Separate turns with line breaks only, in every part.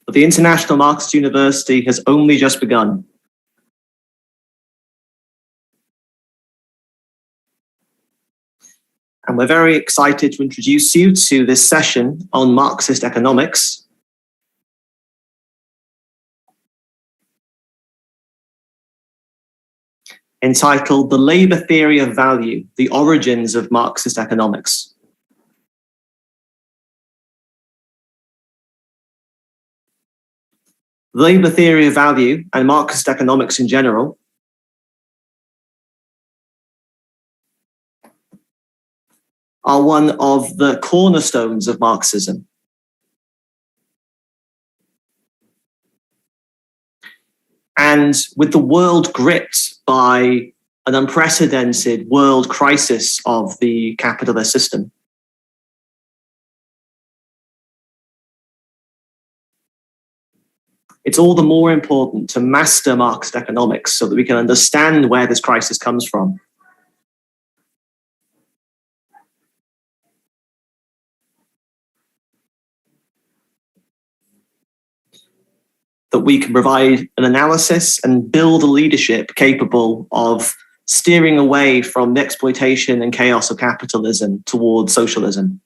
but the International Marxist University has only just begun. And we're very excited to introduce you to this session on Marxist economics. Entitled The Labour Theory of Value, The Origins of Marxist Economics. The labour theory of value and Marxist economics in general are one of the cornerstones of Marxism. And with the world gripped by an unprecedented world crisis of the capitalist system, it's all the more important to master Marxist economics so that we can understand where this crisis comes from. That we can provide an analysis and build a leadership capable of steering away from the exploitation and chaos of capitalism towards socialism.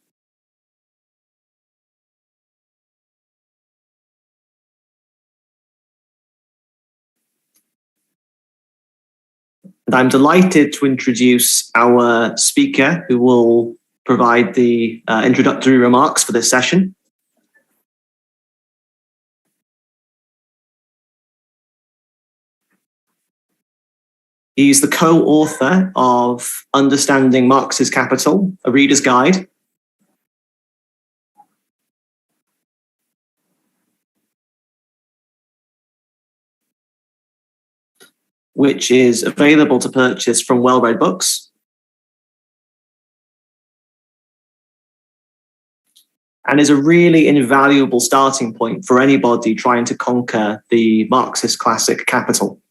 And I'm delighted to introduce our speaker who will provide the introductory remarks for this session. He's the co-author of Understanding Marxist Capital, a Reader's Guide. Which is available to purchase from Well-Read Books. And is a really invaluable starting point for anybody trying to conquer the Marxist classic Capital.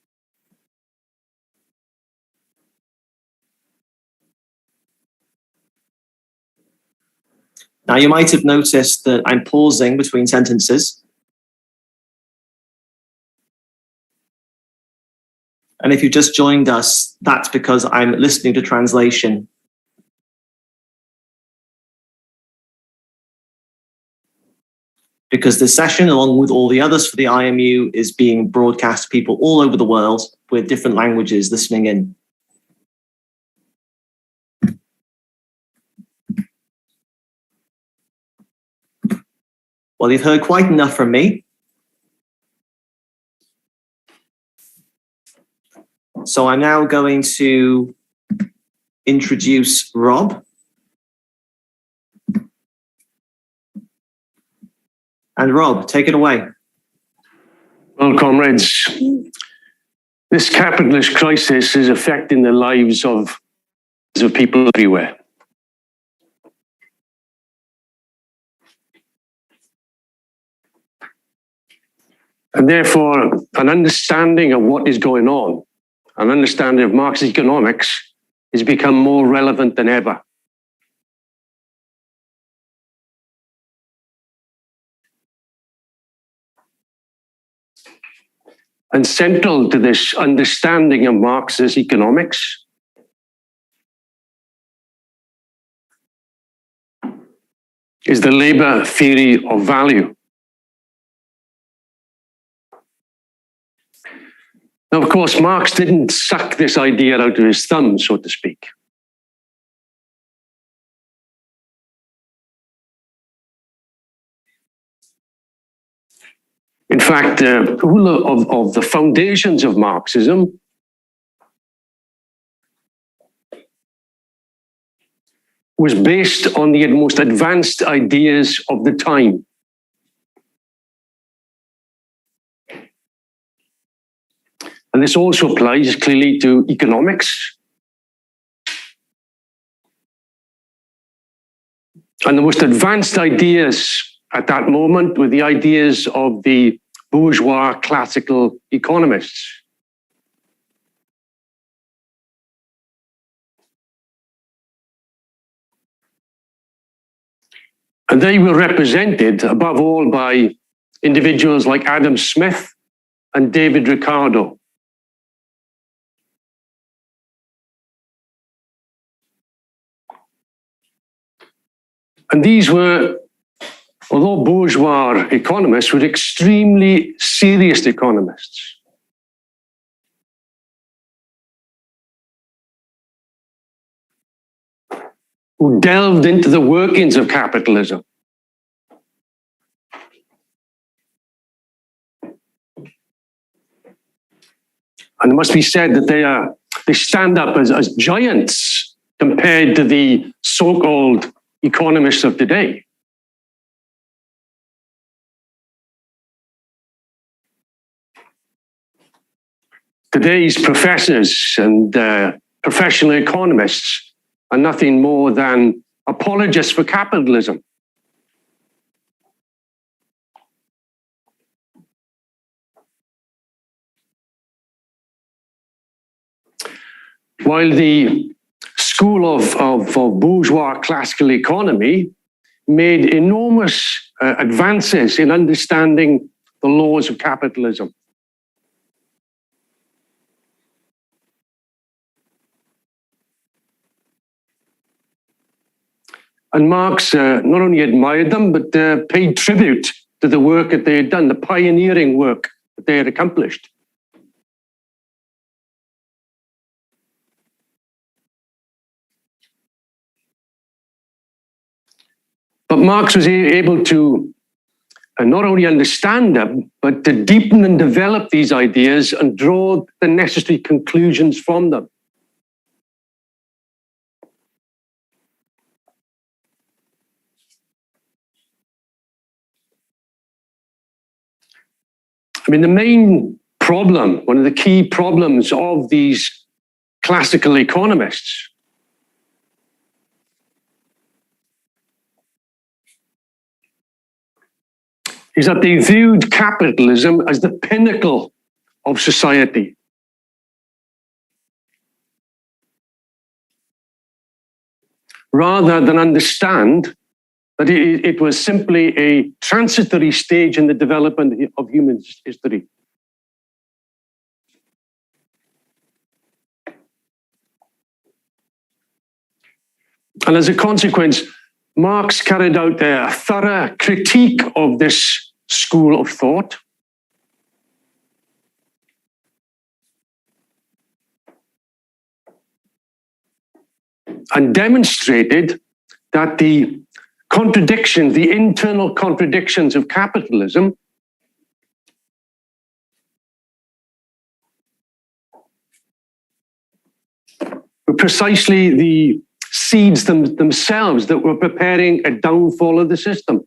Now, you might have noticed that I'm pausing between sentences. And if you just joined us, that's because I'm listening to translation. Because this session, along with all the others for the IMU, is being broadcast to people all over the world with different languages listening in. Well, you've heard quite enough from me. So I'm now going to introduce Rob. And Rob, take it away.
Well, comrades, this capitalist crisis is affecting the lives of people everywhere. And therefore, an understanding of what is going on, an understanding of Marxist economics has become more relevant than ever. And central to this understanding of Marxist economics is the labour theory of value. Now, of course, Marx didn't suck this idea out of his thumb, so to speak. In fact, one of the foundations of Marxism was based on the most advanced ideas of the time. And this also applies clearly to economics. And the most advanced ideas at that moment were the ideas of the bourgeois classical economists. And they were represented above all by individuals like Adam Smith and David Ricardo. And these were, although bourgeois economists, were extremely serious economists. Who delved into the workings of capitalism. And it must be said that they stand up as giants compared to the so-called economists of today. Today's professors and professional economists are nothing more than apologists for capitalism. While the school of bourgeois classical economy made enormous advances in understanding the laws of capitalism. And Marx not only admired them, but paid tribute to the work that they had done, the pioneering work that they had accomplished. But Marx was able to not only understand them, but to deepen and develop these ideas and draw the necessary conclusions from them. I mean, the main problem, one of the key problems of these classical economists is that they viewed capitalism as the pinnacle of society. Rather than understand that it was simply a transitory stage in the development of human history. And as a consequence, Marx carried out a thorough critique of this school of thought. And demonstrated that the contradictions, the internal contradictions of capitalism were precisely the seeds themselves that were preparing a downfall of the system.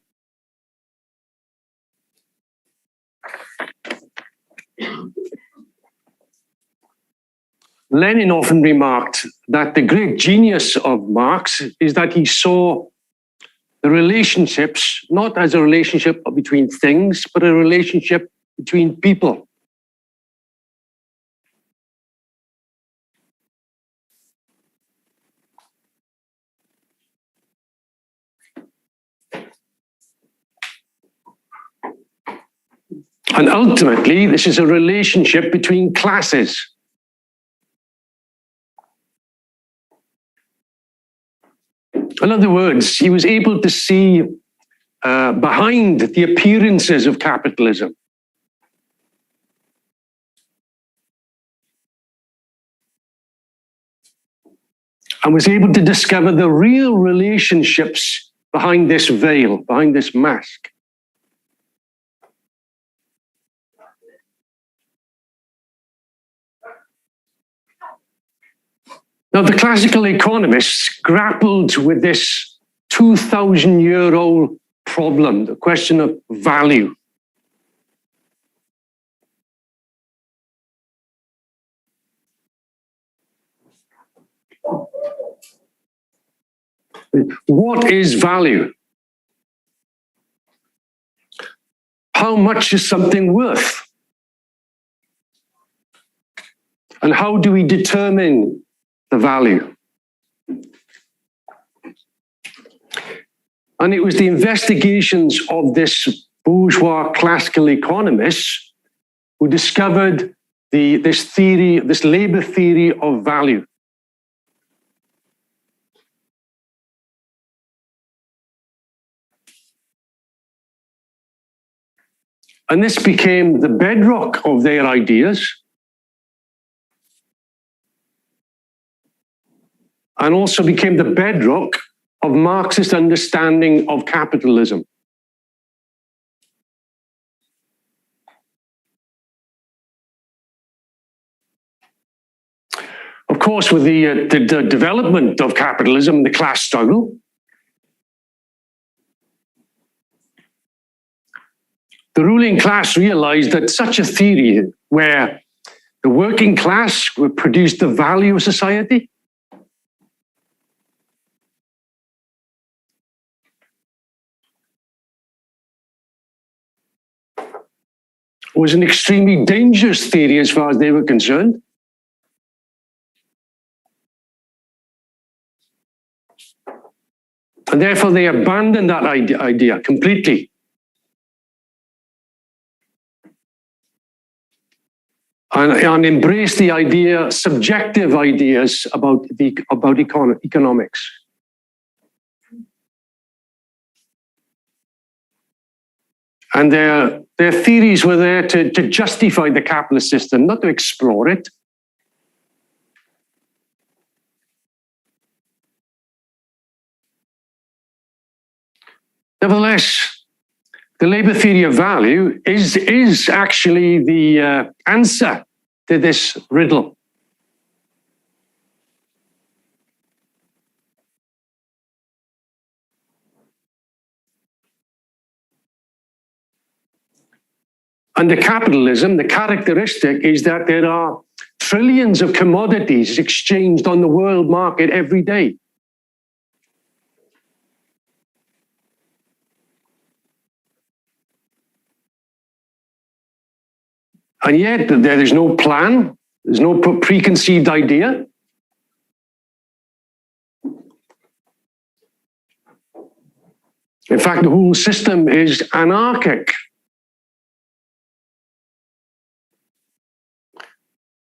Lenin often remarked that the great genius of Marx is that he saw the relationships not as a relationship between things, but a relationship between people. And ultimately, this is a relationship between classes. In other words, he was able to see behind the appearances of capitalism. And was able to discover the real relationships behind this veil, behind this mask. Now, the classical economists grappled with this 2,000-year-old problem, the question of value. What is value? How much is something worth? And how do we determine the value? And it was the investigations of this bourgeois classical economists who discovered this theory, this labor theory of value. And this became the bedrock of their ideas, and also became the bedrock of Marxist understanding of capitalism. Of course, with the development of capitalism and the class struggle, the ruling class realized that such a theory where the working class would produce the value of society was an extremely dangerous theory as far as they were concerned. And therefore they abandoned that idea completely. And embraced the idea, subjective ideas about economics. And their theories were there to justify the capitalist system, not to explore it. Nevertheless, the labor theory of value is actually the answer to this riddle. Under capitalism, the characteristic is that there are trillions of commodities exchanged on the world market every day. And yet there is no plan, there's no preconceived idea. In fact, the whole system is anarchic.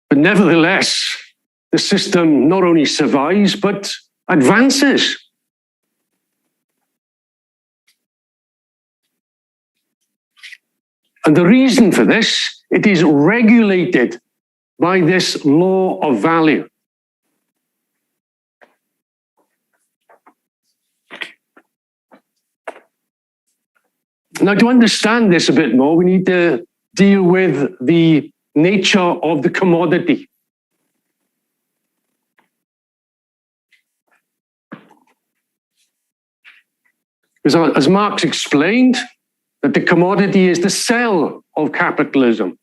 But nevertheless, the system not only survives, but advances. And the reason for this, it is regulated by this law of value. Now, to understand this a bit more, we need to deal with the nature of the commodity. Because as Marx explained, that the commodity is the cell of capitalism.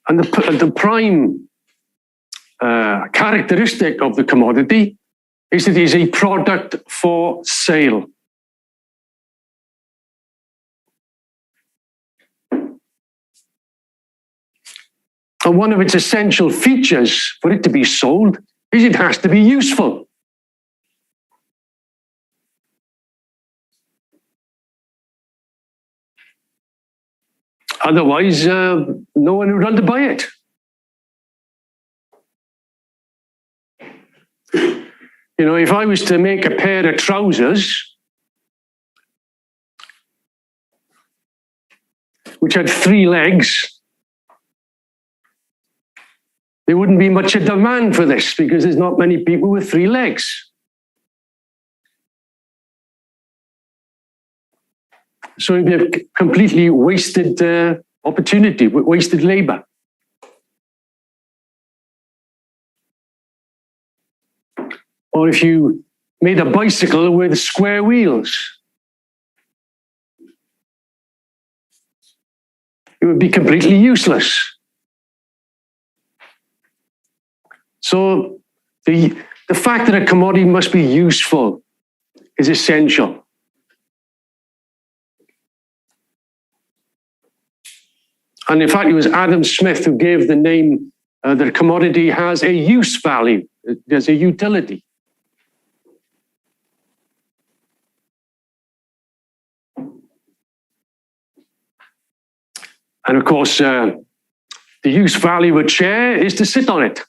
And the prime characteristic of the commodity is that it is a product for sale. And one of its essential features for it to be sold is it has to be useful. Otherwise, no one would want to buy it. You know, if I was to make a pair of trousers which had 3 legs, there wouldn't be much of demand for this because there's not many people with 3 legs. So it'd be a completely wasted opportunity, wasted labor. Or if you made a bicycle with square wheels, it would be completely useless. So the fact that a commodity must be useful is essential. And in fact, it was Adam Smith who gave the name that a commodity has a use value, there's a utility. And of course, the use value of a chair is to sit on it.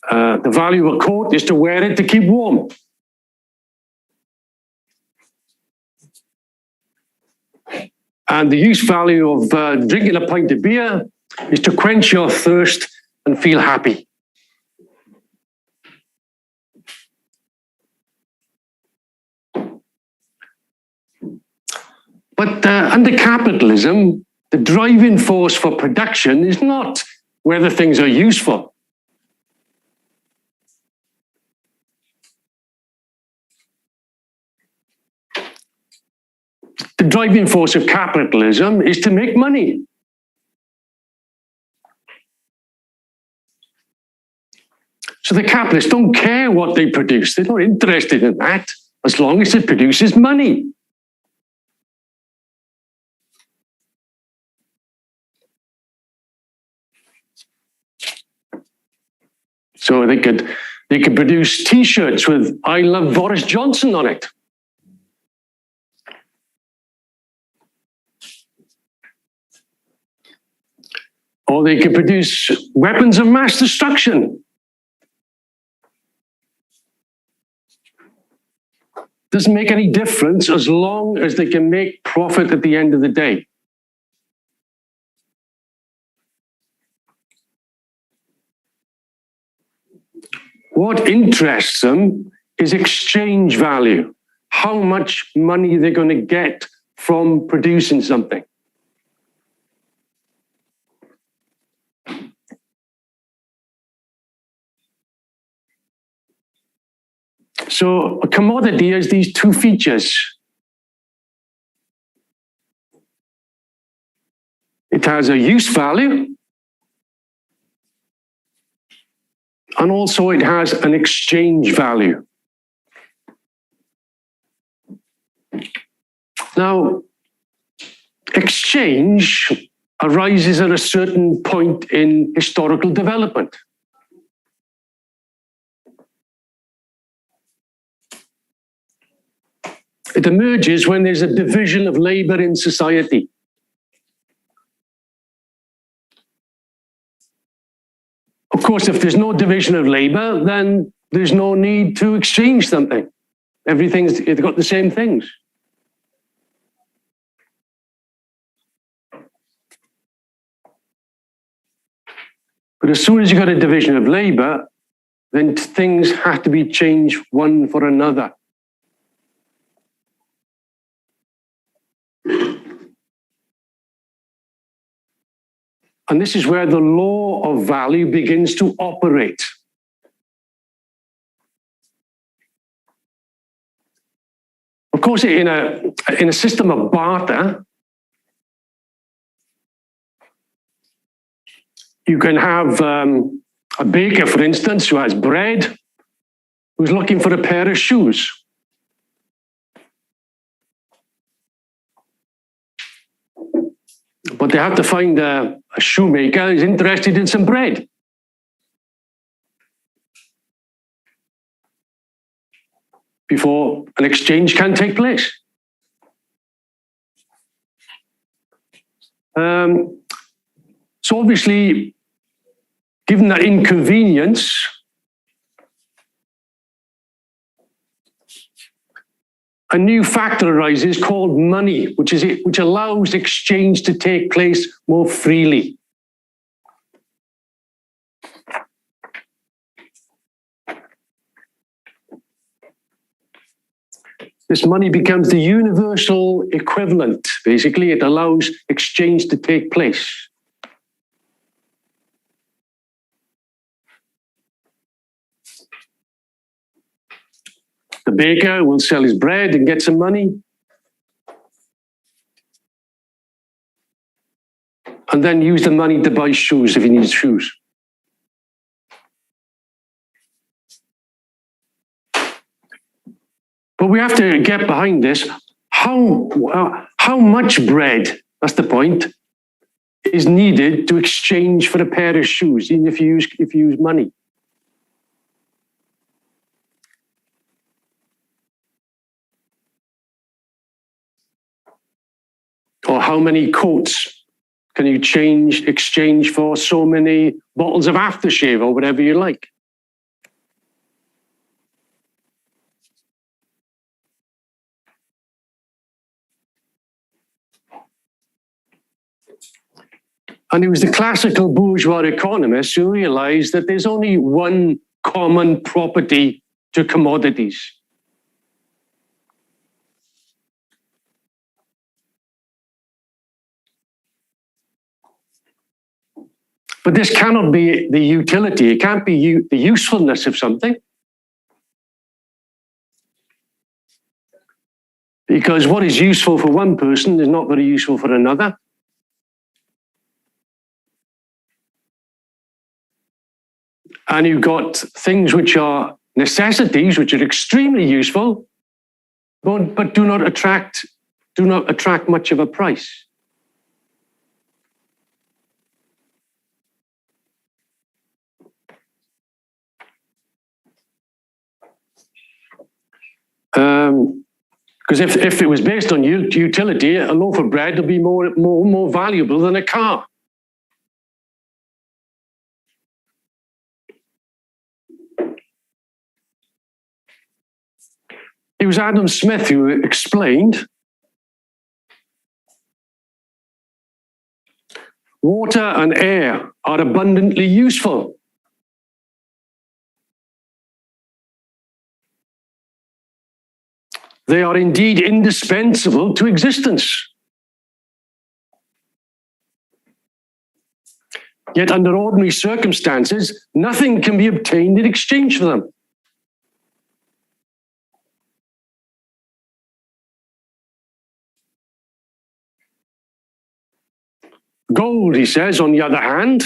The value of a coat is to wear it to keep warm. And the use value of drinking a pint of beer is to quench your thirst and feel happy. But under capitalism, the driving force for production is not whether things are useful. The driving force of capitalism is to make money. So the capitalists don't care what they produce. They're not interested in that as long as it produces money. So they could produce T-shirts with "I love Boris Johnson" on it. Or they could produce weapons of mass destruction. Doesn't make any difference as long as they can make profit at the end of the day. What interests them is exchange value. How much money they're going to get from producing something. So a commodity has these two features. It has a use value, and also it has an exchange value. Now, exchange arises at a certain point in historical development. It emerges when there's a division of labor in society. Of course, if there's no division of labor, then there's no need to exchange something. They've got the same things. But as soon as you've got a division of labor, then things have to be changed one for another. And this is where the law of value begins to operate. Of course, in a system of barter, you can have a baker, for instance, who has bread, who's looking for a pair of shoes. But they have to find a shoemaker who's interested in some bread. Before an exchange can take place. So obviously, given that inconvenience, a new factor arises called money, which allows exchange to take place more freely. This money becomes the universal equivalent. Basically, it allows exchange to take place. The baker will sell his bread and get some money. And then use the money to buy shoes if he needs shoes. But we have to get behind this. How much bread, that's the point, is needed to exchange for a pair of shoes, even if you use money? Or how many coats can you exchange for so many bottles of aftershave or whatever you like? And it was the classical bourgeois economists who realized that there's only one common property to commodities. But this cannot be the utility. It can't be the usefulness of something. Because what is useful for one person is not very useful for another. And you've got things which are necessities, which are extremely useful, but do not attract much of a price. Because if it was based on utility, a loaf of bread would be more valuable than a car. It was Adam Smith who explained water and air are abundantly useful. They are indeed indispensable to existence. Yet under ordinary circumstances, nothing can be obtained in exchange for them. Gold, he says, on the other hand,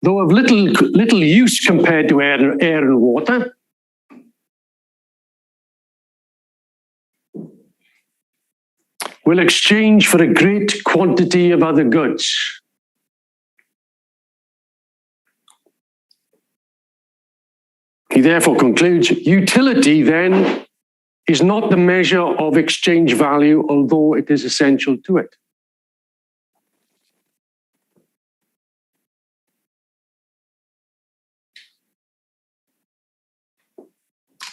though of little use compared to air and water, will exchange for a great quantity of other goods. He therefore concludes, utility then is not the measure of exchange value, although it is essential to it.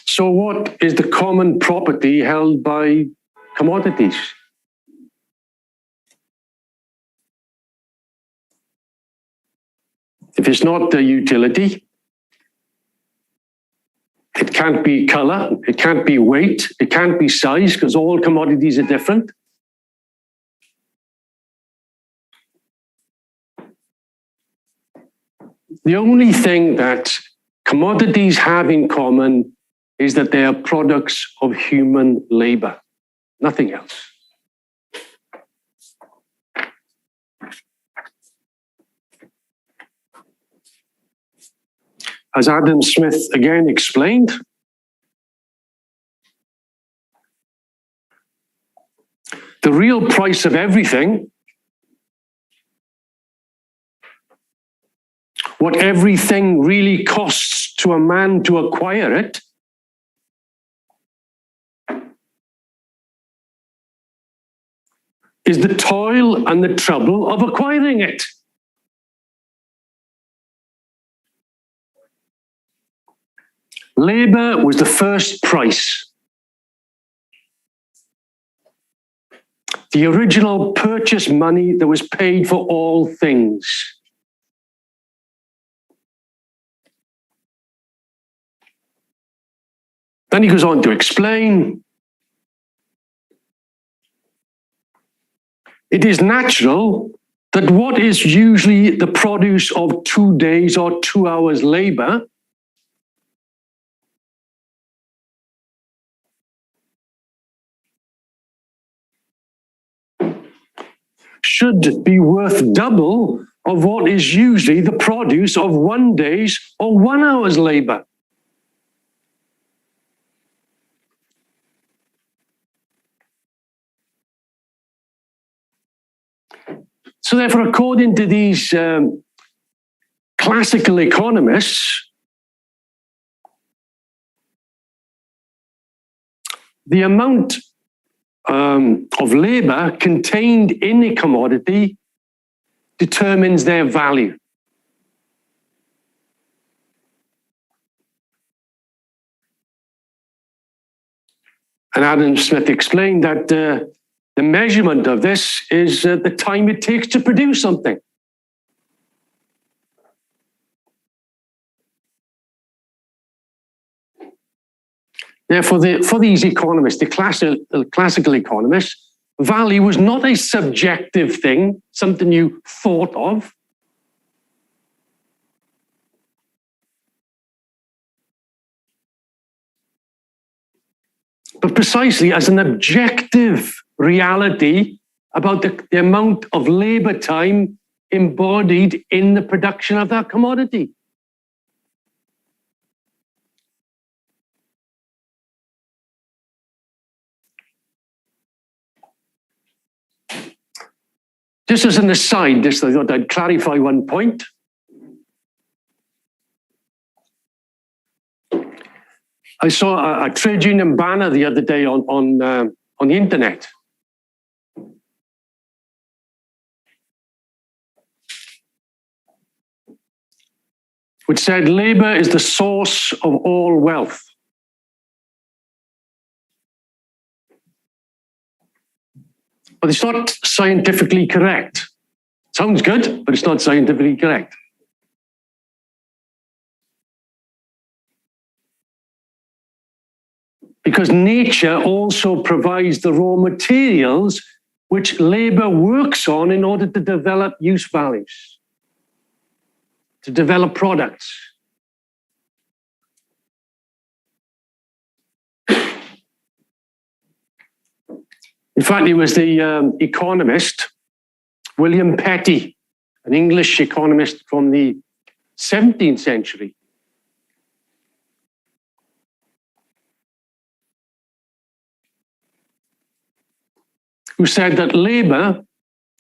So what is the common property held by commodities? If it's not the utility, it can't be color, it can't be weight, it can't be size, because all commodities are different. The only thing that commodities have in common is that they are products of human labor, nothing else. As Adam Smith again explained, the real price of everything, what everything really costs to a man to acquire it, is the toil and the trouble of acquiring it. Labor was the first price. The original purchase money that was paid for all things. Then he goes on to explain, it is natural that what is usually the produce of 2 days or 2 hours labor should be worth double of what is usually the produce of 1 day's or 1 hour's labor. So therefore, according to these classical economists, the amount of labor contained in a commodity determines their value. And Adam Smith explained that the measurement of this is the time it takes to produce something. Therefore, for these economists, the classical economists, value was not a subjective thing, something you thought of. But precisely as an objective reality about the amount of labor time embodied in the production of that commodity. Just as an aside, I thought I'd clarify one point. I saw a trade union banner the other day on the internet. Which said, labor is the source of all wealth. But it's not scientifically correct. Sounds good, but it's not scientifically correct. Because nature also provides the raw materials which labor works on in order to develop use values, to develop products. In fact, it was the economist, William Petty, an English economist from the 17th century, who said that labor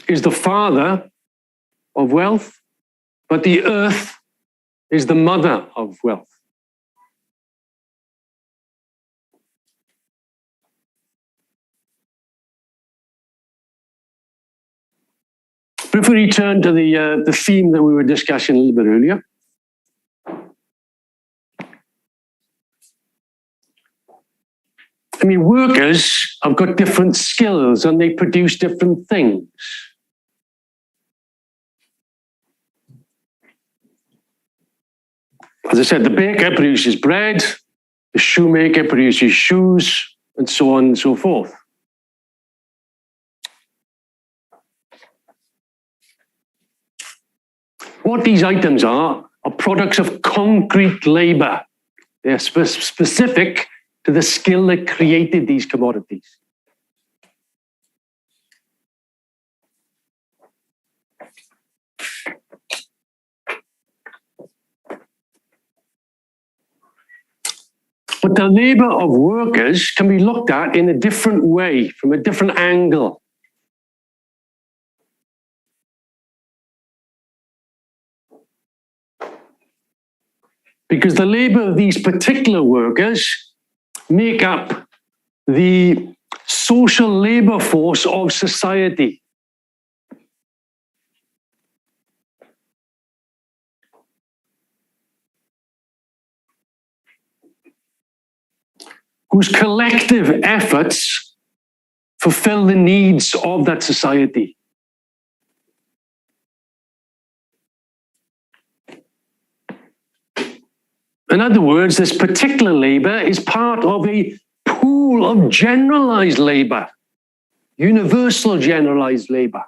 is the father of wealth, but the earth is the mother of wealth. But if we return to the theme that we were discussing a little bit earlier, I mean, workers have got different skills and they produce different things. As I said, the baker produces bread, the shoemaker produces shoes, and so on and so forth. What these items are products of concrete labor. They're specific to the skill that created these commodities. But the labor of workers can be looked at in a different way, from a different angle. Because the labor of these particular workers make up the social labor force of society. Whose collective efforts fulfill the needs of that society. In other words, this particular labor is part of a pool of generalized labor, universal generalized labor.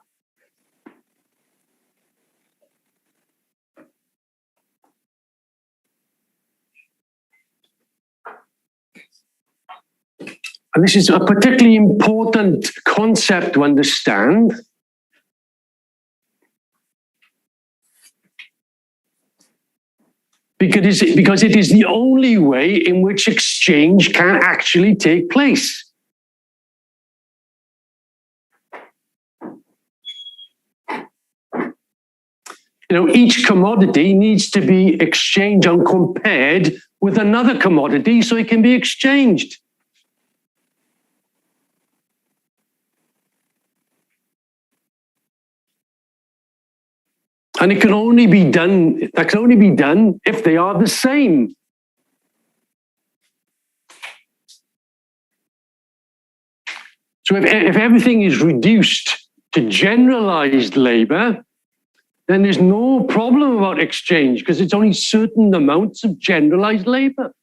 And this is a particularly important concept to understand. Because it is the only way in which exchange can actually take place. You know, each commodity needs to be exchanged and compared with another commodity so it can be exchanged. And it can only be done, that can only be done if they are the same. So if everything is reduced to generalized labor, then there's no problem about exchange because it's only certain amounts of generalized labor.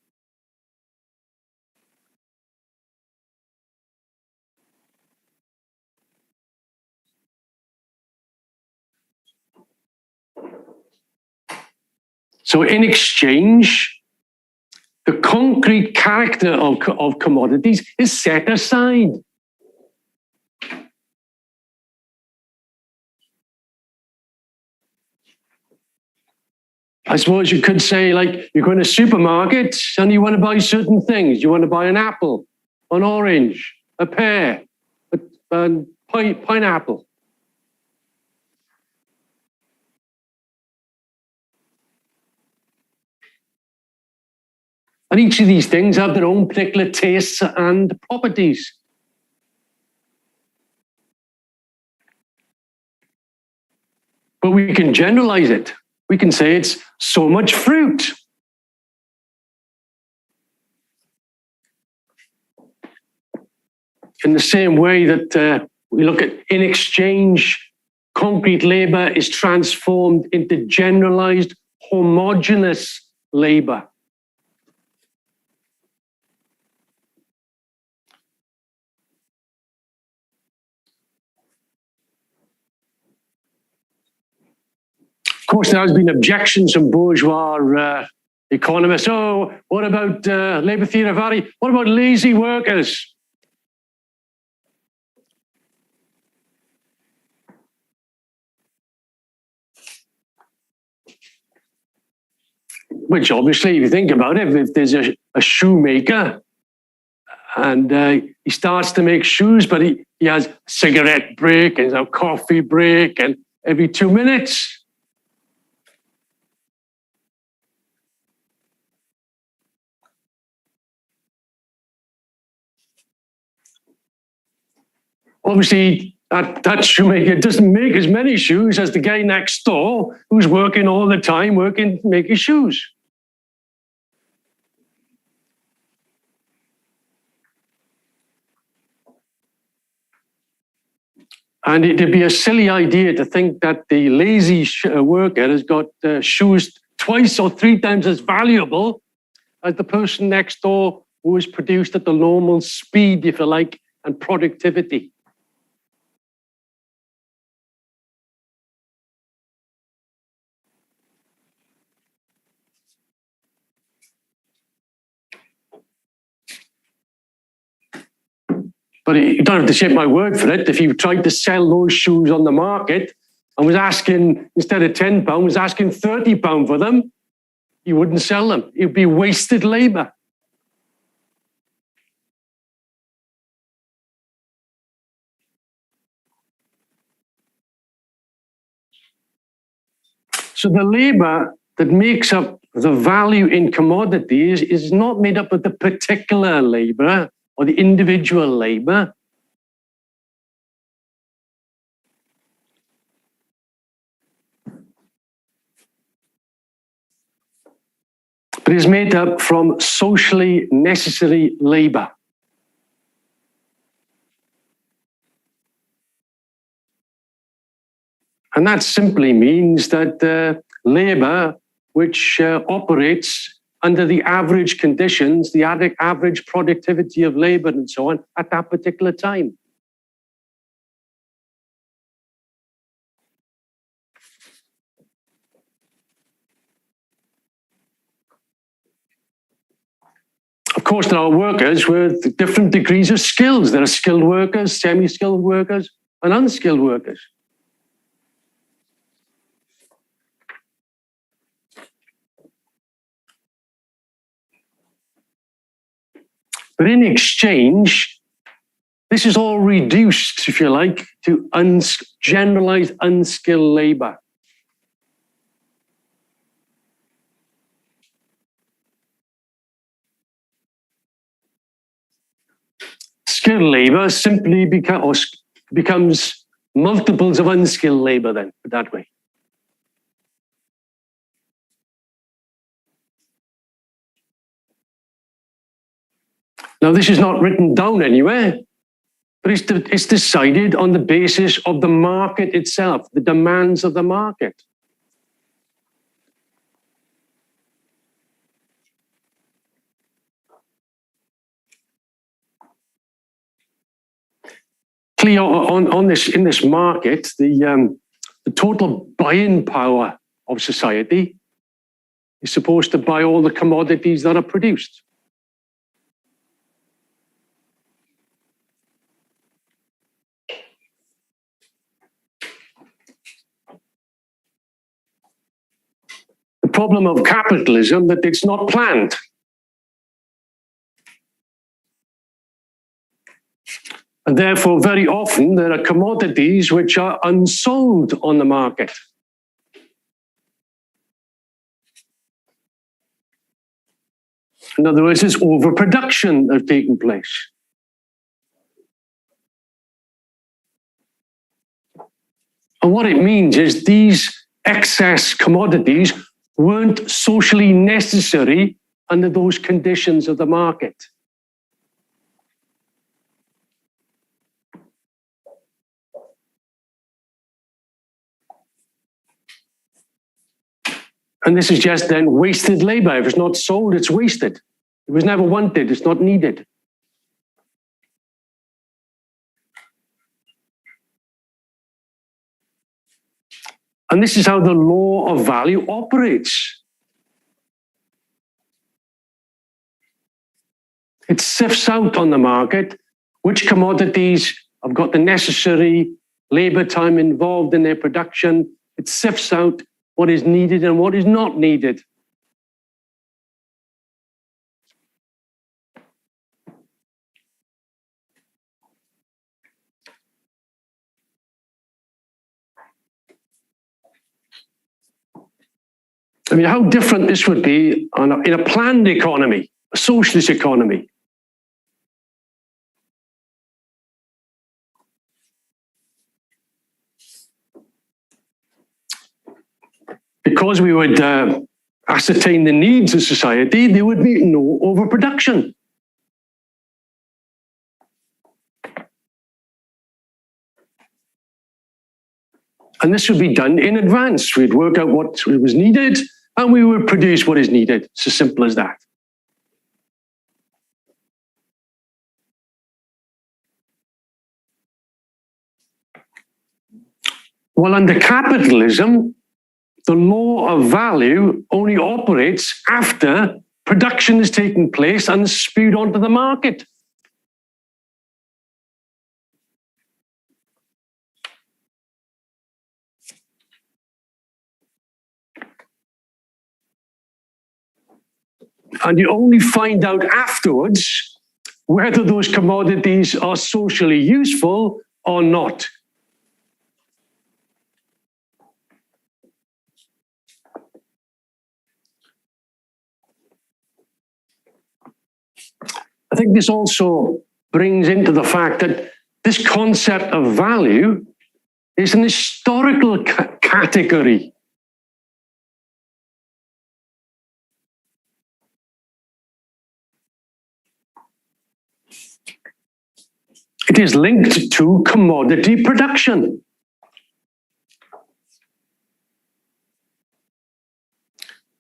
So in exchange, the concrete character of commodities is set aside. I suppose you could say, like, you go in a supermarket and you want to buy certain things. You want to buy an apple, an orange, a pear, a pineapple. And each of these things have their own particular tastes and properties. But we can generalize it. We can say it's so much fruit. In the same way that we look at in exchange, concrete labor is transformed into generalized, homogeneous labor. Of course, there has been objections from bourgeois economists. Oh, what about labor theory of value? What about lazy workers? Which obviously, if you think about it, if there's a shoemaker and he starts to make shoes, but he has a cigarette break and a coffee break and every 2 minutes. Obviously, that shoemaker doesn't make as many shoes as the guy next door who's working all the time, making shoes. And it'd be a silly idea to think that the lazy worker has got shoes twice or 3 times as valuable as the person next door who is produced at the normal speed, if you like, and productivity. But you don't have to take my word for it. If you tried to sell those shoes on the market and was asking, instead of £10, was asking £30 for them, you wouldn't sell them. It'd be wasted labor. So the labor that makes up the value in commodities is not made up of the particular labor or the individual labor. But is made up from socially necessary labor. And that simply means that labor which operates under the average conditions, the average productivity of labor and so on at that particular time. Of course, there are workers with different degrees of skills. There are skilled workers, semi-skilled workers, and unskilled workers. But in exchange, this is all reduced, if you like, to generalized unskilled labor. Skilled labor simply becomes multiples of unskilled labor then, that way. Now, this is not written down anywhere, but it's decided on the basis of the market itself, the demands of the market. Clear on this, in this market, the total buying power of society is supposed to buy all the commodities that are produced. The problem of capitalism that it's not planned. And therefore, very often, there are commodities which are unsold on the market. In other words, there's overproduction that's taken place. And what it means is these excess commodities weren't socially necessary under those conditions of the market. And this is just then wasted labor. If it's not sold, it's wasted. It was never wanted, it's not needed. And this is how the law of value operates. It sifts out on the market which commodities have got the necessary labor time involved in their production. It sifts out what is needed and what is not needed. I mean, how different this would be in a planned economy, a socialist economy. Because we would ascertain the needs of society, there would be no overproduction. And this would be done in advance. We'd work out what was needed, and we would produce what is needed. It's as simple as that. Well, under capitalism, the law of value only operates after production is taking place and spewed onto the market. And you only find out afterwards whether those commodities are socially useful or not. I think this also brings into the fact that this concept of value is an historical category. It is linked to commodity production.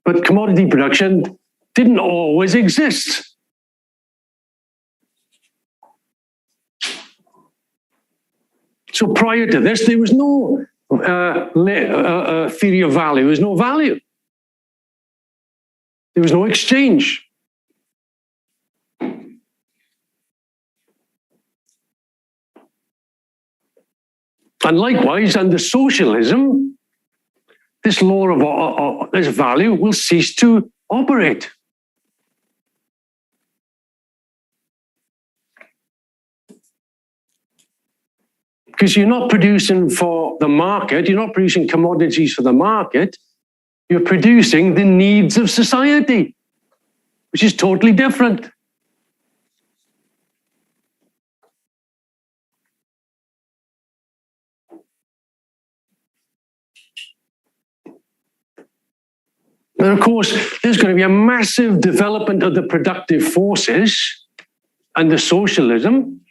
But commodity production didn't always exist. So prior to this, there was no theory of value. There was no value. There was no exchange. And likewise, under socialism, this law of this value will cease to operate. Because you're not producing for the market, you're not producing commodities for the market, you're producing the needs of society, which is totally different. And of course, there's going to be a massive development of the productive forces under socialism,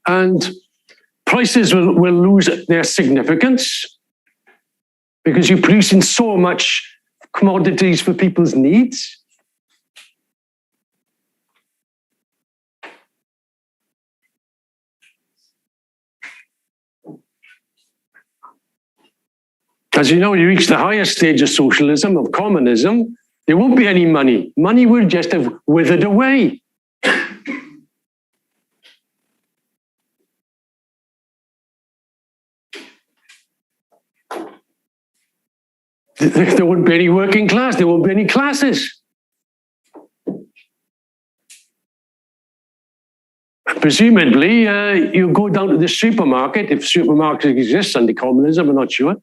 and prices will lose their significance because you're producing so much commodities for people's needs. As you know, you reach the higher stage of socialism, of communism, there won't be any money. Money will just have withered away. There wouldn't be any working class, there won't be any classes. Presumably, you go down to the supermarket, if supermarkets exist under communism, I'm not sure.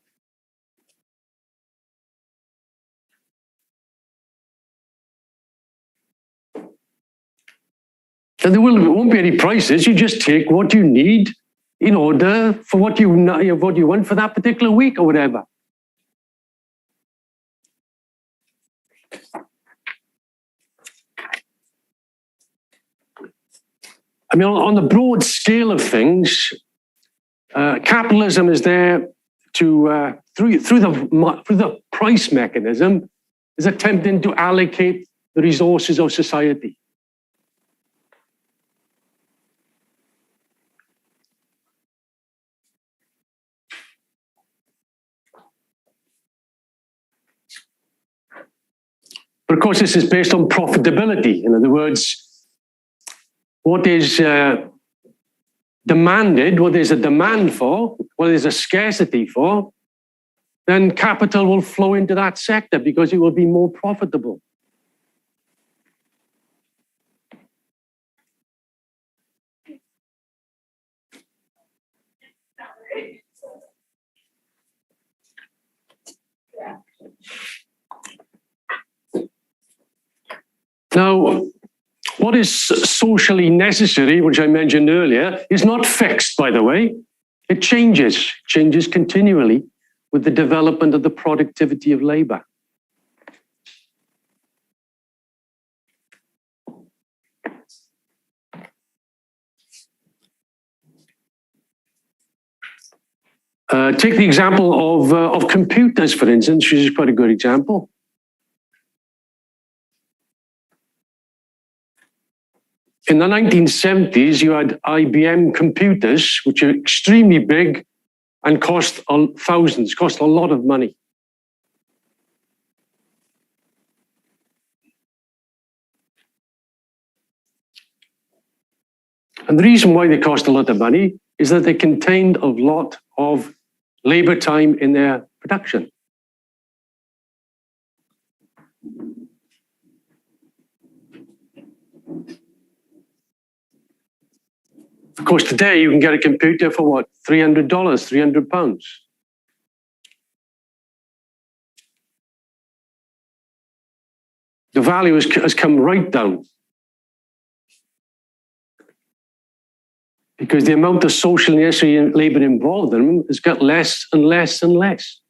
And there won't be any prices, you just take what you need in order for what you want for that particular week or whatever. I mean, on the broad scale of things, capitalism is there to, through the price mechanism, is attempting to allocate the resources of society. But of course, this is based on profitability. In other words, what is demanded, what there's a demand for, what there's a scarcity for, then capital will flow into that sector because it will be more profitable. Now, what is socially necessary, which I mentioned earlier, is not fixed, by the way. It changes continually with the development of the productivity of labor. Take the example of computers, for instance, which is quite a good example. In the 1970s, you had IBM computers, which are extremely big and cost thousands, cost a lot of money. And the reason why they cost a lot of money is that they contained a lot of labor time in their production. Of course, today you can get a computer for what? $300, £300. The value has come right down because the amount of social and necessary labor involved in them has got less and less and less.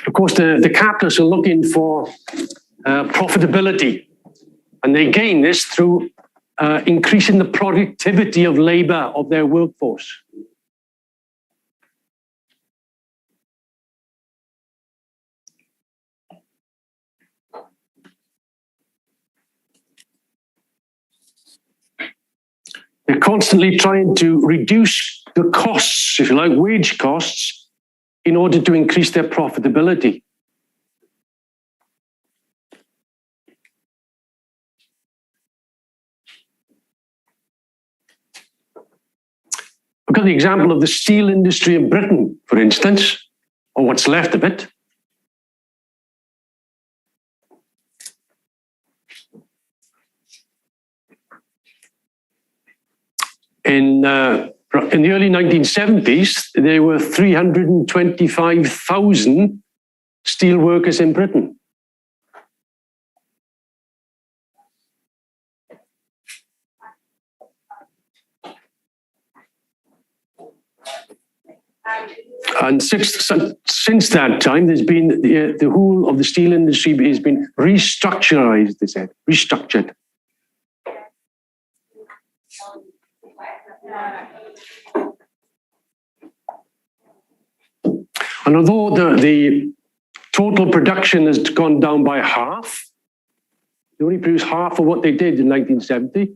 Of course, the capitalists are looking for profitability, and they gain this through increasing the productivity of labor of their workforce. They're constantly trying to reduce the costs, if you like, wage costs, in order to increase their profitability. Look at the example of the steel industry in Britain, for instance, or what's left of it. In the early 1970s, there were 325,000 steel workers in Britain. And since that time, there's been the whole of the steel industry has been restructured, they said, restructured. And although the total production has gone down by half, they only produce half of what they did in 1970.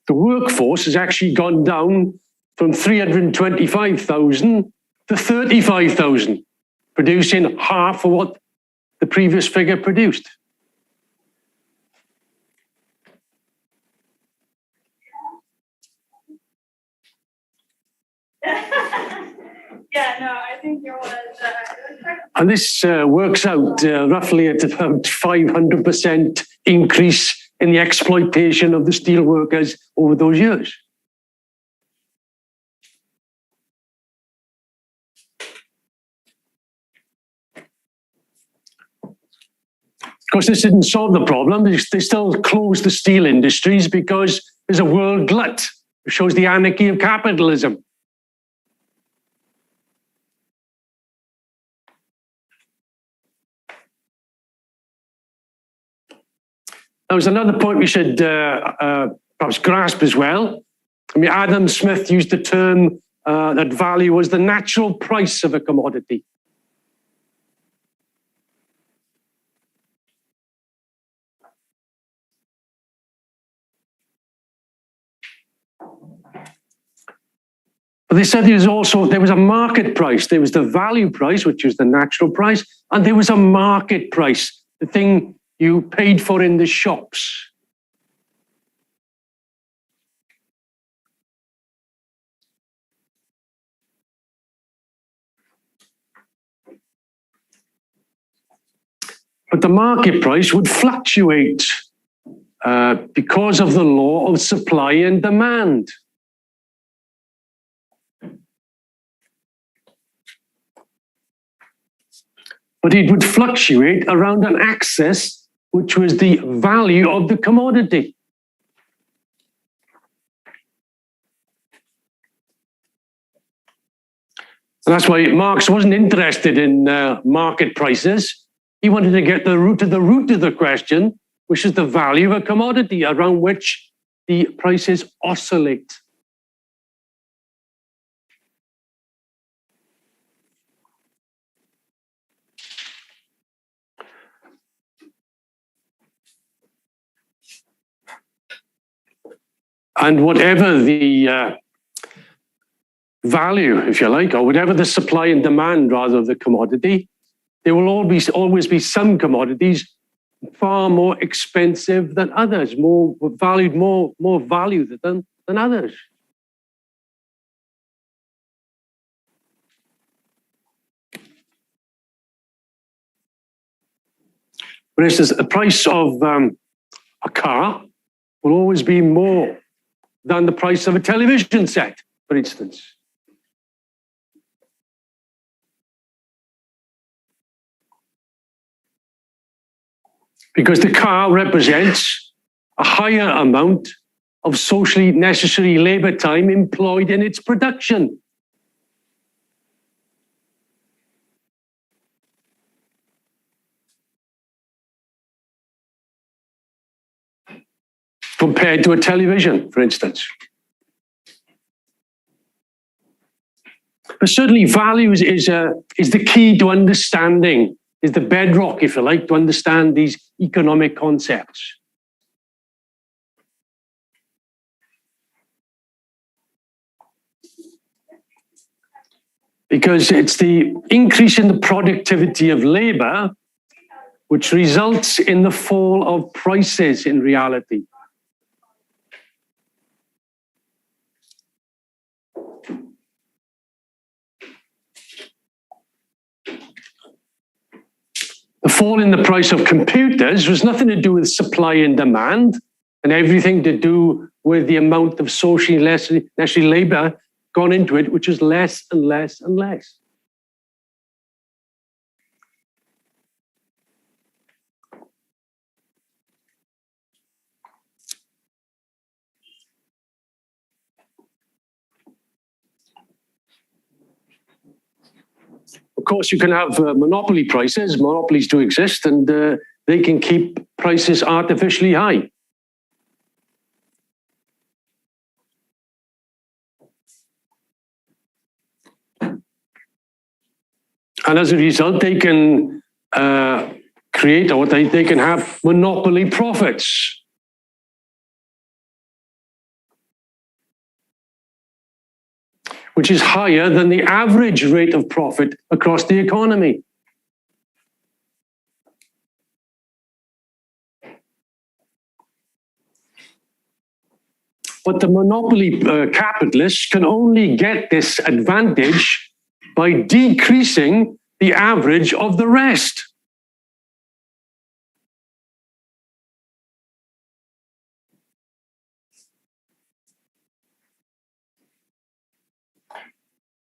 The workforce has actually gone down from 325,000 to 35,000, producing half of what the previous figure produced.
Yeah, no, I think there was.
And this works out roughly at about 500% increase in the exploitation of the steel workers over those years. Of course, this didn't solve the problem. They still closed the steel industries because there's a world glut. It shows the anarchy of capitalism. There was another point we should perhaps grasp as well. I mean, Adam Smith used the term that value was the natural price of a commodity. But they said there was a market price. There was the value price, which was the natural price, and there was a market price, the thing you paid for in the shops. But the market price would fluctuate because of the law of supply and demand. But it would fluctuate around an axis, which was the value of the commodity. And that's why Marx wasn't interested in market prices. He wanted to get the root of the question, which is the value of a commodity around which the prices oscillate. And whatever the value, if you like, or whatever the supply and demand, rather, of the commodity, there will always be some commodities far more expensive than others, more valued than others. For instance, the price of a car will always be more than the price of a television set, for instance. Because the car represents a higher amount of socially necessary labor time employed in its production. Compared to a television, for instance. But certainly value is the key to understanding, is the bedrock, if you like, to understand these economic concepts. Because it's the increase in the productivity of labor which results in the fall of prices in reality. The fall in the price of computers was nothing to do with supply and demand, and everything to do with the amount of socially necessary labor gone into it, which is less and less and less. course, you can have monopoly prices. Monopolies do exist, and they can keep prices artificially high. And as a result, they can create, or they can have monopoly profits. Which is higher than the average rate of profit across the economy. But the monopoly capitalists can only get this advantage by decreasing the average of the rest.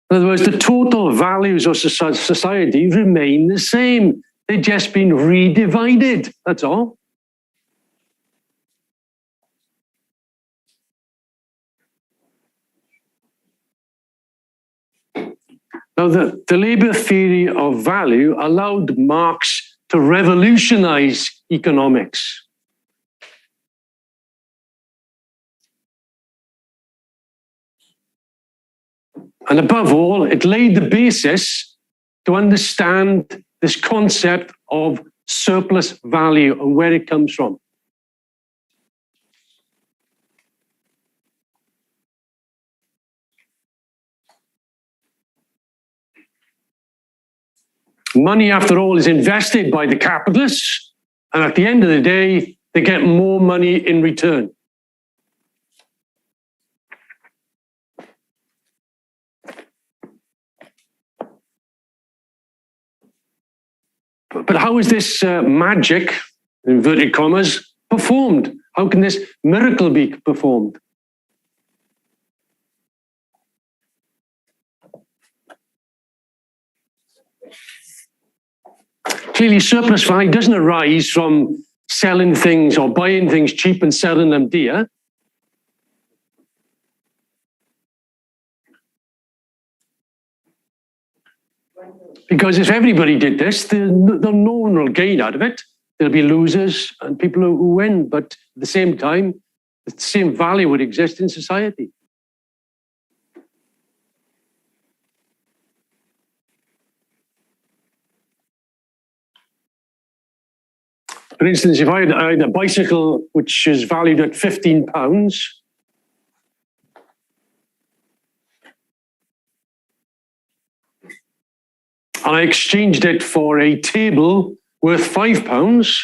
In other words, the total values of society remain the same. They've just been redivided, that's all. Now, the labor theory of value allowed Marx to revolutionize economics. And above all, it laid the basis to understand this concept of surplus value and where it comes from. Money, after all, is invested by the capitalists, and at the end of the day, they get more money in return. But how is this magic, in inverted commas, performed? How can this miracle be performed? Clearly, surplus value doesn't arise from selling things or buying things cheap and selling them dear. Because if everybody did this, no one will gain out of it. There'll be losers and people who win, but at the same time, the same value would exist in society. For instance, if I had a bicycle which is valued at £15, and I exchanged it for a table worth £5,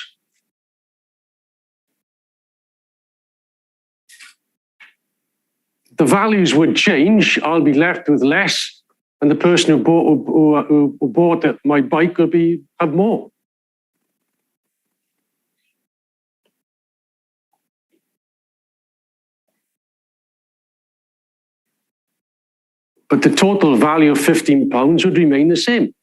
the values would change. I'll be left with less, and the person who bought my bike will have more. But the total value of £15 would remain the same.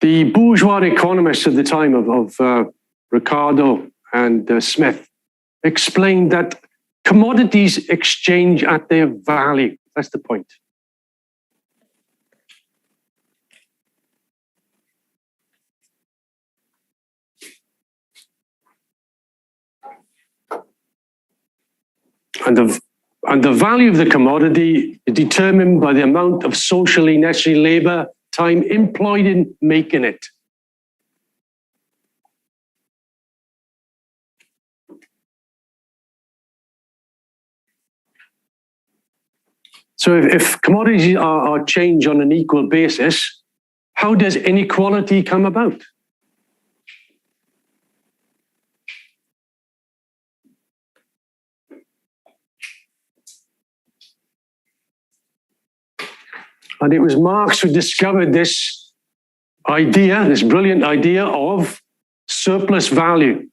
The bourgeois economists at the time of Ricardo and Smith explained that commodities exchange at their value. That's the point. And the value of the commodity is determined by the amount of socially necessary labor time employed in making it. So if commodities are changed on an equal basis, how does inequality come about? And it was Marx who discovered this idea, this brilliant idea of surplus value.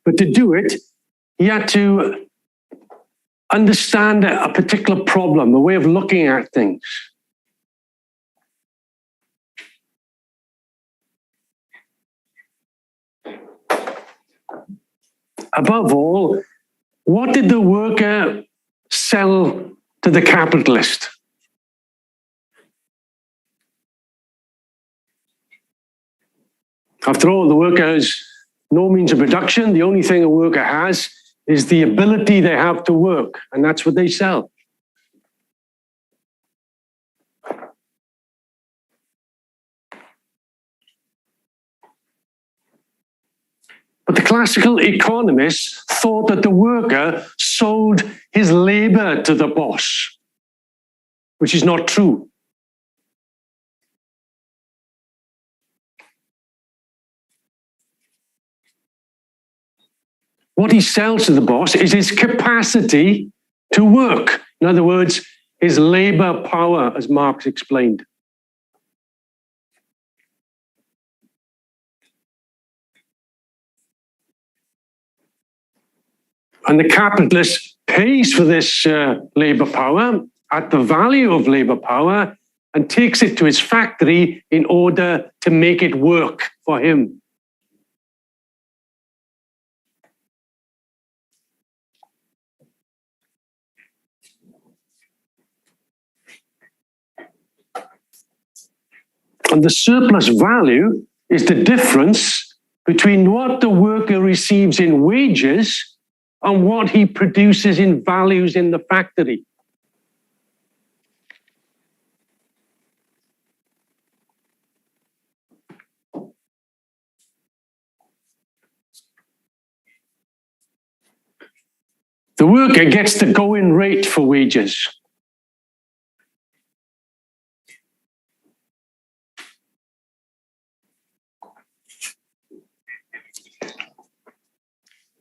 But to do it, he had to understand a particular problem, a way of looking at things. above all, what did the worker sell to the capitalist? After all, the worker has no means of production. The only thing a worker has is the ability they have to work, and that's what they sell. But the classical economists thought that the worker sold his labor to the boss, which is not true. What he sells to the boss is his capacity to work. In other words, his labor power, as Marx explained. And the capitalist pays for this labor power at the value of labor power and takes it to his factory in order to make it work for him. And the surplus value is the difference between what the worker receives in wages and what he produces in values in the factory. The worker gets the going rate for wages.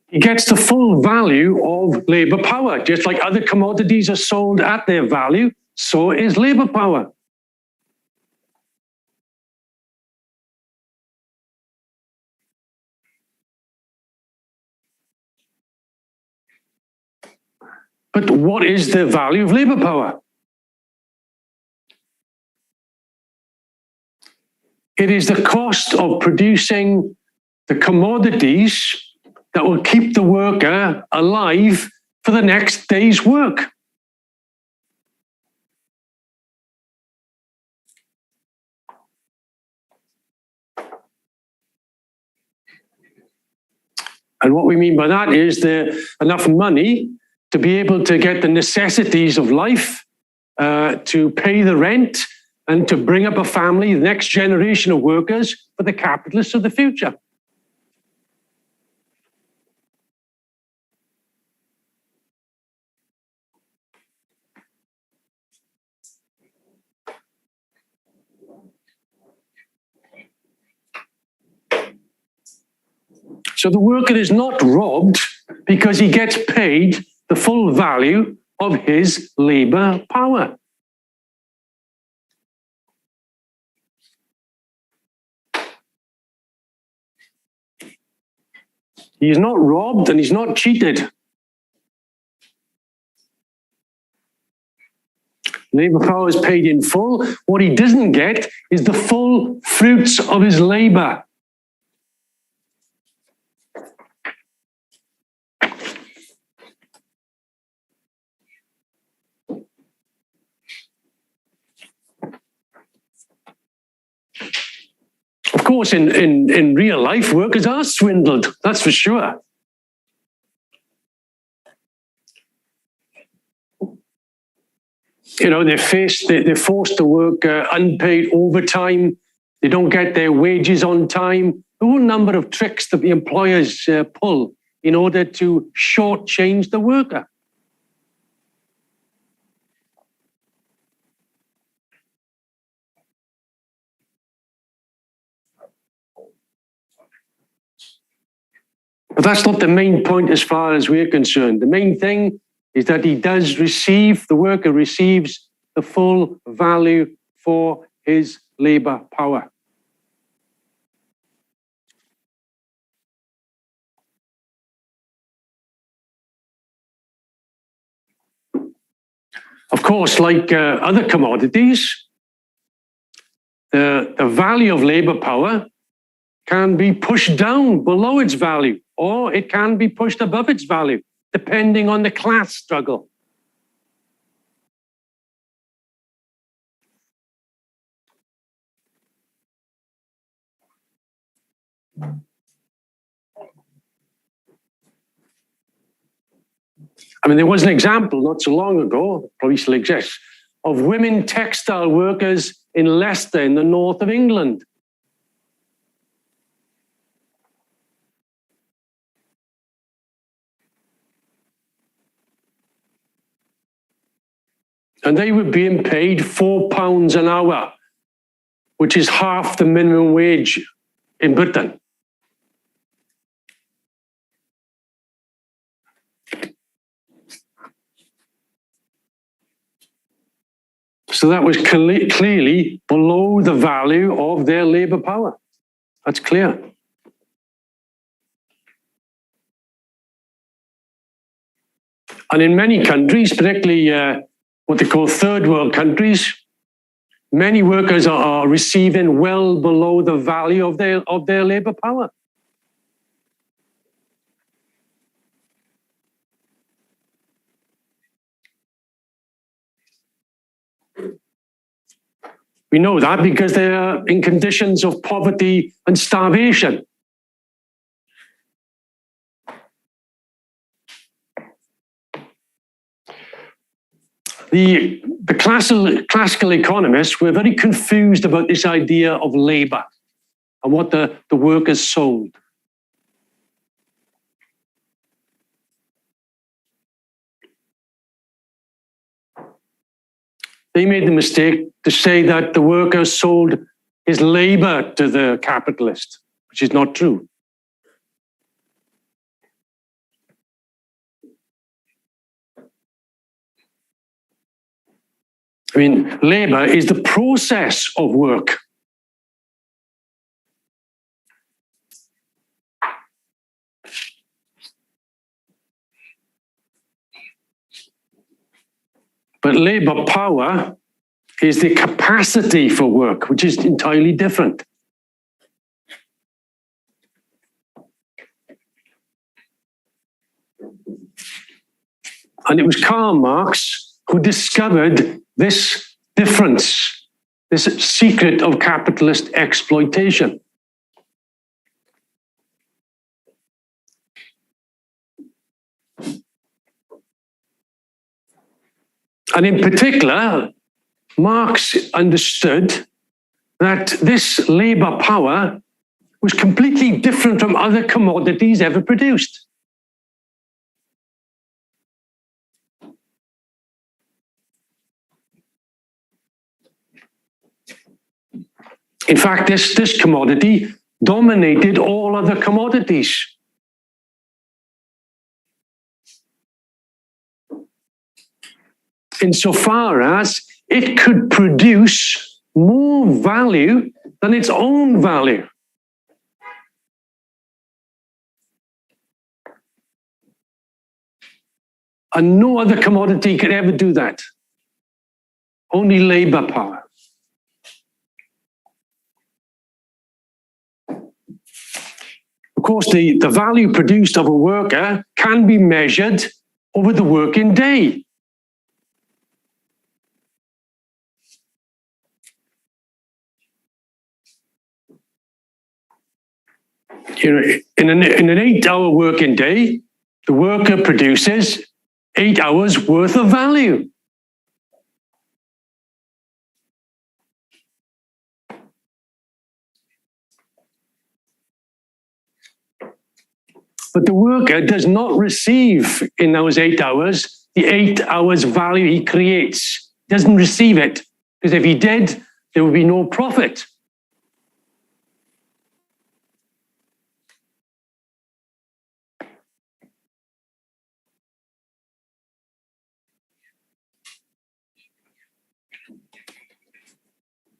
He gets the full value of labor power. Just like other commodities are sold at their value, so is labor power. But what is the value of labor power? It is the cost of producing the commodities that will keep the worker alive for the next day's work. And what we mean by that is there's enough money to be able to get the necessities of life, to pay the rent, and to bring up a family, the next generation of workers for the capitalists of the future. So the worker is not robbed because he gets paid the full value of his labor power. He is not robbed and he's not cheated. Labor power is paid in full. What he doesn't get is the full fruits of his labor. Of course, in real life, workers are swindled, that's for sure. You know, they're forced to work unpaid overtime. They don't get their wages on time. A whole number of tricks that the employers pull in order to shortchange the worker. But that's not the main point as far as we're concerned. The main thing is that the worker receives the full value for his labor power. Of course, like other commodities, the value of labor power can be pushed down below its value, or it can be pushed above its value, depending on the class struggle. I mean, there was an example not so long ago, probably still exists, of women textile workers in Leicester in the north of England. And they were being paid £4 an hour, which is half the minimum wage in Britain. So that was clearly below the value of their labour power. That's clear. And in many countries, particularly what they call third world countries, many workers are receiving well below the value of their labour power. We know that because they are in conditions of poverty and starvation. The classical economists were very confused about this idea of labour and what the workers sold. They made the mistake to say that the worker sold his labour to the capitalist, which is not true. I mean, labour is the process of work. But labour power is the capacity for work, which is entirely different. And it was Karl Marx who discovered this difference, this secret of capitalist exploitation. And in particular, Marx understood that this labour power was completely different from other commodities ever produced. In fact, this commodity dominated all other commodities. Insofar as it could produce more value than its own value. And no other commodity could ever do that. Only labour power. Of course, the value produced of a worker can be measured over the working day. In an 8-hour working day, the worker produces 8 hours worth of value. But the worker does not receive in those 8 hours the 8 hours value he creates. He doesn't receive it, because if he did, there would be no profit.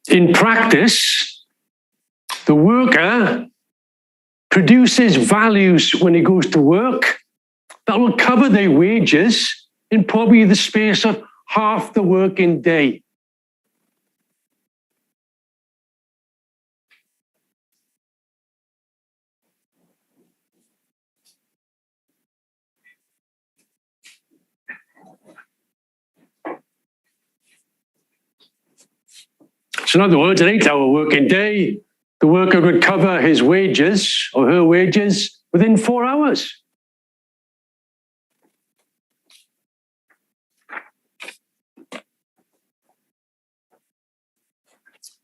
In practice, the worker produces values when he goes to work that will cover their wages in probably the space of half the working day. So in other words, an 8-hour working day, the worker would cover his wages or her wages within 4 hours.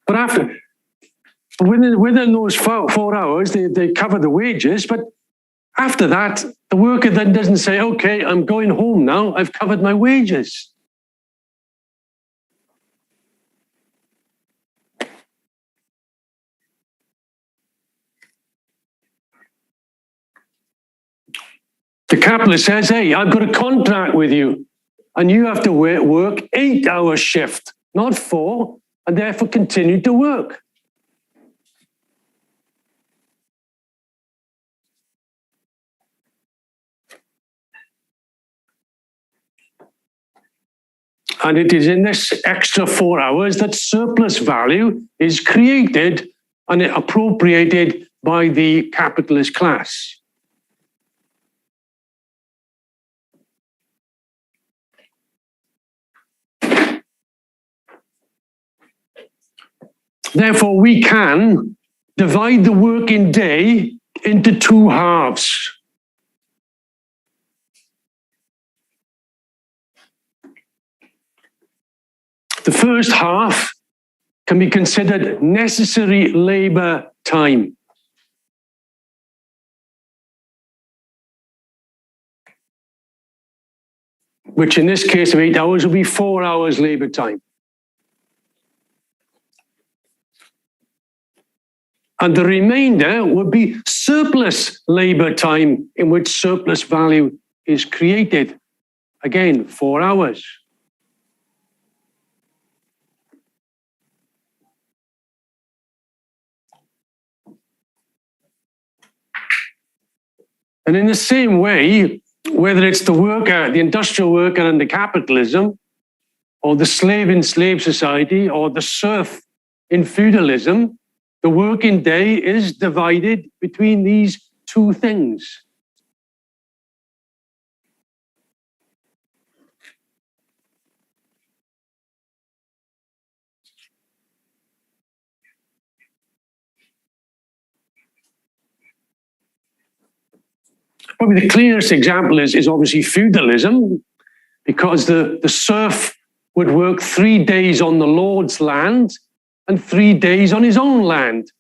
But within those 4 hours, they cover the wages, but after that, the worker then doesn't say, okay, I'm going home now, I've covered my wages. The capitalist says, hey, I've got a contract with you, and you have to work 8-hour shift, not 4, and therefore continue to work. And it is in this extra 4 hours that surplus value is created and appropriated by the capitalist class. Therefore, we can divide the working day into 2 halves. The first half can be considered necessary labor time. Which in this case of 8 hours will be 4 hours labor time. And the remainder would be surplus labor time in which surplus value is created. Again, 4 hours. And in the same way, whether it's the worker, the industrial worker under capitalism, or the slave in slave society, or the serf in feudalism, the working day is divided between these 2 things. Probably the clearest example is obviously feudalism, because the serf would work 3 days on the lord's land and 3 days on his own land.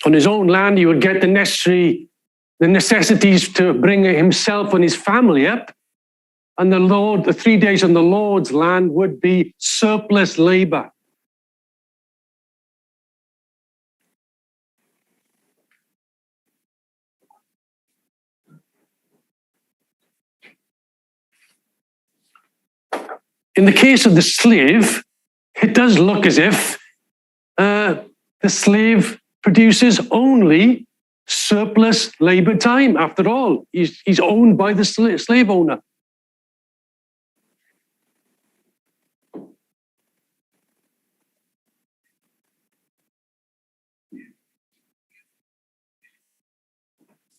On his own land, he would get the necessities to bring himself and his family up. And the 3 days on the Lord's land would be surplus labor. In the case of the slave, it does look as if the slave produces only surplus labor time. After all, he's owned by the slave owner.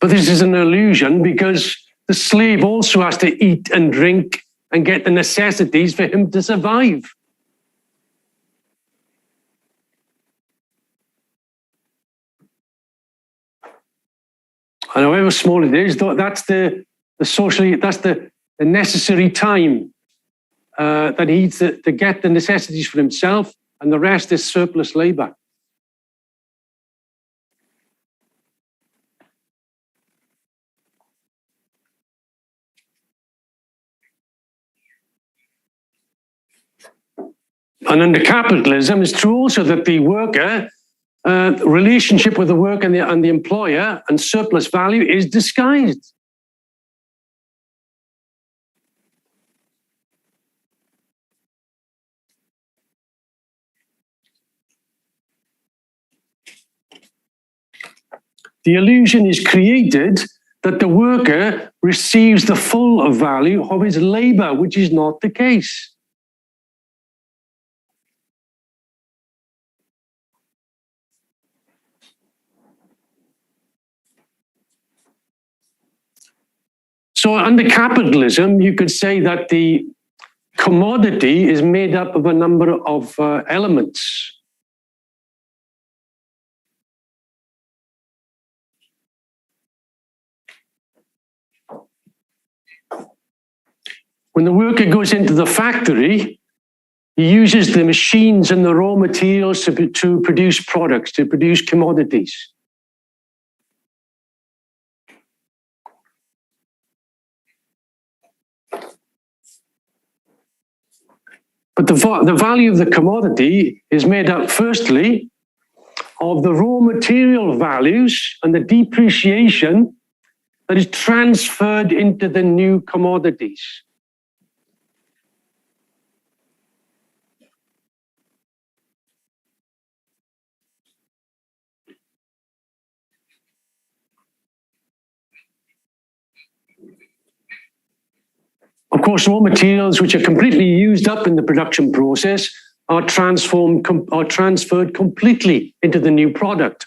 But this is an illusion, because the slave also has to eat and drink and get the necessities for him to survive. And however small it is, that's the necessary time that he needs to get the necessities for himself, and the rest is surplus labor. And under capitalism, it's true also that the worker, relationship with the worker and the employer and surplus value is disguised. The illusion is created that the worker receives the full value of his labor, which is not the case. So under capitalism, you could say that the commodity is made up of a number of elements. When the worker goes into the factory, he uses the machines and the raw materials to produce products, to produce commodities. But the value of the commodity is made up, firstly, of the raw material values and the depreciation that is transferred into the new commodities. Of course, raw materials which are completely used up in the production process are transferred completely into the new product.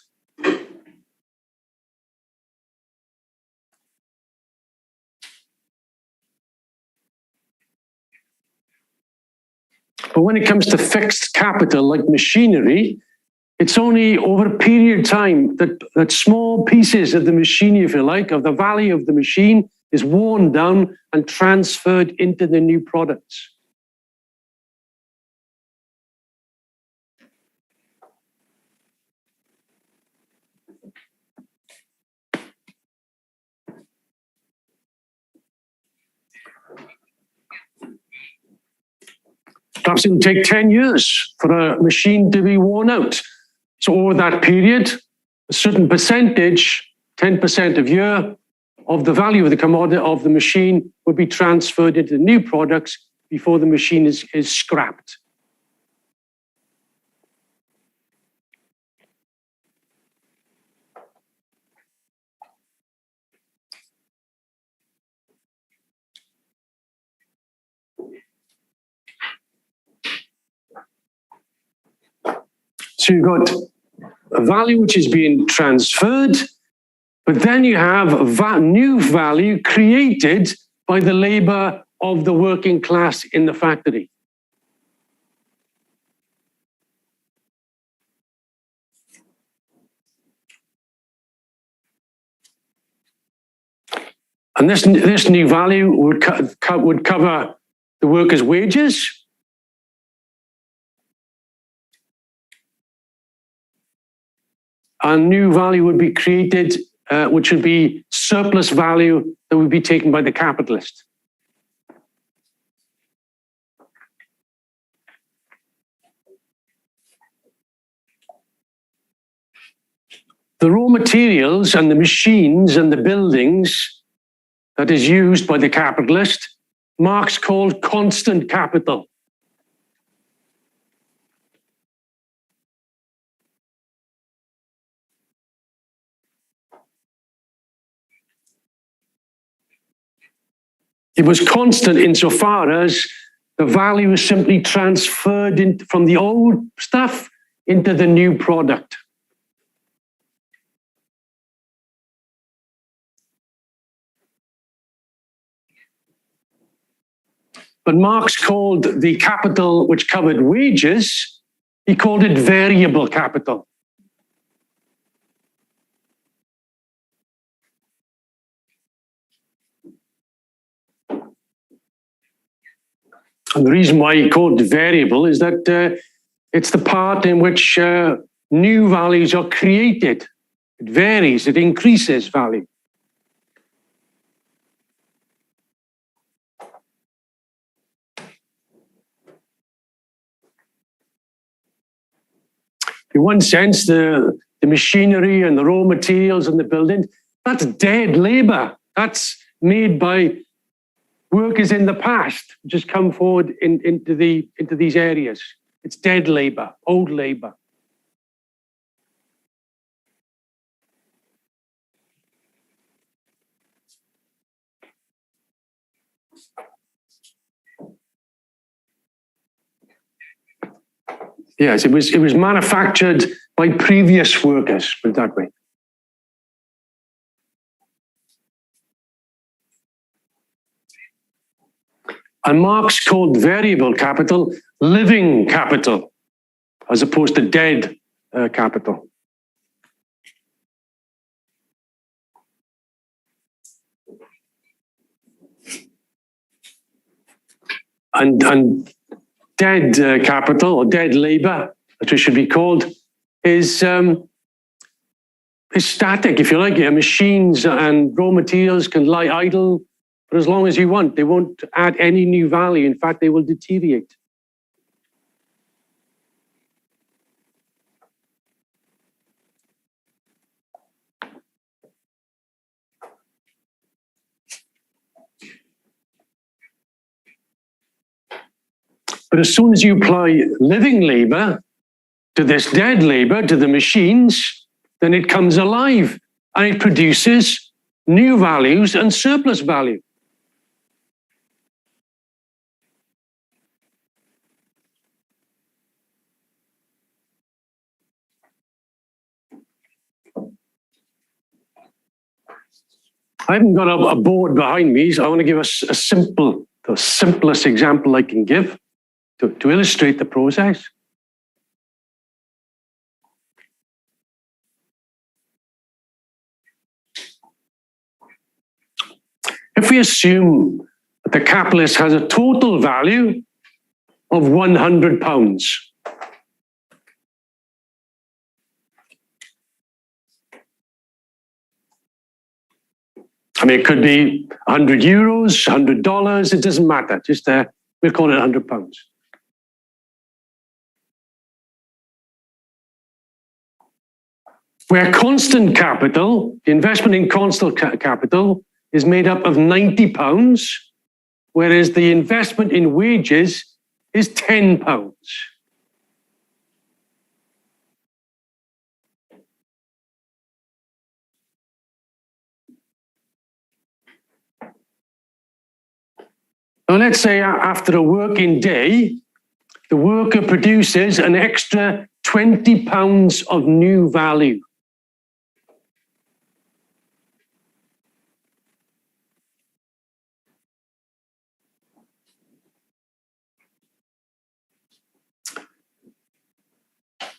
But when it comes to fixed capital like machinery, it's only over a period of time that small pieces of the machine, if you like, of the value of the machine is worn down and transferred into the new products. Perhaps it will take 10 years for a machine to be worn out. So over that period, a certain percentage, 10% a year, of the value of the commodity of the machine would be transferred into new products before the machine is scrapped. So you've got a value which is being transferred, but then you have new value created by the labor of the working class in the factory. And this new value would cover the workers' wages, and new value would be created, which would be surplus value that would be taken by the capitalist. The raw materials and the machines and the buildings that is used by the capitalist, Marx called constant capital. It was constant insofar as the value is simply transferred from the old stuff into the new product. But Marx called the capital which covered wages, he called it variable capital. And the reason why he called it variable is that it's the part in which new values are created. It varies, it increases value. In one sense, the machinery and the raw materials and the building, that's dead labor. That's made by workers in the past, just come forward into these areas. It's dead labor, old labor. Yes, it was manufactured by previous workers, put it that way. And Marx called variable capital living capital, as opposed to dead capital. And dead capital, or dead labor, as it should be called, is static, if you like. Machines and raw materials can lie idle for as long as you want. They won't add any new value. In fact, they will deteriorate. But as soon as you apply living labor to this dead labor, to the machines, then it comes alive and it produces new values and surplus value. I haven't got a board behind me, so I want to give us the simplest example I can give to illustrate the process. If we assume that the capitalist has a total value of £100, I mean, it could be €100, $100, it doesn't matter. Just we'll call it £100. Where constant capital, the investment in constant capital, is made up of £90, whereas the investment in wages is £10. Now, let's say after a working day, the worker produces an extra £20 of new value.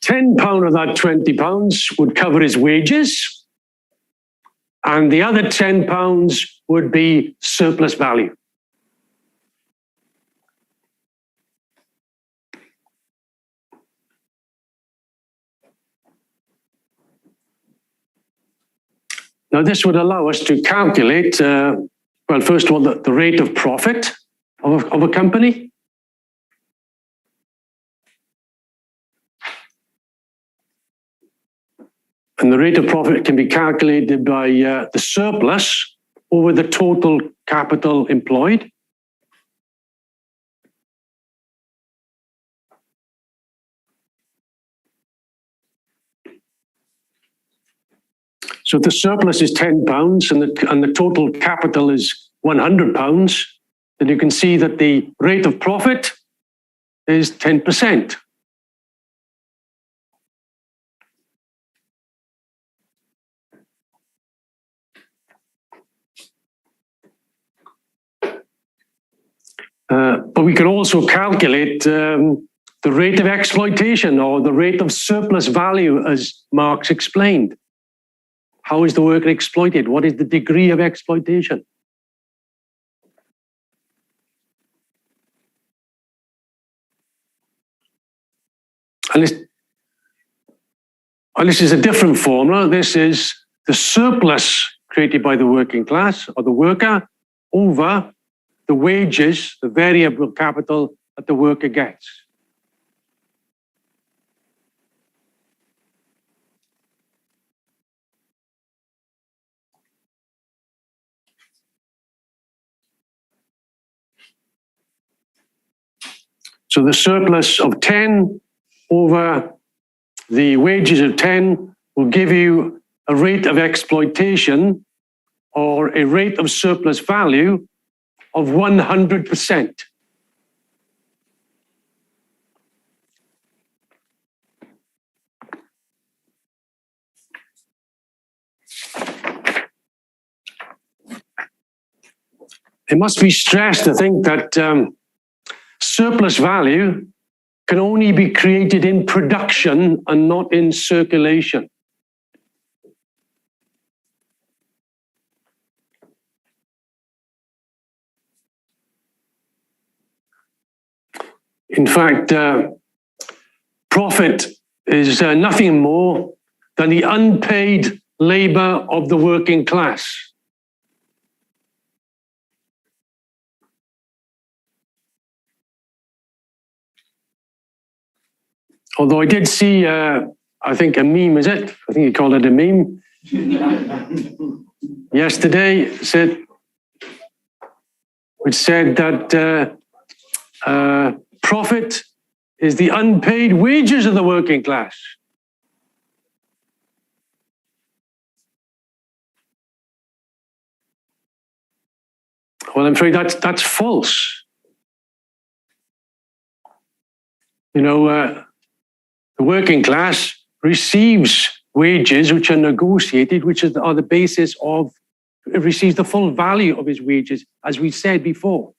£10 of that £20 would cover his wages, and the other £10 would be surplus value. Now, this would allow us to calculate, well, first of all, the rate of profit of a company. And the rate of profit can be calculated by the surplus over the total capital employed. So if the surplus is £10 and the total capital is £100, then you can see that the rate of profit is 10%. But we can also calculate the rate of exploitation, or the rate of surplus value, as Marx explained. How is the worker exploited? What is the degree of exploitation? And this is a different formula. This is the surplus created by the working class, or the worker, over the wages, the variable capital that the worker gets. So the surplus of 10 over the wages of 10 will give you a rate of exploitation, or a rate of surplus value, of 100%. It must be stressed to think that surplus value can only be created in production and not in circulation. In fact, profit is nothing more than the unpaid labor of the working class. Although I did see, I think a meme, is it? I think you called it a meme. Yesterday, which said that profit is the unpaid wages of the working class. Well, I'm afraid that's false. You know, the working class receives wages which are negotiated, which are the basis of, it receives the full value of his wages, as we said before.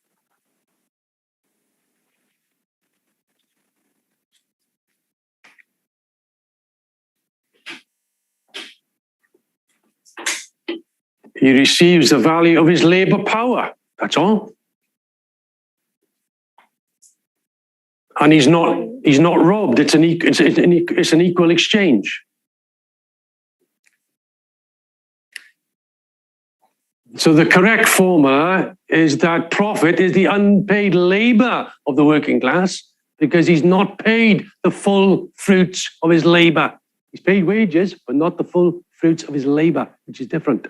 He receives the value of his labor power, that's all. And he's not robbed, it's an equal exchange. So the correct formula is that profit is the unpaid labor of the working class, because he's not paid the full fruits of his labor. He's paid wages, but not the full fruits of his labor, which is different.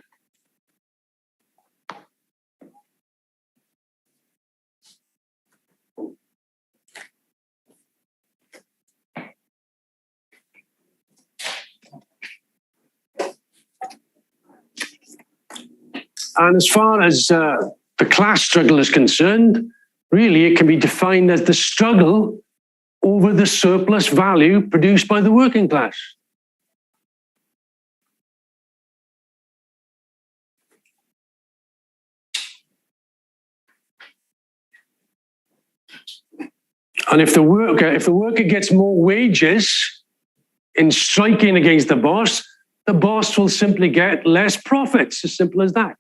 And as far as the class struggle is concerned, really it can be defined as the struggle over the surplus value produced by the working class. And if the worker gets more wages in striking against the boss will simply get less profits, as simple as that.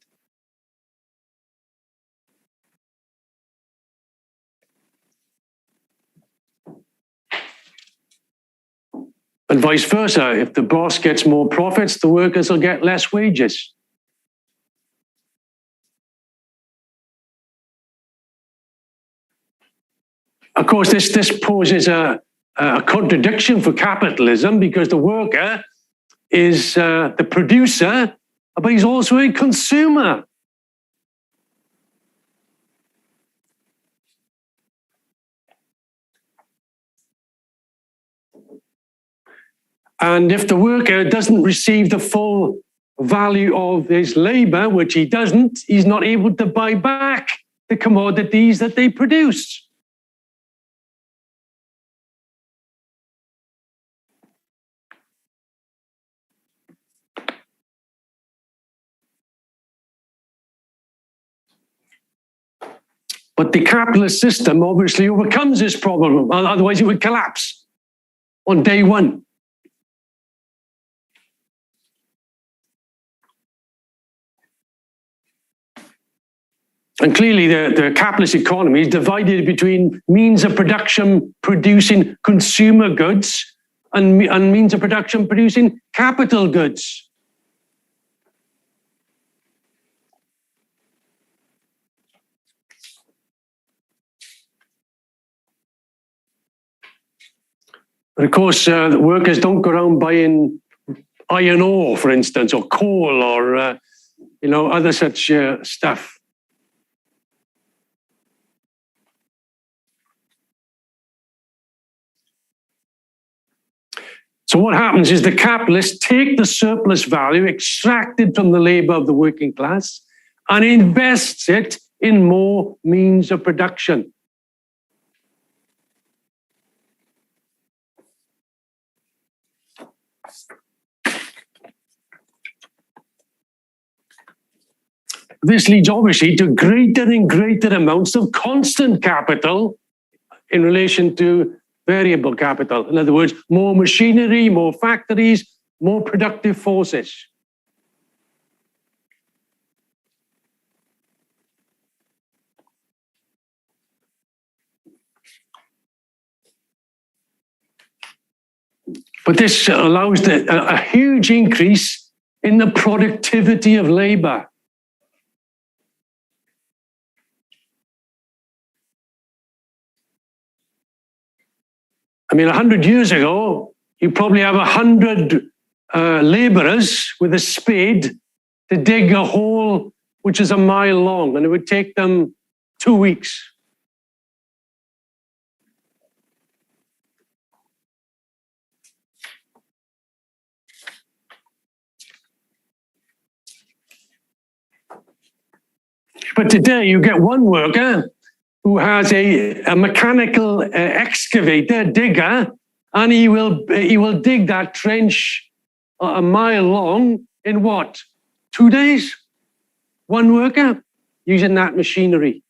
And vice versa, if the boss gets more profits, the workers will get less wages. Of course, this poses a contradiction for capitalism, because the worker is the producer, but he's also a consumer. And if the worker doesn't receive the full value of his labor, which he doesn't, he's not able to buy back the commodities that they produce. But the capitalist system obviously overcomes this problem, otherwise it would collapse on day one. And clearly the capitalist economy is divided between means of production producing consumer goods and means of production producing capital goods. And of course, the workers don't go around buying iron ore, for instance, or coal, or other such stuff. So what happens is the capitalists take the surplus value extracted from the labor of the working class and invests it in more means of production. This leads obviously to greater and greater amounts of constant capital in relation to variable capital. In other words, more machinery, more factories, more productive forces. But this allows a huge increase in the productivity of labor. I mean, 100 years ago, you probably have 100 laborers with a spade to dig a hole which is a mile long, and it would take them 2 weeks. But today you get one worker who has a mechanical excavator, digger, and he will dig that trench a mile long in what? 2 days? One worker using that machinery.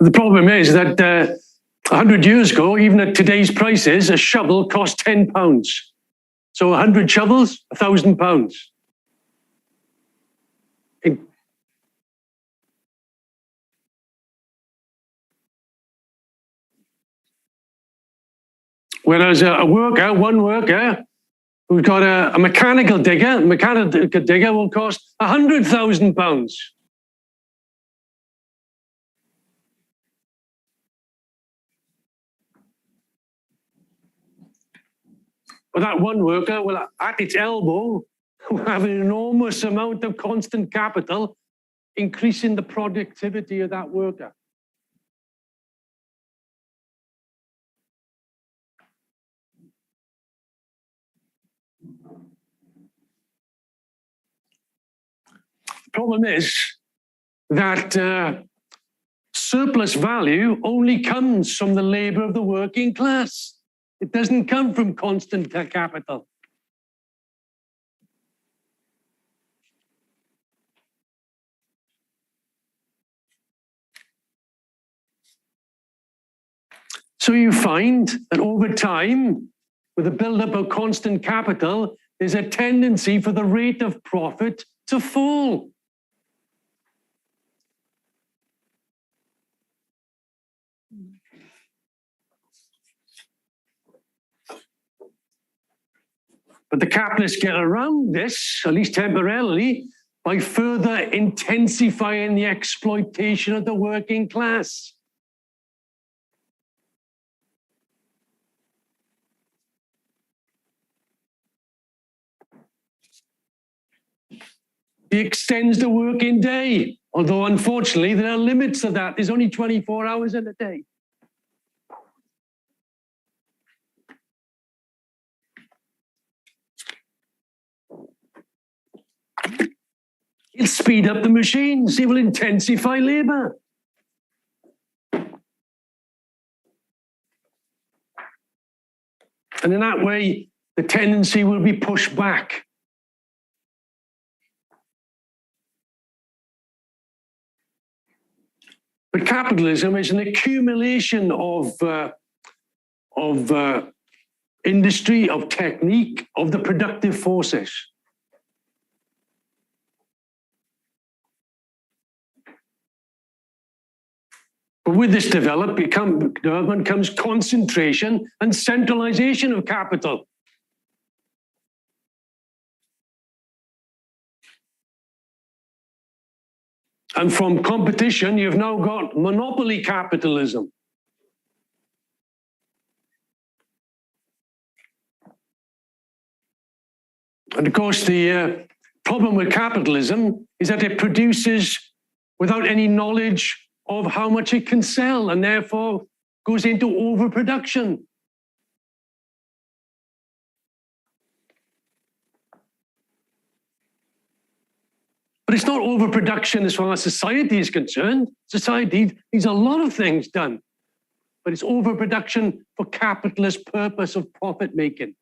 The problem is that 100 years ago, even at today's prices, a shovel cost £10. So 100 shovels, £1,000. Whereas one worker who's got a mechanical digger will cost £100,000. But that one worker will, at its elbow, have an enormous amount of constant capital, increasing the productivity of that worker. The problem is that surplus value only comes from the labor of the working class. It doesn't come from constant capital. So you find that over time, with the buildup of constant capital, there's a tendency for the rate of profit to fall. But the capitalists get around this, at least temporarily, by further intensifying the exploitation of the working class. He extends the working day, although unfortunately there are limits to that. There's only 24 hours in a day. He'll speed up the machines. He will intensify labor. And in that way, the tendency will be pushed back. But capitalism is an accumulation of industry, of technique, of the productive forces. But with this development comes concentration and centralization of capital. And from competition, you've now got monopoly capitalism. And of course, the problem with capitalism is that it produces without any knowledge of how much it can sell, and therefore goes into overproduction. But it's not overproduction as far as society is concerned. Society needs a lot of things done, but it's overproduction for capitalist purpose of profit making.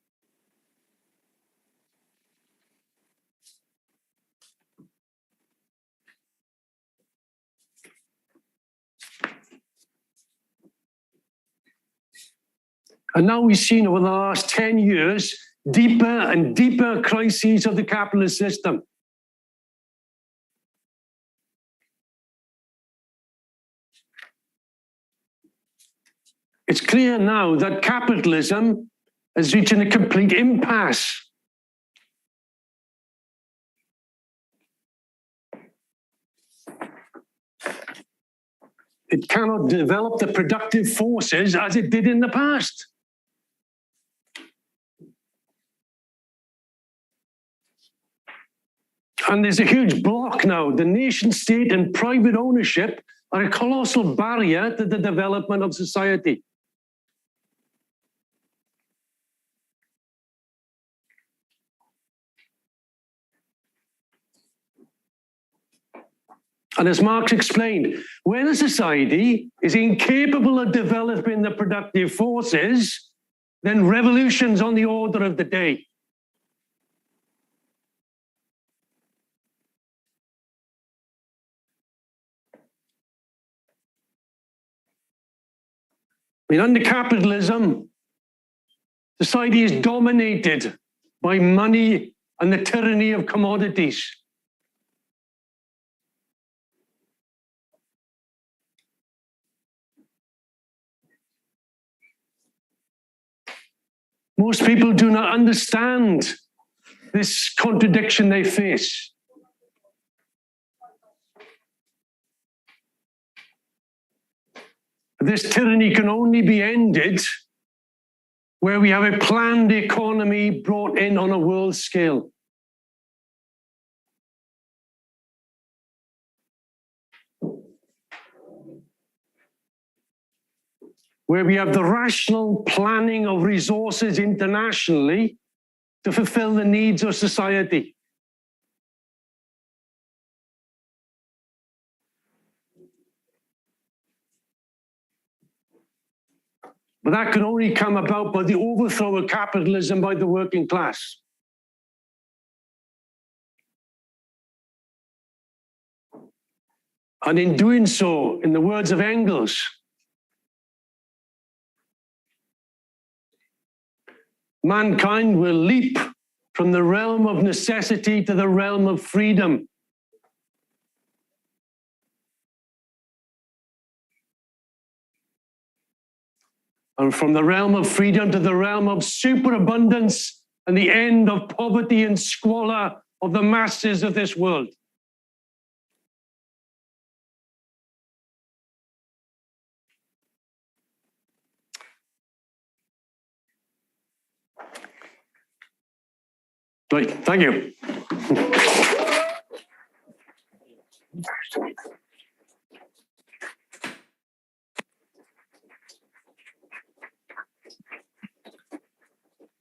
And now we've seen over the last 10 years, deeper and deeper crises of the capitalist system. It's clear now that capitalism is reaching a complete impasse. It cannot develop the productive forces as it did in the past. And there's a huge block now. The nation state and private ownership are a colossal barrier to the development of society. And as Marx explained, when a society is incapable of developing the productive forces, then revolution's on the order of the day. I mean, under capitalism, society is dominated by money and the tyranny of commodities. Most people do not understand this contradiction they face. This tyranny can only be ended where we have a planned economy brought in on a world scale. Where we have the rational planning of resources internationally to fulfill the needs of society. But that can only come about by the overthrow of capitalism by the working class. And in doing so, in the words of Engels, mankind will leap from the realm of necessity to the realm of freedom. And from the realm of freedom to the realm of superabundance and the end of poverty and squalor of the masses of this world. Right, thank you.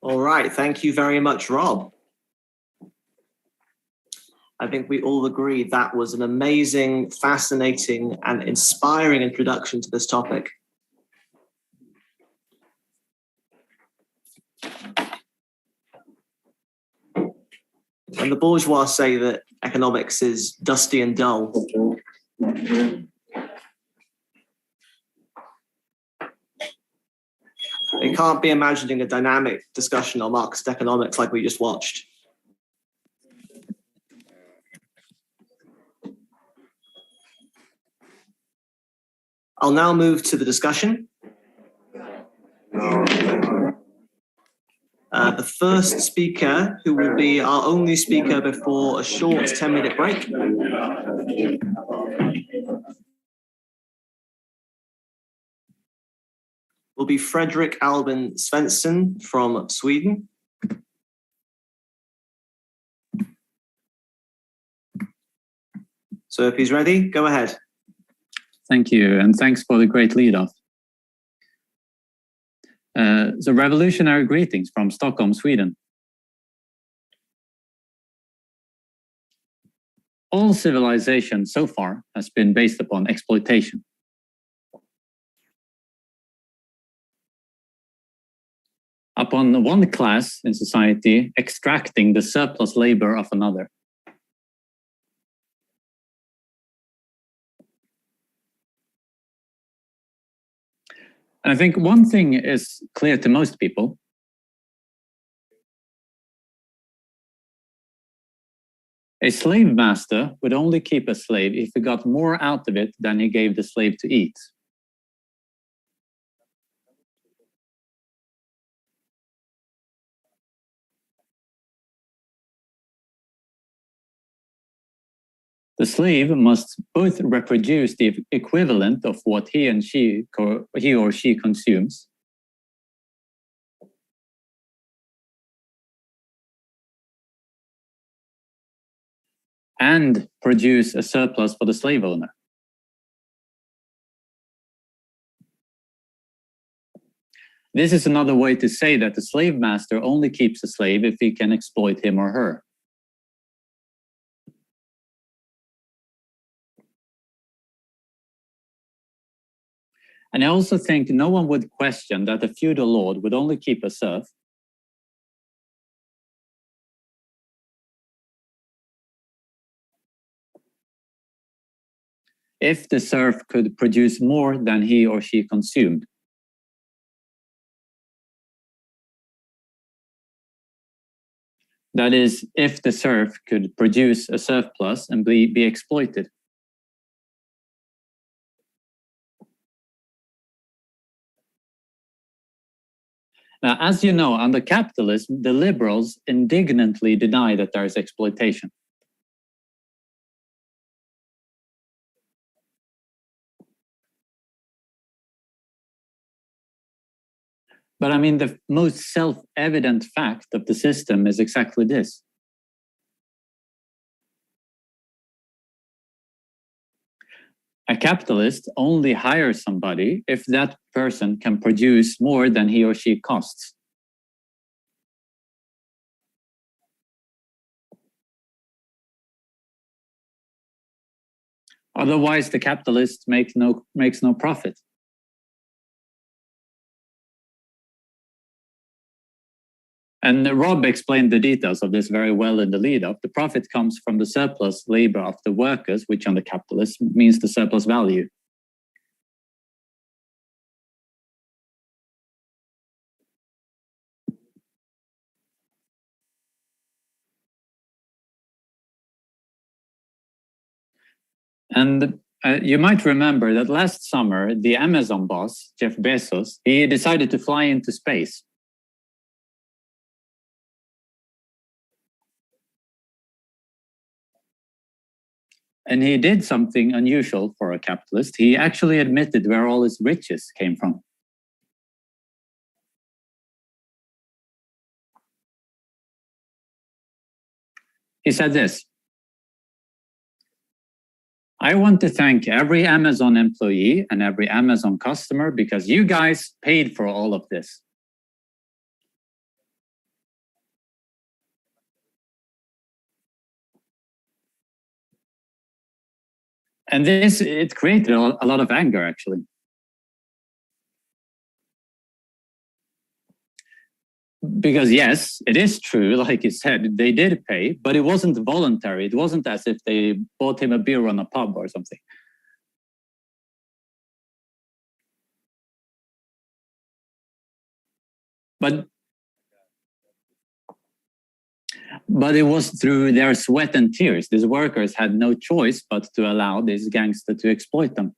All right, thank you very much, Rob. I think we all agree that was an amazing, fascinating, and inspiring introduction to this topic. When the bourgeois say that economics is dusty and dull, they can't be imagining a dynamic discussion on Marxist economics like we just watched. I'll now move to the discussion. The first speaker, who will be our only speaker before a short 10-minute break, will be Fredrik Albin Svensson from Sweden. So if he's ready, go ahead.
Thank you, and thanks for the great lead-off. So revolutionary greetings from Stockholm, Sweden. All civilization so far has been based upon exploitation. Upon one class in society extracting the surplus labor of another. And I think one thing is clear to most people. A slave master would only keep a slave if he got more out of it than he gave the slave to eat. The slave must both reproduce the equivalent of what he or she consumes, and produce a surplus for the slave owner. This is another way to say that the slave master only keeps a slave if he can exploit him or her. And I also think no one would question that a feudal lord would only keep a serf if the serf could produce more than he or she consumed. That is, if the serf could produce a surplus and be exploited. Now, as you know, under capitalism, the liberals indignantly deny that there is exploitation. But I mean, the most self-evident fact of the system is exactly this. A capitalist only hires somebody if that person can produce more than he or she costs. Otherwise, the capitalist makes no profit. And Rob explained the details of this very well in the lead-up. The profit comes from the surplus labor of the workers, which under capitalism means the surplus value. And you might remember that last summer, the Amazon boss, Jeff Bezos, he decided to fly into space. And he did something unusual for a capitalist. He actually admitted where all his riches came from. He said this: I want to thank every Amazon employee and every Amazon customer because you guys paid for all of this. And this, it created a lot of anger, actually. Because yes, it is true, like you said, they did pay, but it wasn't voluntary. It wasn't as if they bought him a beer on a pub or something. But it was through their sweat and tears. These workers had no choice but to allow this gangster to exploit them.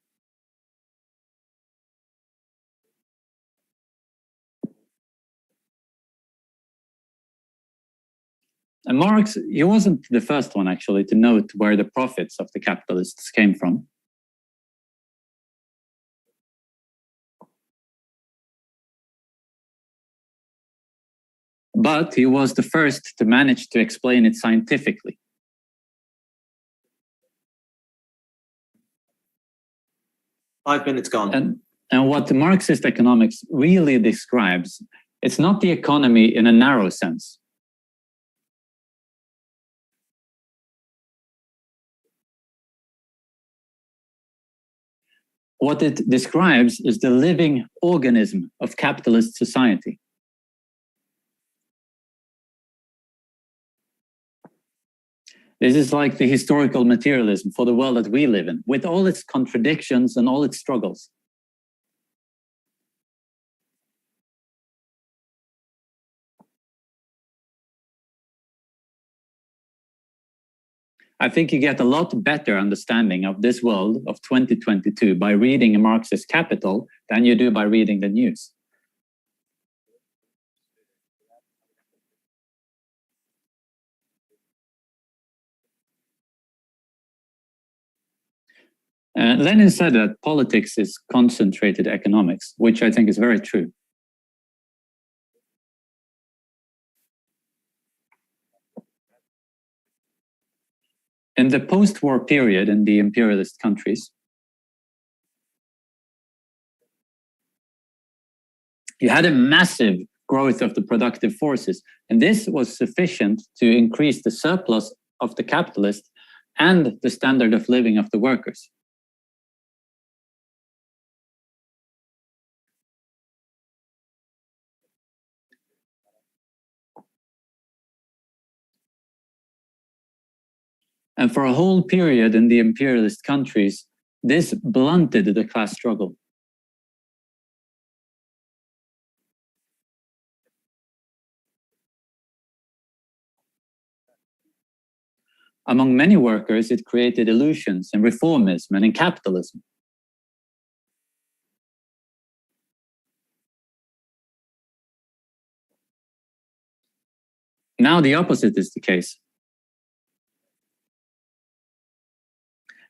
And Marx, he wasn't the first one actually to note where the profits of the capitalists came from. But he was the first to manage to explain it scientifically.
Five minutes gone.
And what the Marxist economics really describes, it's not the economy in a narrow sense. What it describes is the living organism of capitalist society. This is like the historical materialism for the world that we live in, with all its contradictions and all its struggles. I think you get a lot better understanding of this world of 2022 by reading a Marxist Capital than you do by reading the news. Lenin said that politics is concentrated economics, which I think is very true. In the post-war period in the imperialist countries, you had a massive growth of the productive forces, and this was sufficient to increase the surplus of the capitalists and the standard of living of the workers. And for a whole period in the imperialist countries, this blunted the class struggle. Among many workers, it created illusions in reformism and in capitalism. Now the opposite is the case.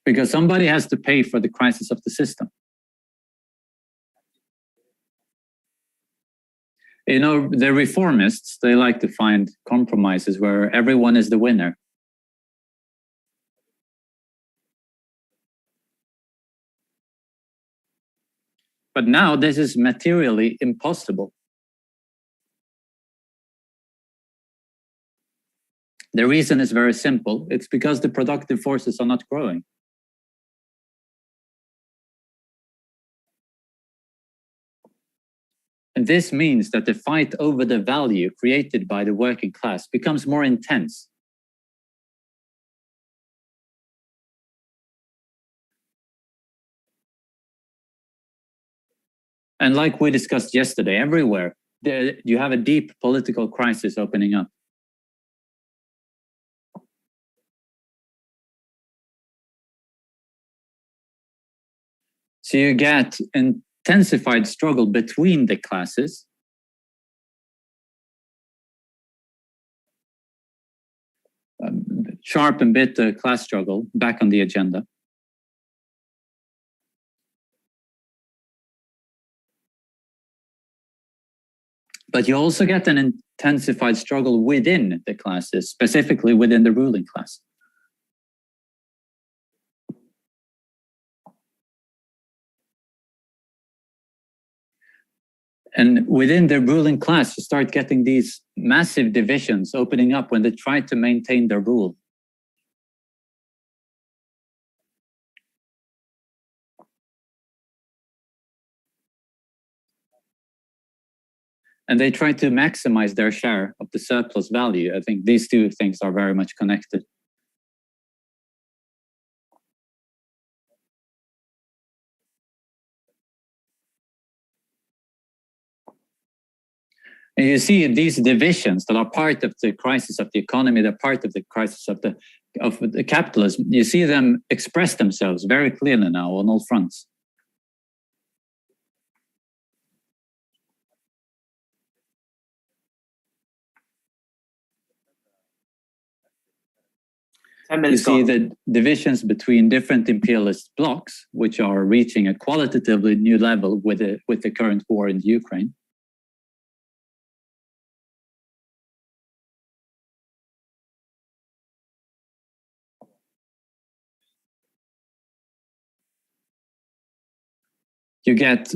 Because somebody has to pay for the crisis of the system. You know, the reformists, they like to find compromises where everyone is the winner. But now this is materially impossible. The reason is very simple. It's because the productive forces are not growing. And this means that the fight over the value created by the working class becomes more intense. And like we discussed yesterday, everywhere, you have a deep political crisis opening up. So you get intensified struggle between the classes. Sharp and bitter class struggle back on the agenda. But you also get an intensified struggle within the classes, specifically within the ruling class. And within the ruling class, you start getting these massive divisions opening up when they try to maintain their rule. And they try to maximize their share of the surplus value. I think these two things are very much connected. And you see these divisions that are part of the crisis of the economy, they're part of the crisis of the capitalism. You see them express themselves very clearly now on all fronts. You see the divisions between different imperialist blocs, which are reaching a qualitatively new level with the current war in Ukraine. You get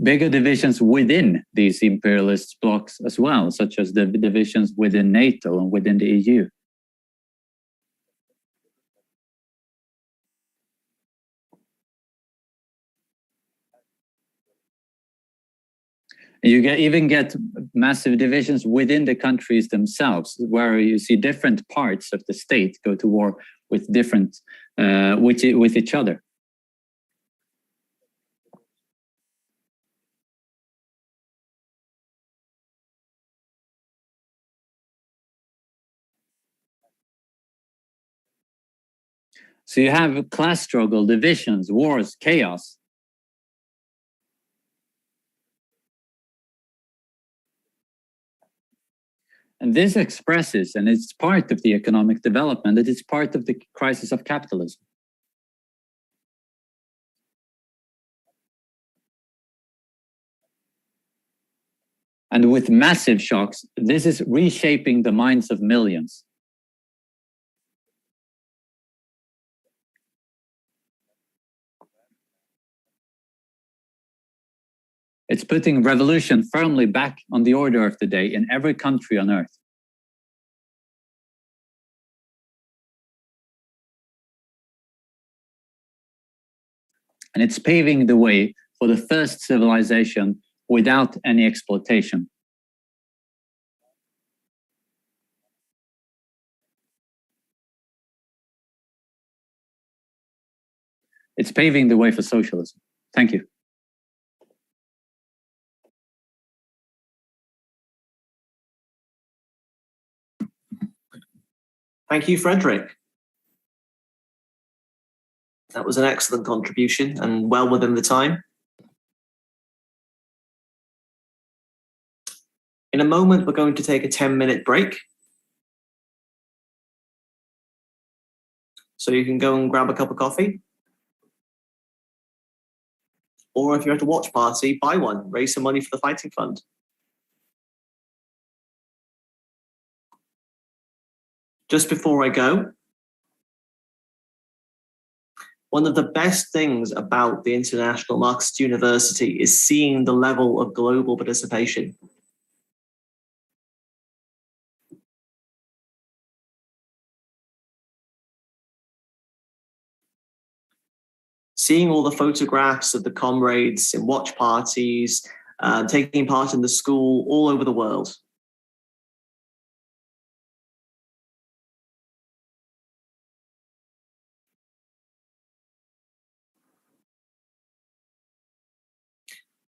bigger divisions within these imperialist blocs as well, such as the divisions within NATO and within the EU. You even get massive divisions within the countries themselves, where you see different parts of the state go to war with different with each other. So you have class struggle, divisions, wars, chaos. And this expresses, and it's part of the economic development, that it's part of the crisis of capitalism. And with massive shocks, this is reshaping the minds of millions. It's putting revolution firmly back on the order of the day in every country on earth. And it's paving the way for the first civilization without any exploitation. It's paving the way for socialism. Thank you.
Thank you, Frederick. That was an excellent contribution and well within the time. In a moment, we're going to take a 10-minute break. So you can go and grab a cup of coffee. Or if you're at a watch party, buy one, raise some money for the fighting fund. Just before I go, one of the best things about the International Marxist University is seeing the level of global participation. Seeing all the photographs of the comrades in watch parties, taking part in the school all over the world.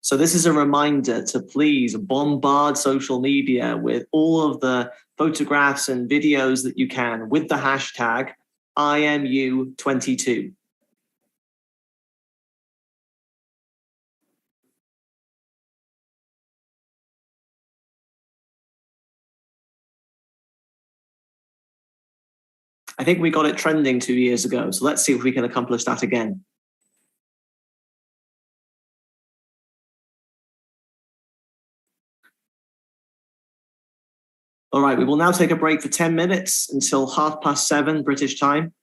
So this is a reminder to please bombard social media with all of the photographs and videos that you can with the hashtag IMU22. I think we got it trending 2 years ago, so let's see if we can accomplish that again. All right, we will now take a break for 10 minutes until 7:30 British time.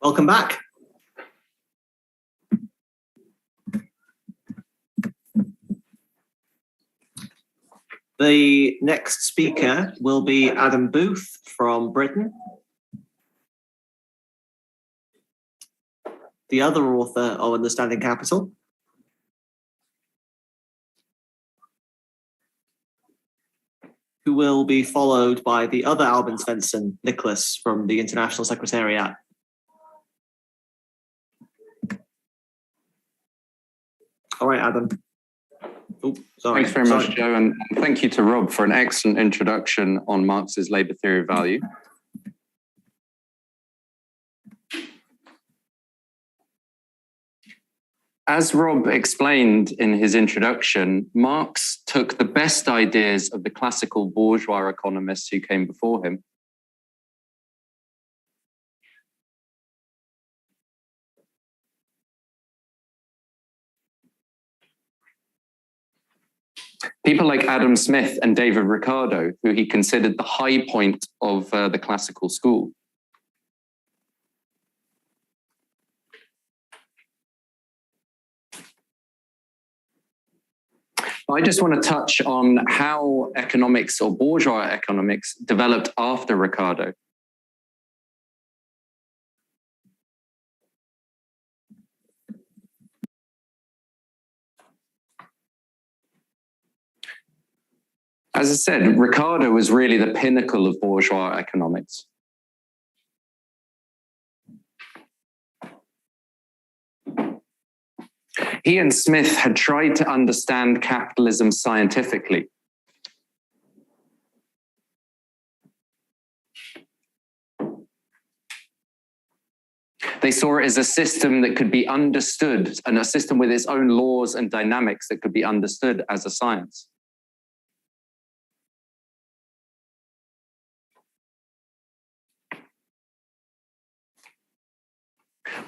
Welcome back. The next speaker will be Adam Booth from Britain. The other author of Understanding Capital. Who will be followed by the other Albin Svensson, Nicholas, from the International Secretariat. All right, Adam. Oh, sorry.
Thanks very much, Joe, and thank you to Rob for an excellent introduction on Marx's labour theory of value. As Rob explained in his introduction, Marx took the best ideas of the classical bourgeois economists who came before him. People like Adam Smith and David Ricardo, who he considered the high point of the classical school. I just want to touch on how economics or bourgeois economics developed after Ricardo. As I said, Ricardo was really the pinnacle of bourgeois economics. He and Smith had tried to understand capitalism scientifically. They saw it as a system that could be understood, and a system with its own laws and dynamics that could be understood as a science.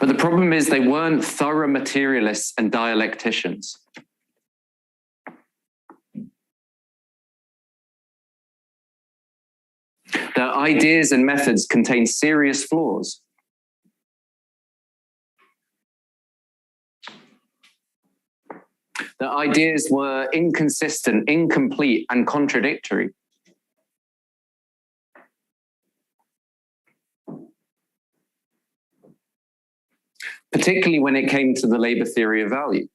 But the problem is they weren't thorough materialists and dialecticians. Their ideas and methods contain serious flaws. Their ideas were inconsistent, incomplete, and contradictory. Particularly when it came to the labour theory of value.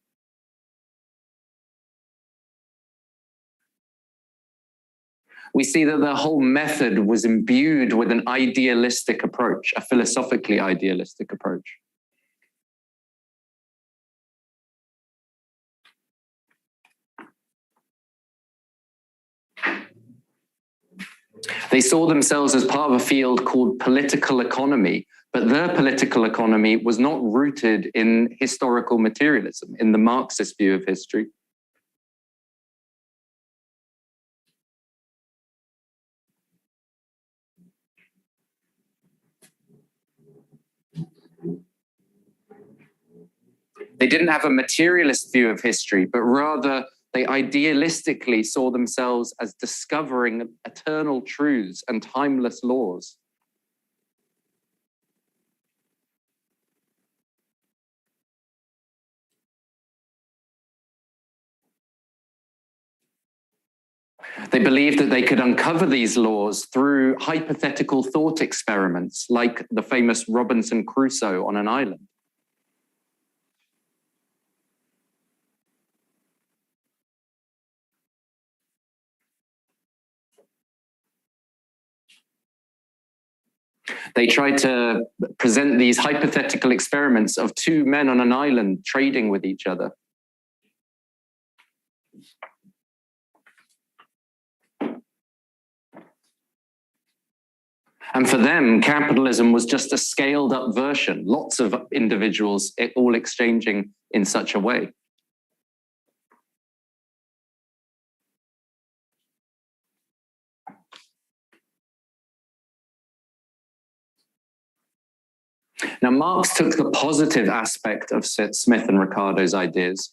We see that the whole method was imbued with an idealistic approach, a philosophically idealistic approach. They saw themselves as part of a field called political economy, but their political economy was not rooted in historical materialism, in the Marxist view of history. They didn't have a materialist view of history, but rather they idealistically saw themselves as discovering eternal truths and timeless laws. They believed that they could uncover these laws through hypothetical thought experiments, like the famous Robinson Crusoe on an island. They tried to present these hypothetical experiments of two men on an island trading with each other. And for them, capitalism was just a scaled up version, lots of individuals all exchanging in such a way. Now, Marx took the positive aspect of Smith and Ricardo's ideas.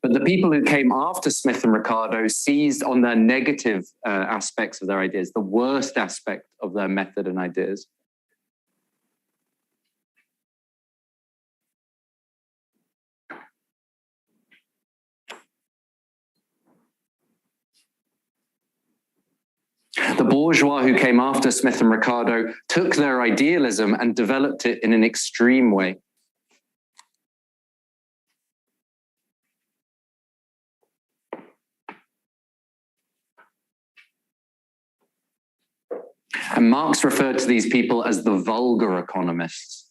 But the people who came after Smith and Ricardo seized on their negative aspects of their ideas, the worst aspect of their method and ideas. The bourgeois who came after Smith and Ricardo took their idealism and developed it in an extreme way. And Marx referred to these people as the vulgar economists.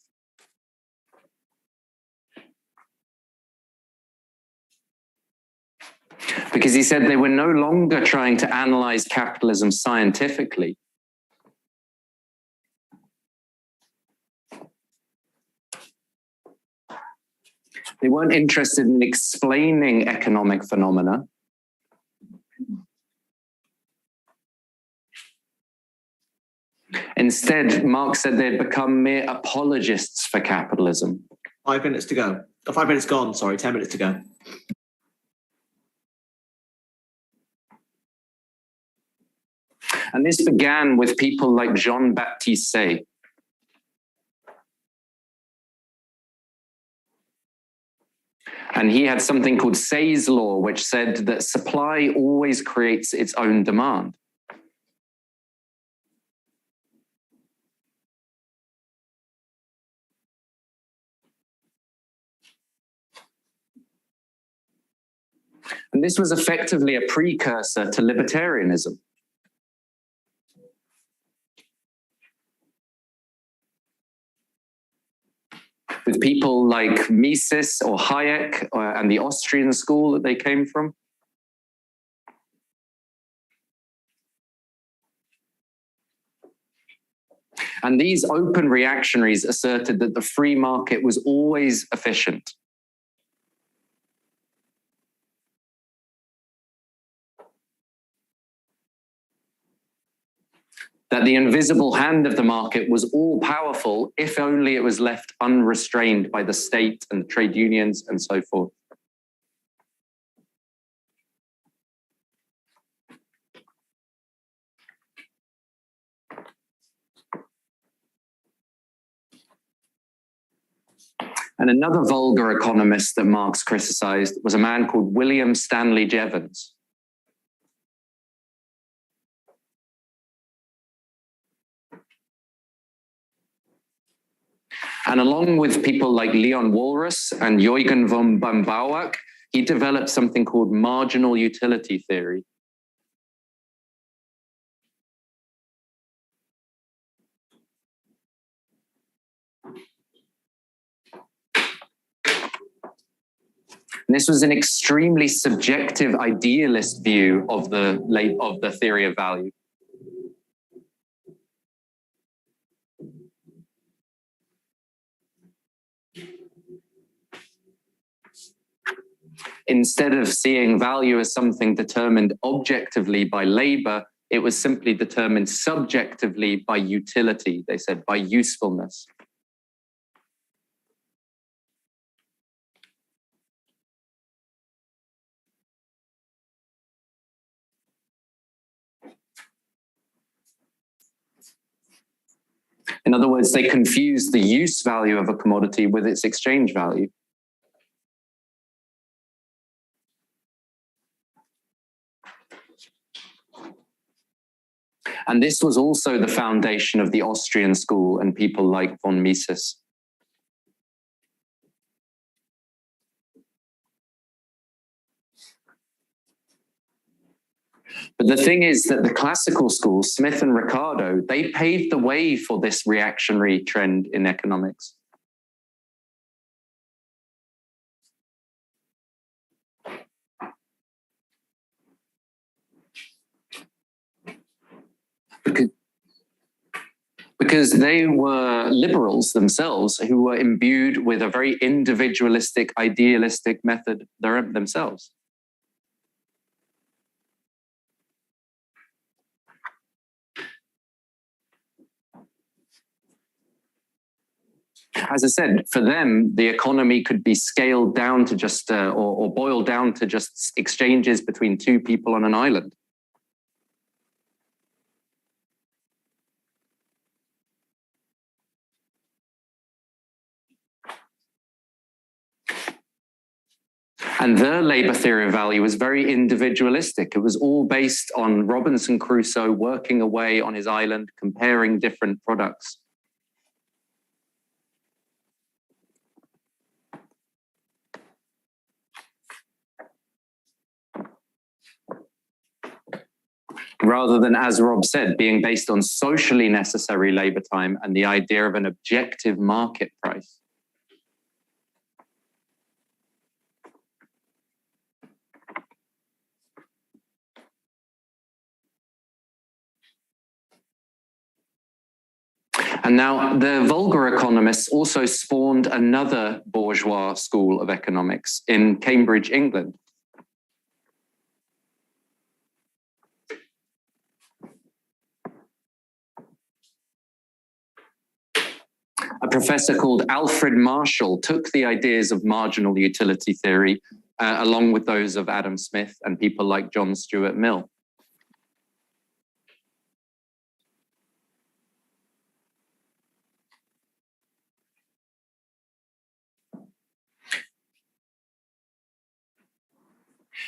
Because he said they were no longer trying to analyze capitalism scientifically. They weren't interested in explaining economic phenomena. Instead, Marx said they'd become mere apologists for capitalism.
5 minutes to go. Oh, 5 minutes gone, sorry, 10 minutes to go.
And this began with people like Jean-Baptiste Say. And he had something called Say's law, which said that supply always creates its own demand. And this was effectively a precursor to libertarianism. With people like Mises or Hayek and the Austrian school that they came from. And these open reactionaries asserted that the free market was always efficient. That the invisible hand of the market was all powerful if only it was left unrestrained by the state and the trade unions and so forth. And another vulgar economist that Marx criticized was a man called William Stanley Jevons. And along with people like Leon Walras and Jürgen von Bauach, he developed something called marginal utility theory. And this was an extremely subjective idealist view of the theory of value. Instead of seeing value as something determined objectively by labor, it was simply determined subjectively by utility, they said, by usefulness. In other words, they confused the use value of a commodity with its exchange value. And this was also the foundation of the Austrian school and people like von Mises. But the thing is that the classical school, Smith and Ricardo, they paved the way for this reactionary trend in economics. Because they were liberals themselves who were imbued with a very individualistic, idealistic method themselves. As I said, for them, the economy could be scaled down to just, or boiled down to just exchanges between two people on an island. And their labor theory of value was very individualistic. It was all based on Robinson Crusoe working away on his island, comparing different products. Rather than, as Rob said, being based on socially necessary labor time and the idea of an objective market price. And now the vulgar economists also spawned another bourgeois school of economics in Cambridge, England. A professor called Alfred Marshall took the ideas of marginal utility theory along with those of Adam Smith and people like John Stuart Mill.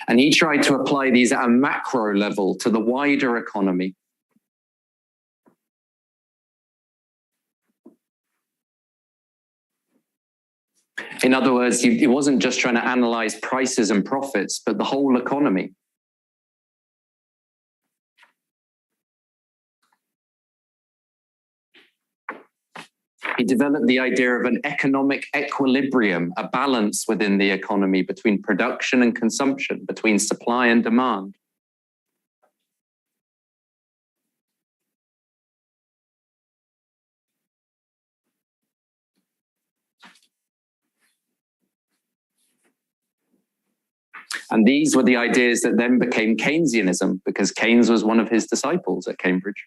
And he tried to apply these at a macro level to the wider economy. In other words, he wasn't just trying to analyze prices and profits, but the whole economy. He developed the idea of an economic equilibrium, a balance within the economy between production and consumption, between supply and demand. And these were the ideas that then became Keynesianism, because Keynes was one of his disciples at Cambridge.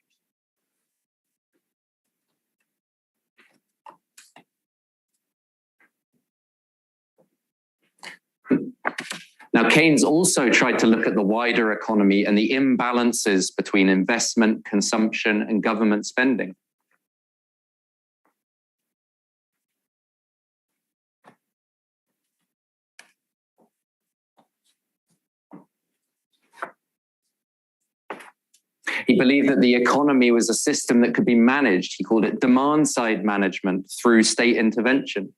Now, Keynes also tried to look at the wider economy and the imbalances between investment, consumption, and government spending. He believed that the economy was a system that could be managed. He called it demand-side management through state intervention.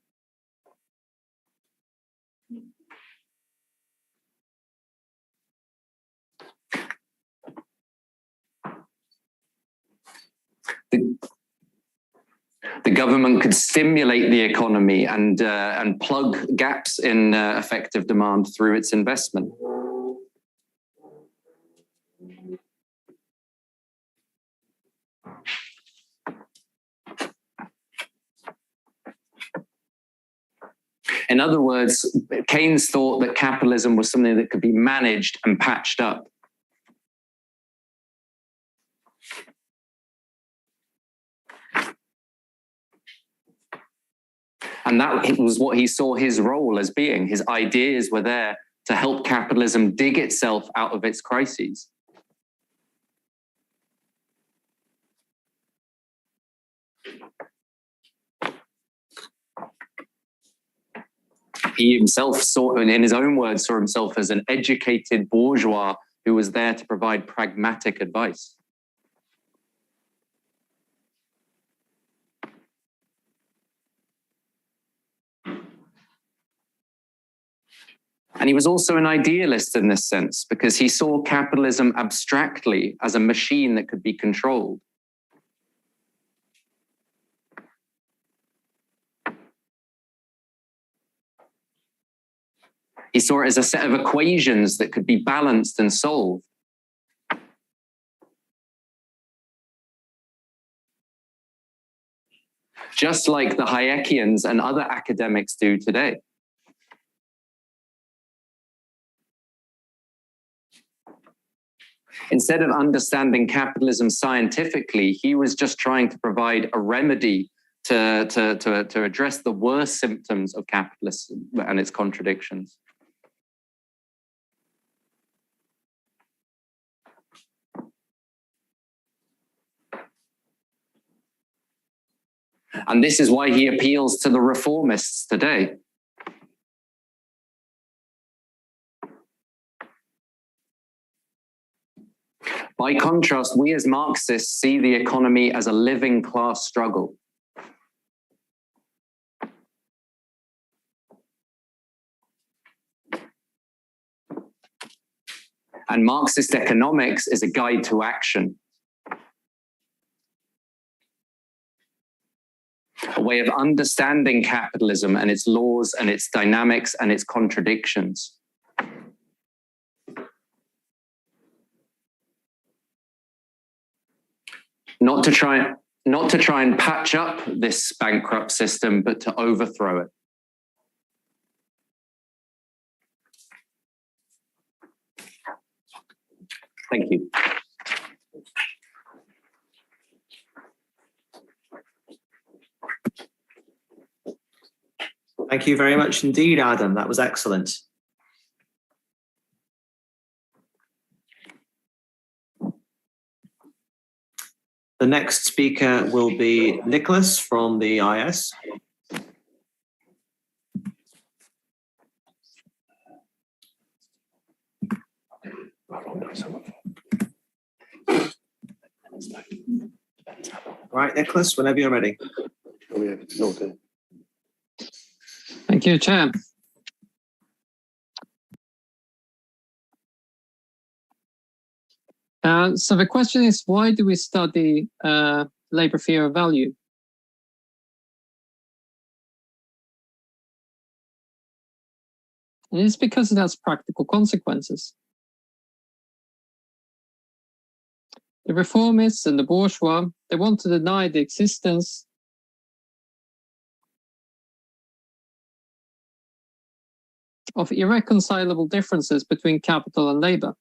The government could stimulate the economy and plug gaps in effective demand through its investment. In other words, Keynes thought that capitalism was something that could be managed and patched up. And that was what he saw his role as being. His ideas were there to help capitalism dig itself out of its crises. He himself saw, in his own words, saw himself as an educated bourgeois who was there to provide pragmatic advice. And he was also an idealist in this sense, because he saw capitalism abstractly as a machine that could be controlled. He saw it as a set of equations that could be balanced and solved. Just like the Hayekians and other academics do today. Instead of understanding capitalism scientifically, he was just trying to provide a remedy to address the worst symptoms of capitalism and its contradictions. And this is why he appeals to the reformists today. By contrast, we as Marxists see the economy as a living class struggle. And Marxist economics is a guide to action, a way of understanding capitalism and its laws and its dynamics and its contradictions. Not to try and patch up this bankrupt system, but to overthrow it. Thank you.
Thank you very much indeed, Adam. That was excellent. The next speaker will be Nicholas from the IS. Right, Nicholas, whenever you're ready.
Thank you, Chair. So the question is, why do we study labor theory of value? And it's because it has practical consequences. The reformists and the bourgeois, they want to deny the existence of irreconcilable differences between capital and labor.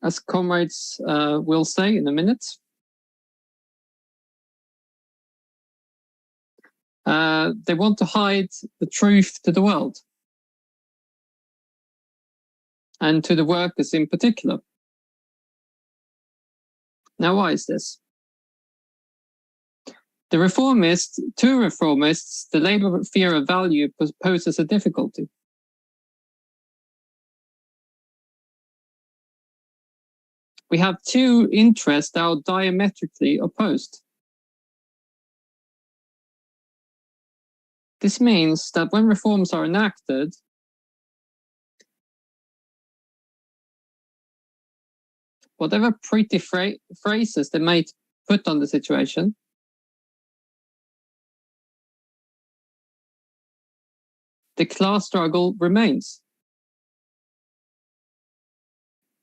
As comrades will say in a minute, they want to hide the truth to the world, and to the workers in particular. Now, why is this? To reformists, the labor theory of value poses a difficulty. We have two interests that are diametrically opposed. This means that when reforms are enacted, whatever pretty phrases they might put on the situation, the class struggle remains.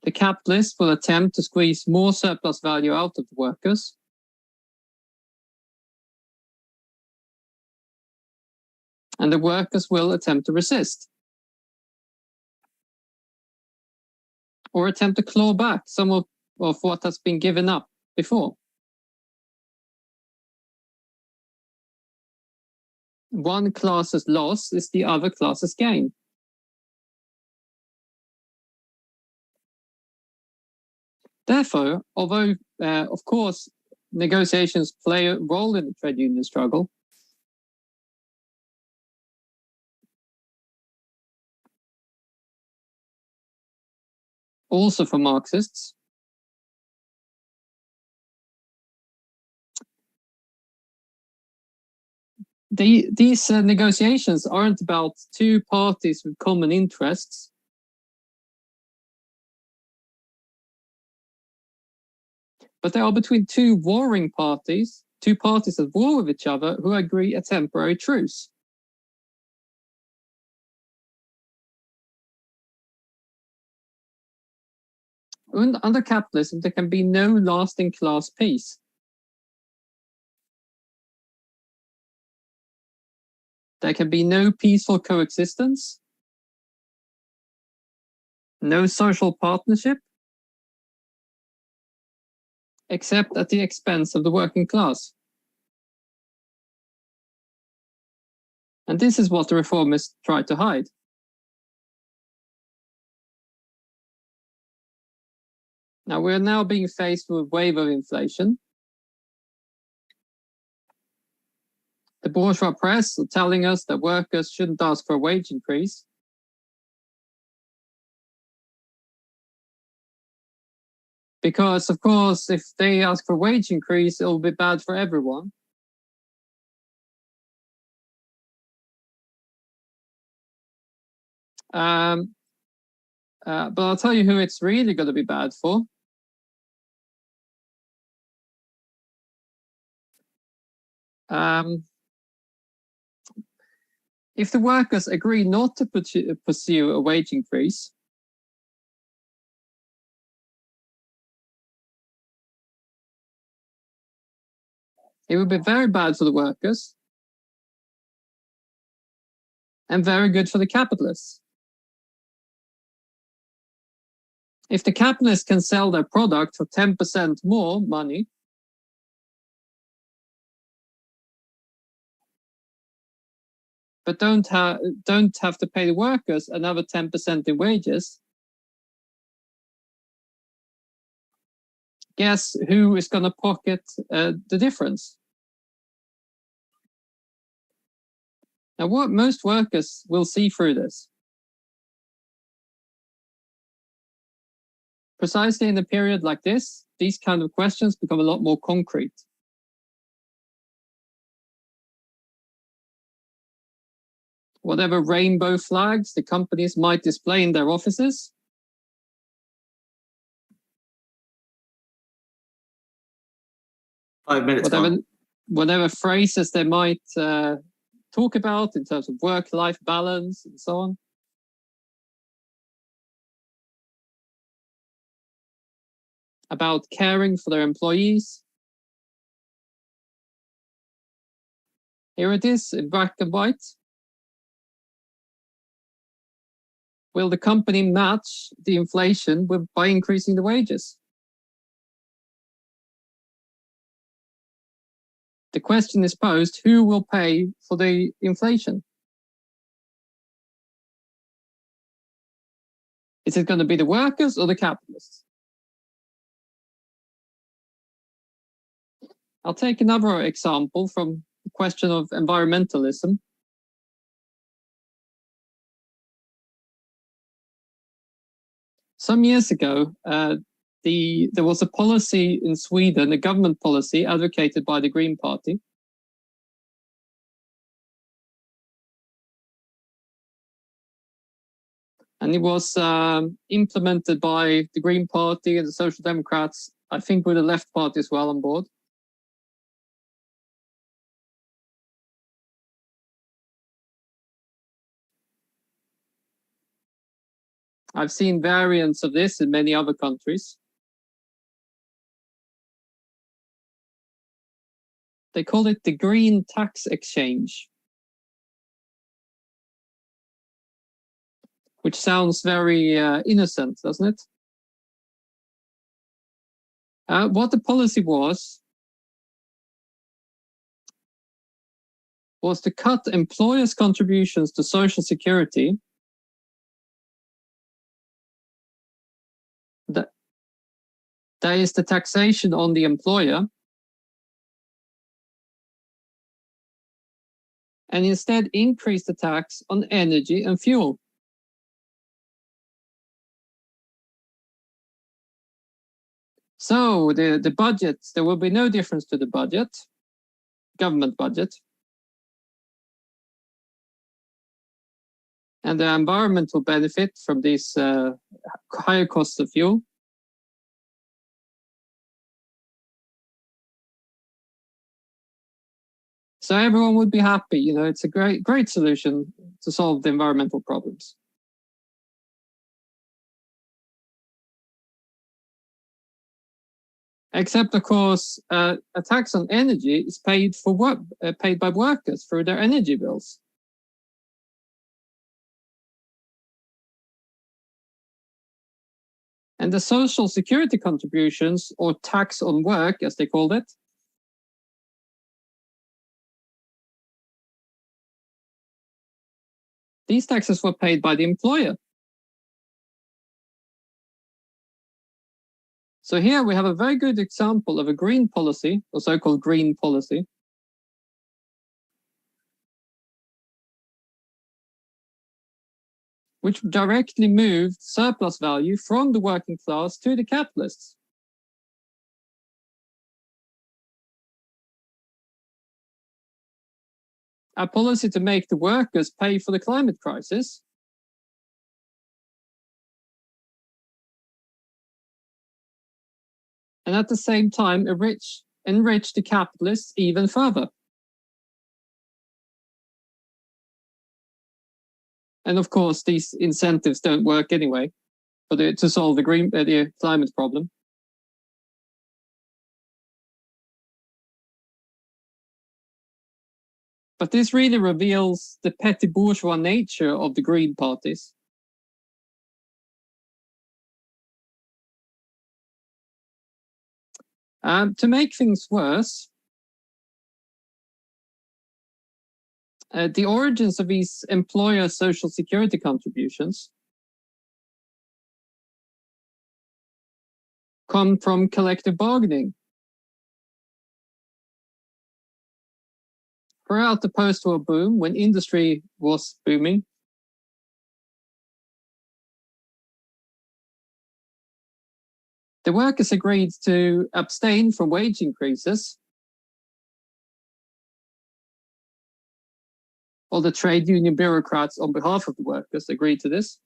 The capitalists will attempt to squeeze more surplus value out of the workers. And the workers will attempt to resist. Or attempt to claw back some of what has been given up before. One class's loss is the other class's gain. Therefore, although, of course, negotiations play a role in the trade union struggle, also for Marxists, these negotiations aren't about two parties with common interests. But they are between two warring parties, two parties at war with each other who agree a temporary truce. Under capitalism, there can be no lasting class peace. There can be no peaceful coexistence, no social partnership, except at the expense of the working class. And this is what the reformists try to hide. Now, we're now being faced with a wave of inflation. The bourgeois press are telling us that workers shouldn't ask for a wage increase. Because, of course, if they ask for a wage increase, it'll be bad for everyone. But I'll tell you who it's really going to be bad for. If the workers agree not to pursue a wage increase, it would be very bad for the workers and very good for the capitalists. If the capitalists can sell their product for 10% more money, but don't have to pay the workers another 10% in wages, guess who is going to pocket the difference? Now, what most workers will see through this, precisely in a period like this, these kind of questions become a lot more concrete. Whatever rainbow flags the companies might display in their offices, whatever phrases they might talk about in terms of work-life balance and so on, about caring for their employees. Here it is in black and white. Will the company match the inflation by increasing the wages? The question is posed, who will pay for the inflation? Is it going to be the workers or the capitalists? I'll take another example from the question of environmentalism. Some years ago, there was a policy in Sweden, a government policy advocated by the Green Party. And it was implemented by the Green Party and the Social Democrats, I think with the Left Party as well on board. I've seen variants of this in many other countries. They call it the green tax exchange, which sounds very innocent, doesn't it? What the policy was to cut employers' contributions to Social Security. That is the taxation on the employer, and instead increase the tax on energy and fuel. So the budget, there will be no difference to the budget, government budget. And the environment will benefit from these higher costs of fuel. So everyone would be happy. You know, it's a great solution to solve the environmental problems. Except, of course, a tax on energy is paid by workers through their energy bills. And the social security contributions, or tax on work, as they called it, these taxes were paid by the employer. So here we have a very good example of a green policy, or so-called green policy, which directly moved surplus value from the working class to the capitalists. A policy to make the workers pay for the climate crisis, and at the same time enrich the capitalists even further. And of course, these incentives don't work anyway to solve the climate problem. But this really reveals the petty bourgeois nature of the green parties. To make things worse, the origins of these employer social security contributions come from collective bargaining. Throughout the post-war boom, when industry was booming, the workers agreed to abstain from wage increases, or the trade union bureaucrats on behalf of the workers agreed to this.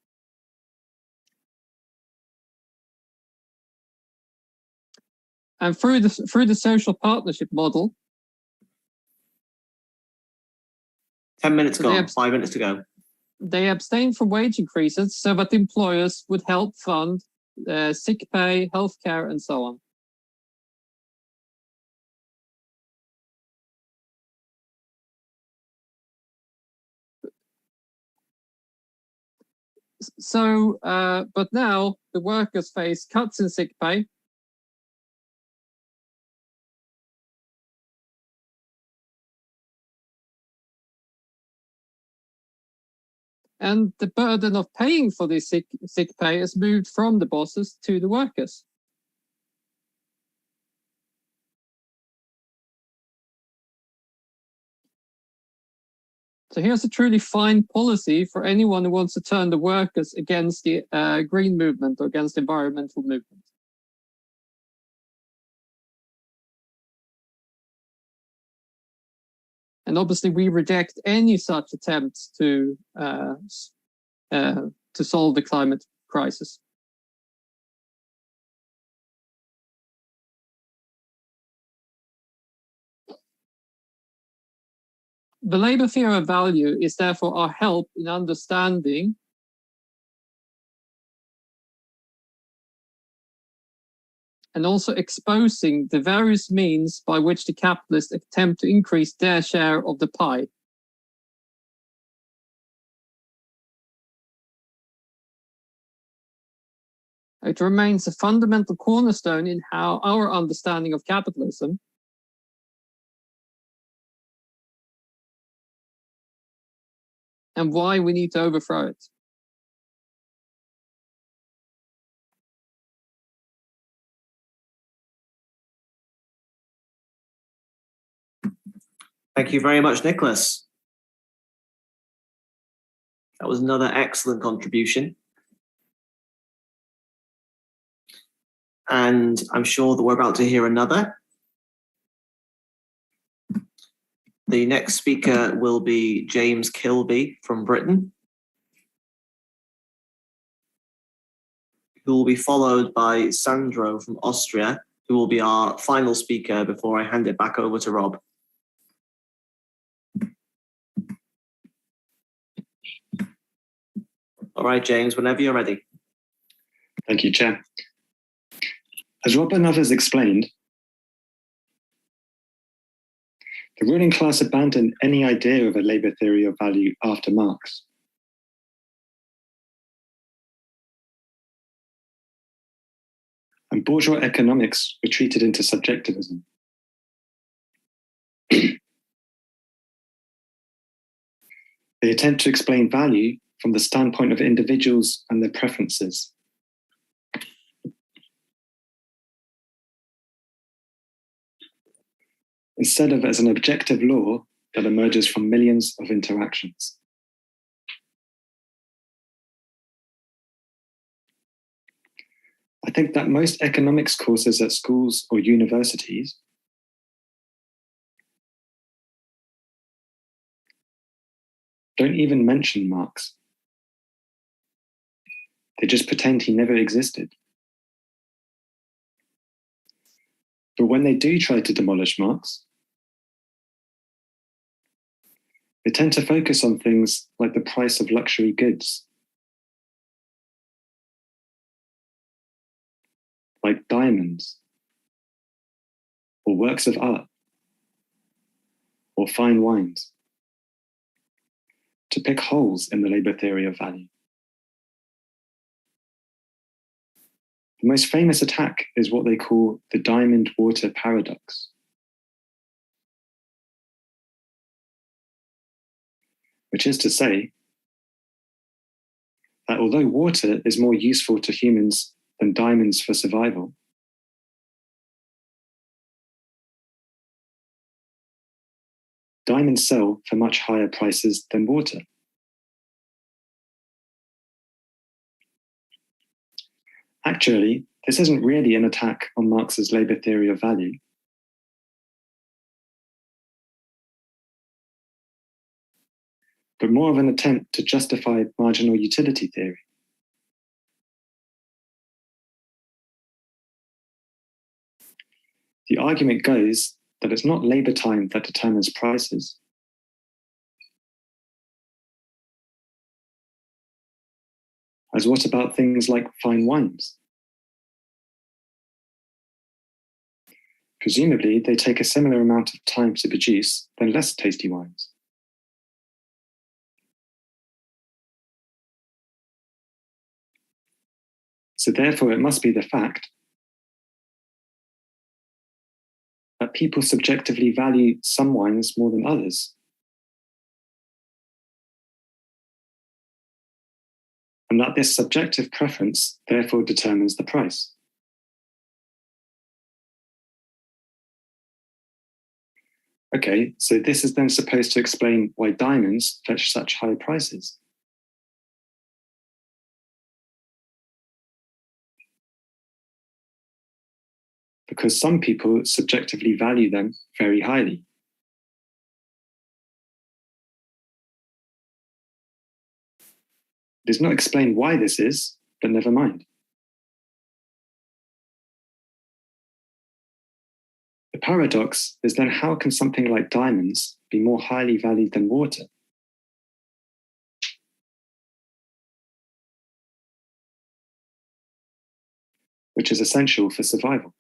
And through the social partnership model,
10 minutes gone, 5 minutes to go.
They abstained from wage increases so that employers would help fund sick pay, healthcare, and so on. So, but now the workers face cuts in sick pay, and the burden of paying for this sick pay is moved from the bosses to the workers. So here's a truly fine policy for anyone who wants to turn the workers against the green movement or against the environmental movement. And obviously we reject any such attempts to solve the climate crisis. The labor theory of value is therefore our help in understanding and also exposing the various means by which the capitalists attempt to increase their share of the pie. It remains a fundamental cornerstone in how our understanding of capitalism and why we need to overthrow it.
Thank you very much, Nicholas. That was another excellent contribution. And I'm sure that we're about to hear another. The next speaker will be James Kilby from Britain, who will be followed by Sandro from Austria, who will be our final speaker before I hand it back over to Rob. All right, James, whenever you're ready.
Thank you, Chair. As Rob and others explained, the ruling class abandoned any idea of a labour theory of value after Marx. and bourgeois economics retreated into subjectivism. They attempt to explain value from the standpoint of individuals and their preferences. Instead of as an objective law that emerges from millions of interactions. I think that most economics courses at schools or universities don't even mention Marx. They just pretend he never existed. But when they do try to demolish Marx, they tend to focus on things like the price of luxury goods, like diamonds, or works of art, or fine wines, to pick holes in the labor theory of value. The most famous attack is what they call the diamond water paradox, which is to say that although water is more useful to humans than diamonds for survival, diamonds sell for much higher prices than water. Actually, this isn't really an attack on Marx's labor theory of value. But more of an attempt to justify marginal utility theory. The argument goes that it's not labor time that determines prices. As what about things like fine wines? Presumably, they take a similar amount of time to produce than less tasty wines. So therefore, it must be the fact that people subjectively value some wines more than others. And that this subjective preference therefore determines the price. Okay, so this is then supposed to explain why diamonds fetch such high prices. Because some people subjectively value them very highly. It is not explained why this is, but never mind. The paradox is then how can something like diamonds be more highly valued than water? Which is essential for survival.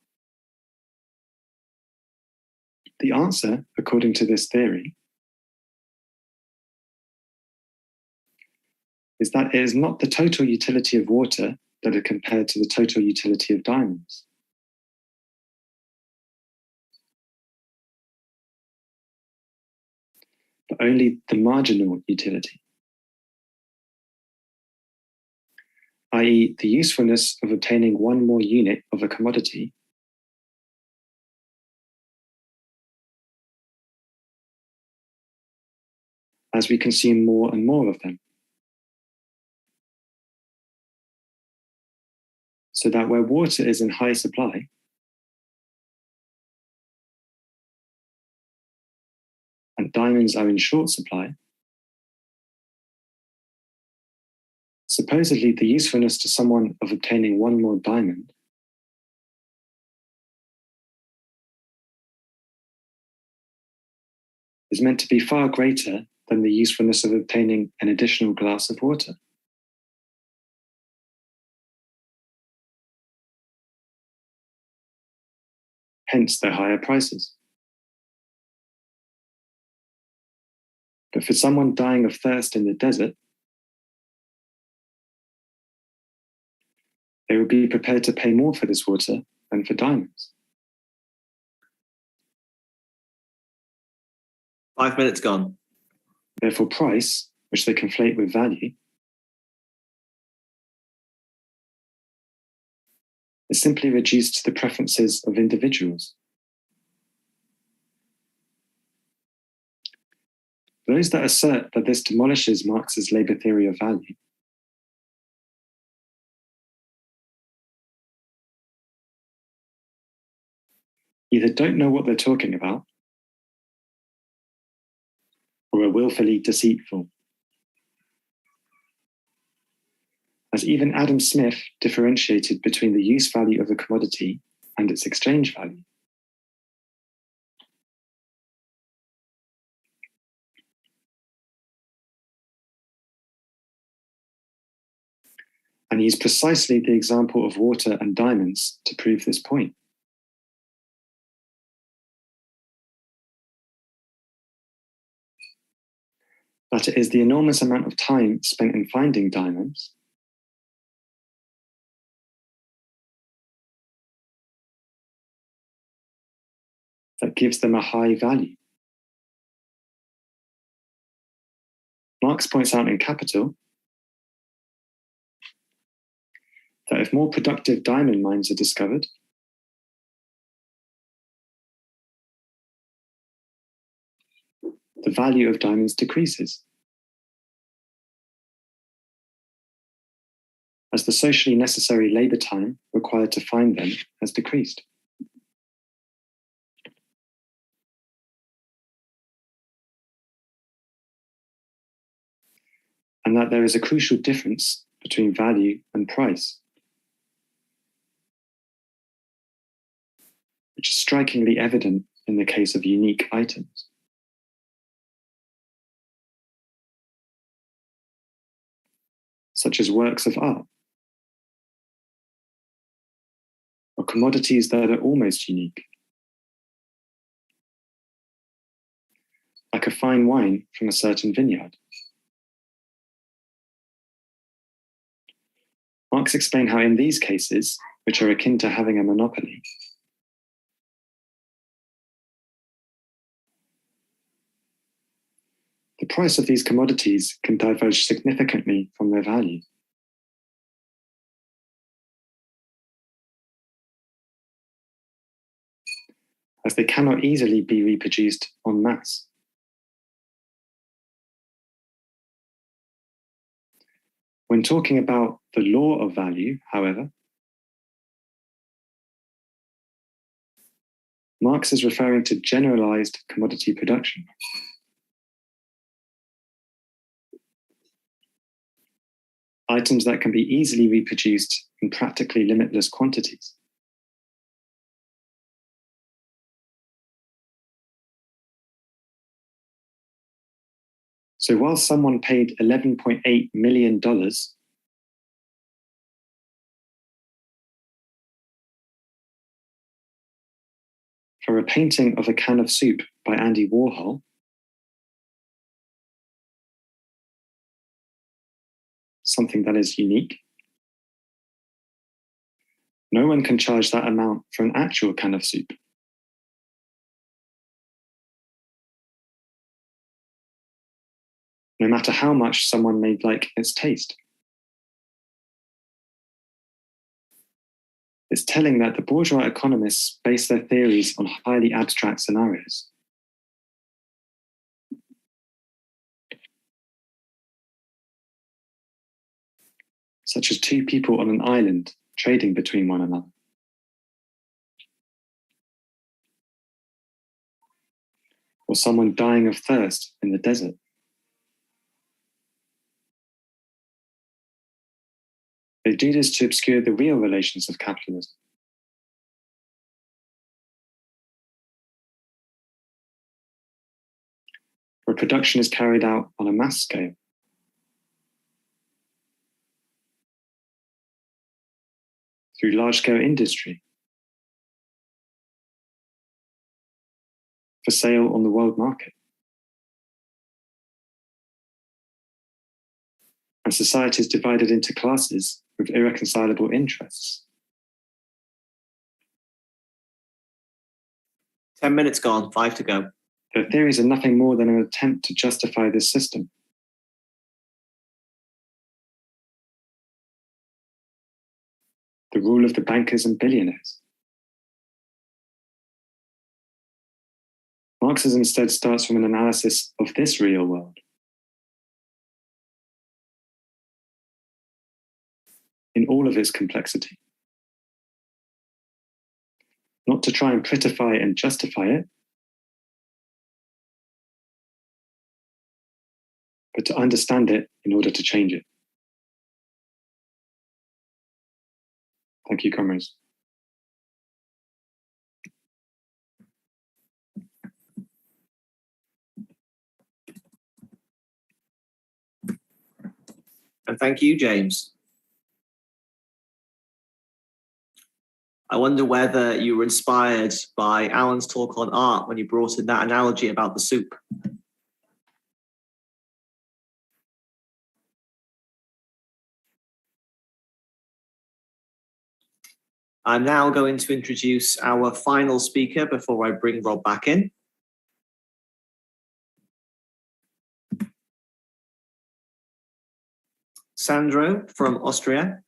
The answer, according to this theory, is that it is not the total utility of water that are compared to the total utility of diamonds. But only the marginal utility, i.e. the usefulness of obtaining one more unit of a commodity as we consume more and more of them. So that where water is in high supply, and diamonds are in short supply, supposedly the usefulness to someone of obtaining one more diamond is meant to be far greater than the usefulness of obtaining an additional glass of water. Hence their higher prices. But for someone dying of thirst in the desert, they would be prepared to pay more for this water than for diamonds.
5 minutes gone.
Therefore, price, which they conflate with value, is simply reduced to the preferences of individuals. Those that assert that this demolishes Marx's labour theory of value either don't know what they're talking about or are willfully deceitful. As even Adam Smith differentiated between the use value of a commodity and its exchange value. And used precisely the example of water and diamonds to prove this point. That it is the enormous amount of time spent in finding diamonds that gives them a high value. Marx points out in Capital that if more productive diamond mines are discovered, the value of diamonds decreases. As the socially necessary labour time required to find them has decreased. And that there is a crucial difference between value and price, which is strikingly evident in the case of unique items. Such as works of art, or commodities that are almost unique, like a fine wine from a certain vineyard. Marx explained how in these cases, which are akin to having a monopoly, the price of these commodities can diverge significantly from their value. As they cannot easily be reproduced en masse. When talking about the law of value, however, Marx is referring to generalized commodity production. Items that can be easily reproduced in practically limitless quantities. So while someone paid $11.8 million for a painting of a can of soup by Andy Warhol, something that is unique, no one can charge that amount for an actual can of soup. No matter how much someone may like its taste. It's telling that the bourgeois economists base their theories on highly abstract scenarios. Such as two people on an island trading between one another. Or someone dying of thirst in the desert. They do this to obscure the real relations of capitalism. Where production is carried out on a mass scale. Through large-scale industry. For sale on the world market. And society is divided into classes with irreconcilable interests.
10 minutes gone, 5 to go.
Their theories are nothing more than an attempt to justify this system. The rule of the bankers and billionaires. Marxism instead starts from an analysis of this real world. In all of its complexity. Not to try and prettify and justify it, but to understand it in order to change it. Thank you, comrades.
And thank you, James. I wonder whether you were inspired by Alan's talk on art when you brought in that analogy about the soup. I'm now going to introduce our final speaker before I bring Rob back in. Sandro from Austria.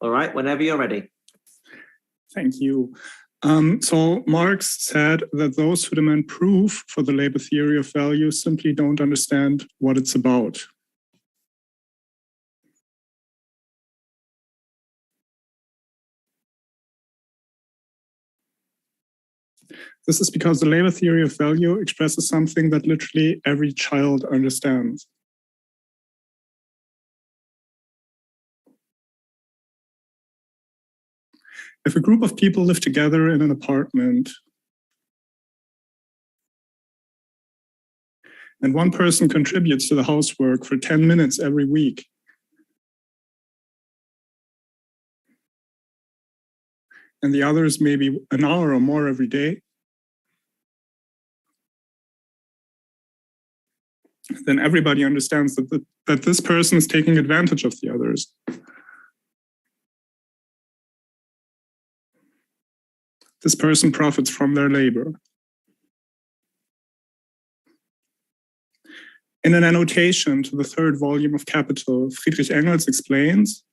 All right, whenever you're ready.
Thank you. So Marx said that those who demand proof for the labor theory of value simply don't understand what it's about. This is because the labor theory of value expresses something that literally every child understands. If a group of people live together in an apartment, and one person contributes to the housework for 10 minutes every week, and the others maybe an hour or more every day, then everybody understands that this person is taking advantage of the others. This person profits from their labor. In an annotation to the third volume of Capital, Friedrich Engels explains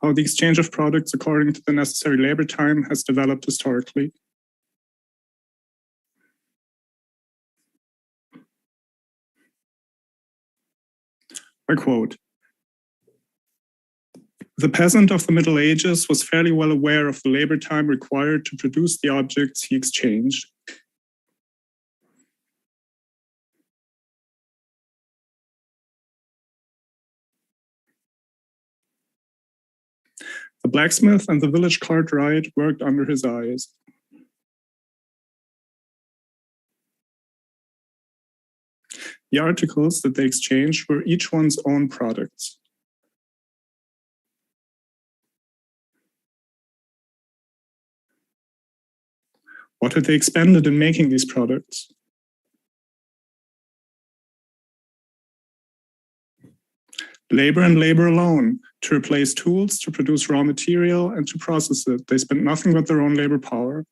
how the exchange of products according to the necessary labor time has developed historically. I quote, "The peasant of the Middle Ages was fairly well aware of the labor time required to produce the objects he exchanged. The blacksmith and the village cartwright worked under his eyes. The articles that they exchanged were each one's own products. What had they expended in making these products? Labor and labor alone. To replace tools, to produce raw material, and to process it. They spent nothing but their own labor power.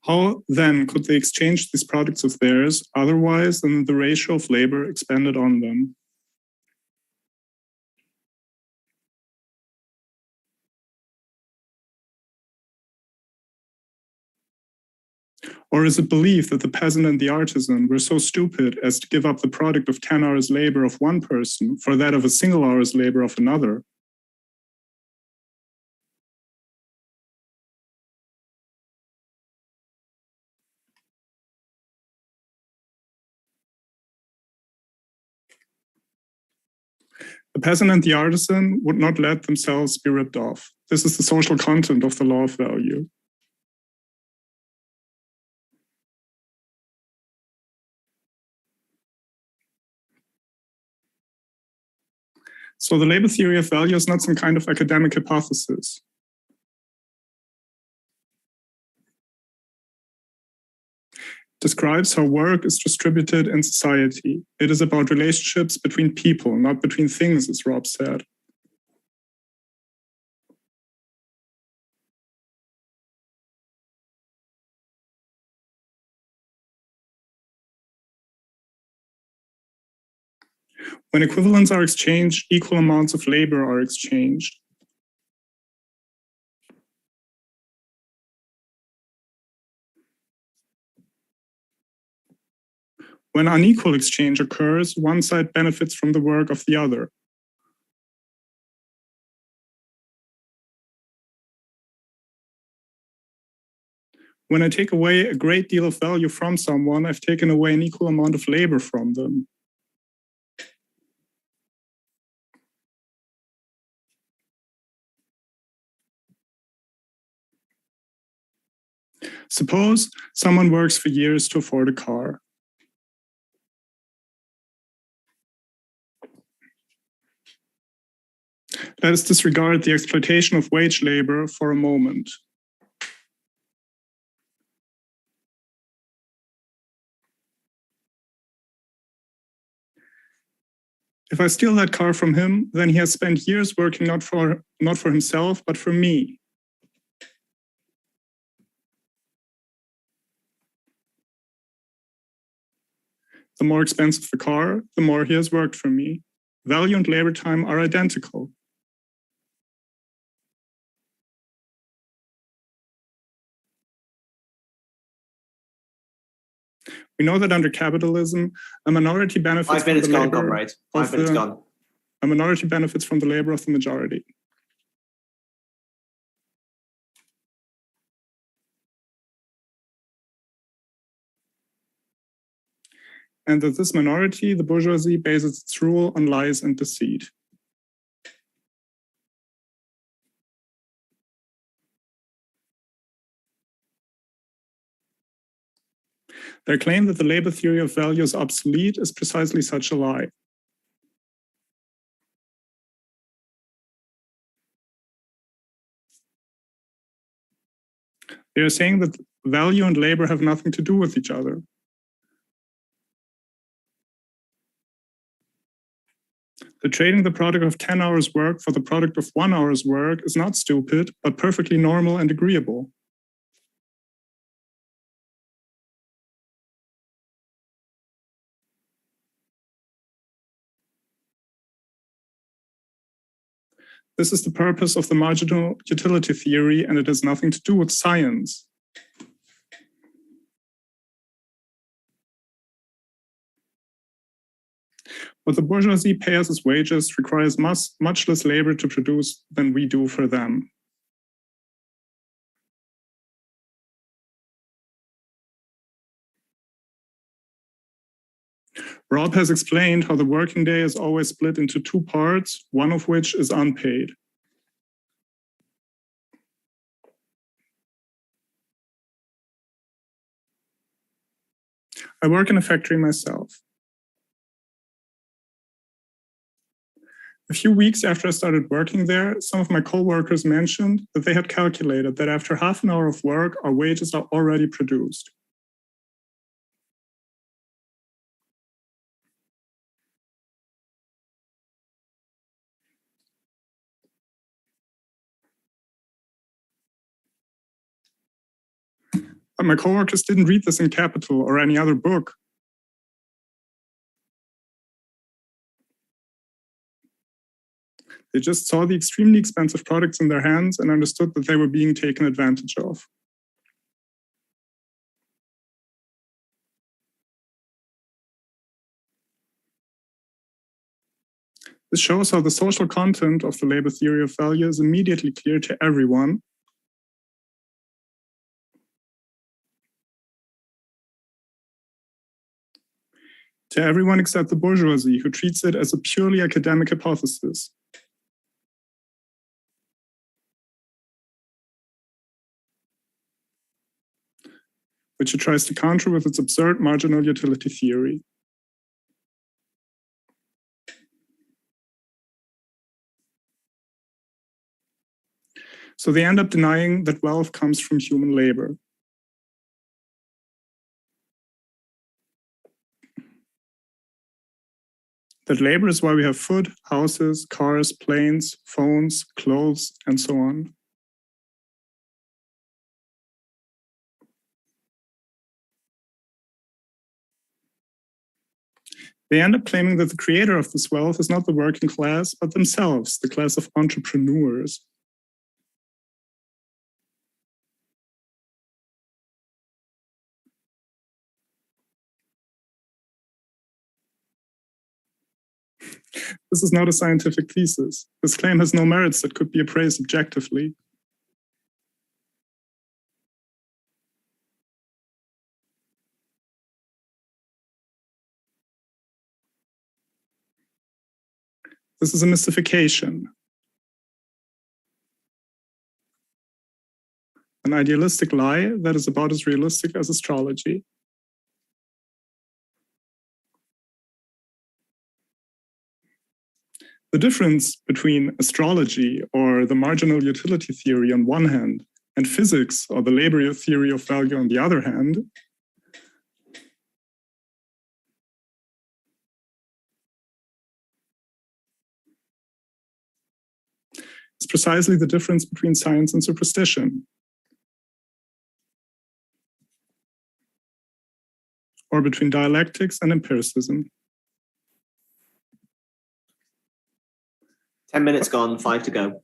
How then could they exchange these products of theirs otherwise than the ratio of labor expended on them? Or is it believed that the peasant and the artisan were so stupid as to give up the product of 10 hours labor of one person for that of a single hour's labor of another? The peasant and the artisan would not let themselves be ripped off. This is the social content of the law of value. So the labor theory of value is not some kind of academic hypothesis. Describes how work is distributed in society. It is about relationships between people, not between things, as Rob said. When equivalents are exchanged, equal amounts of labor are exchanged. When unequal exchange occurs, one side benefits from the work of the other. When I take away a great deal of value from someone, I've taken away an equal amount of labor from them. Suppose someone works for years to afford a car. Let us disregard the exploitation of wage labor for a moment. If I steal that car from him, then he has spent years working not for himself, but for me. The more expensive the car, the more he has worked for me. Value and labor time are identical. We know that under capitalism, a minority benefits from the labor.
5 minutes gone.
A minority benefits from the labor of the majority. And that this minority, the bourgeoisie, bases its rule on lies and deceit. Their claim that the labor theory of value is obsolete is precisely such a lie. They are saying that value and labor have nothing to do with each other. The trading the product of 10 hours work for the product of 1 hour's work is not stupid, but perfectly normal and agreeable. This is the purpose of the marginal utility theory, and it has nothing to do with science. What the bourgeoisie pay us as wages requires much less labor to produce than we do for them. Rob has explained how the working day is always split into 2 parts, one of which is unpaid. I work in a factory myself. A few weeks after I started working there, some of my co-workers mentioned that they had calculated that after half an hour of work, our wages are already produced. But my coworkers didn't read this in Capital or any other book. They just saw the extremely expensive products in their hands and understood that they were being taken advantage of. This shows how the social content of the labor theory of value is immediately clear to everyone. To everyone except the bourgeoisie, who treats it as a purely academic hypothesis. Which it tries to counter with its absurd marginal utility theory. So they end up denying that wealth comes from human labor. That labor is why we have food, houses, cars, planes, phones, clothes, and so on. They end up claiming that the creator of this wealth is not the working class, but themselves, the class of entrepreneurs. This is not a scientific thesis. This claim has no merits that could be appraised objectively. This is a mystification. An idealistic lie that is about as realistic as astrology. The difference between astrology or the marginal utility theory on one hand and physics or the labor theory of value on the other hand is precisely the difference between science and superstition, or between dialectics and empiricism.
10 minutes gone, 5 to go.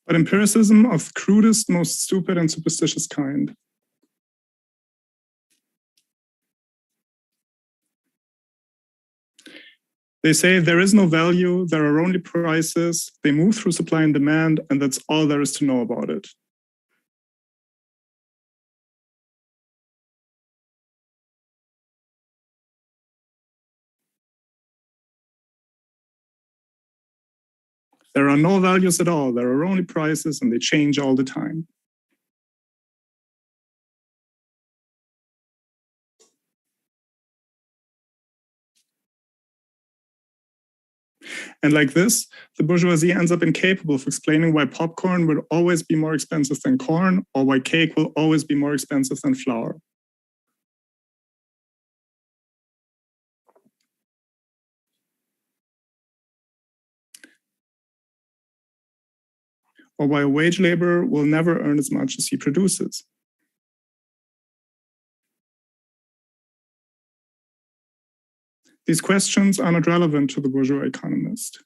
But empiricism of the crudest, most stupid and superstitious kind. They say there is no value, there are only prices, they move through supply and demand, and that's all there is to know about it. There are no values at all, there are only prices and they change all the time. And like this, the bourgeoisie ends up incapable of explaining why popcorn will always be more expensive than corn, or why cake will always be more expensive than flour. Or why a wage laborer will never earn as much as he produces. These questions are not relevant to the bourgeois economist.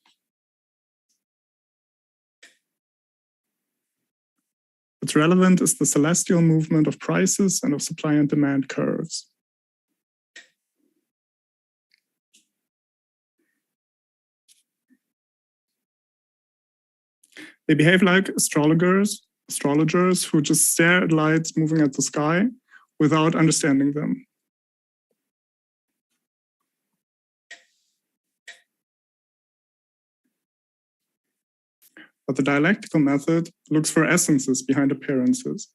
What's relevant is the celestial movement of prices and of supply and demand curves. They behave like astrologers who just stare at lights moving at the sky without understanding them. But the dialectical method looks for essences behind appearances.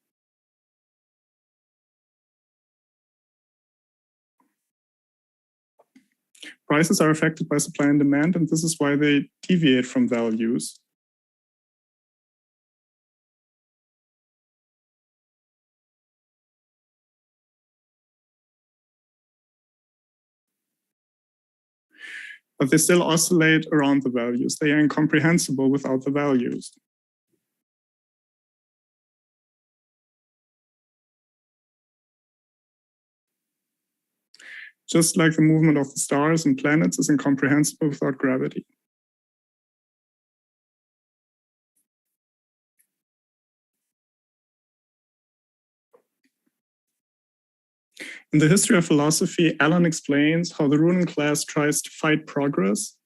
Prices are affected by supply and demand, and this is why they deviate from values. But they still oscillate around the values. They are incomprehensible without the values. Just like the movement of the stars and planets is incomprehensible without gravity. In the history of philosophy, Alan explains how the ruling class tries to fight progress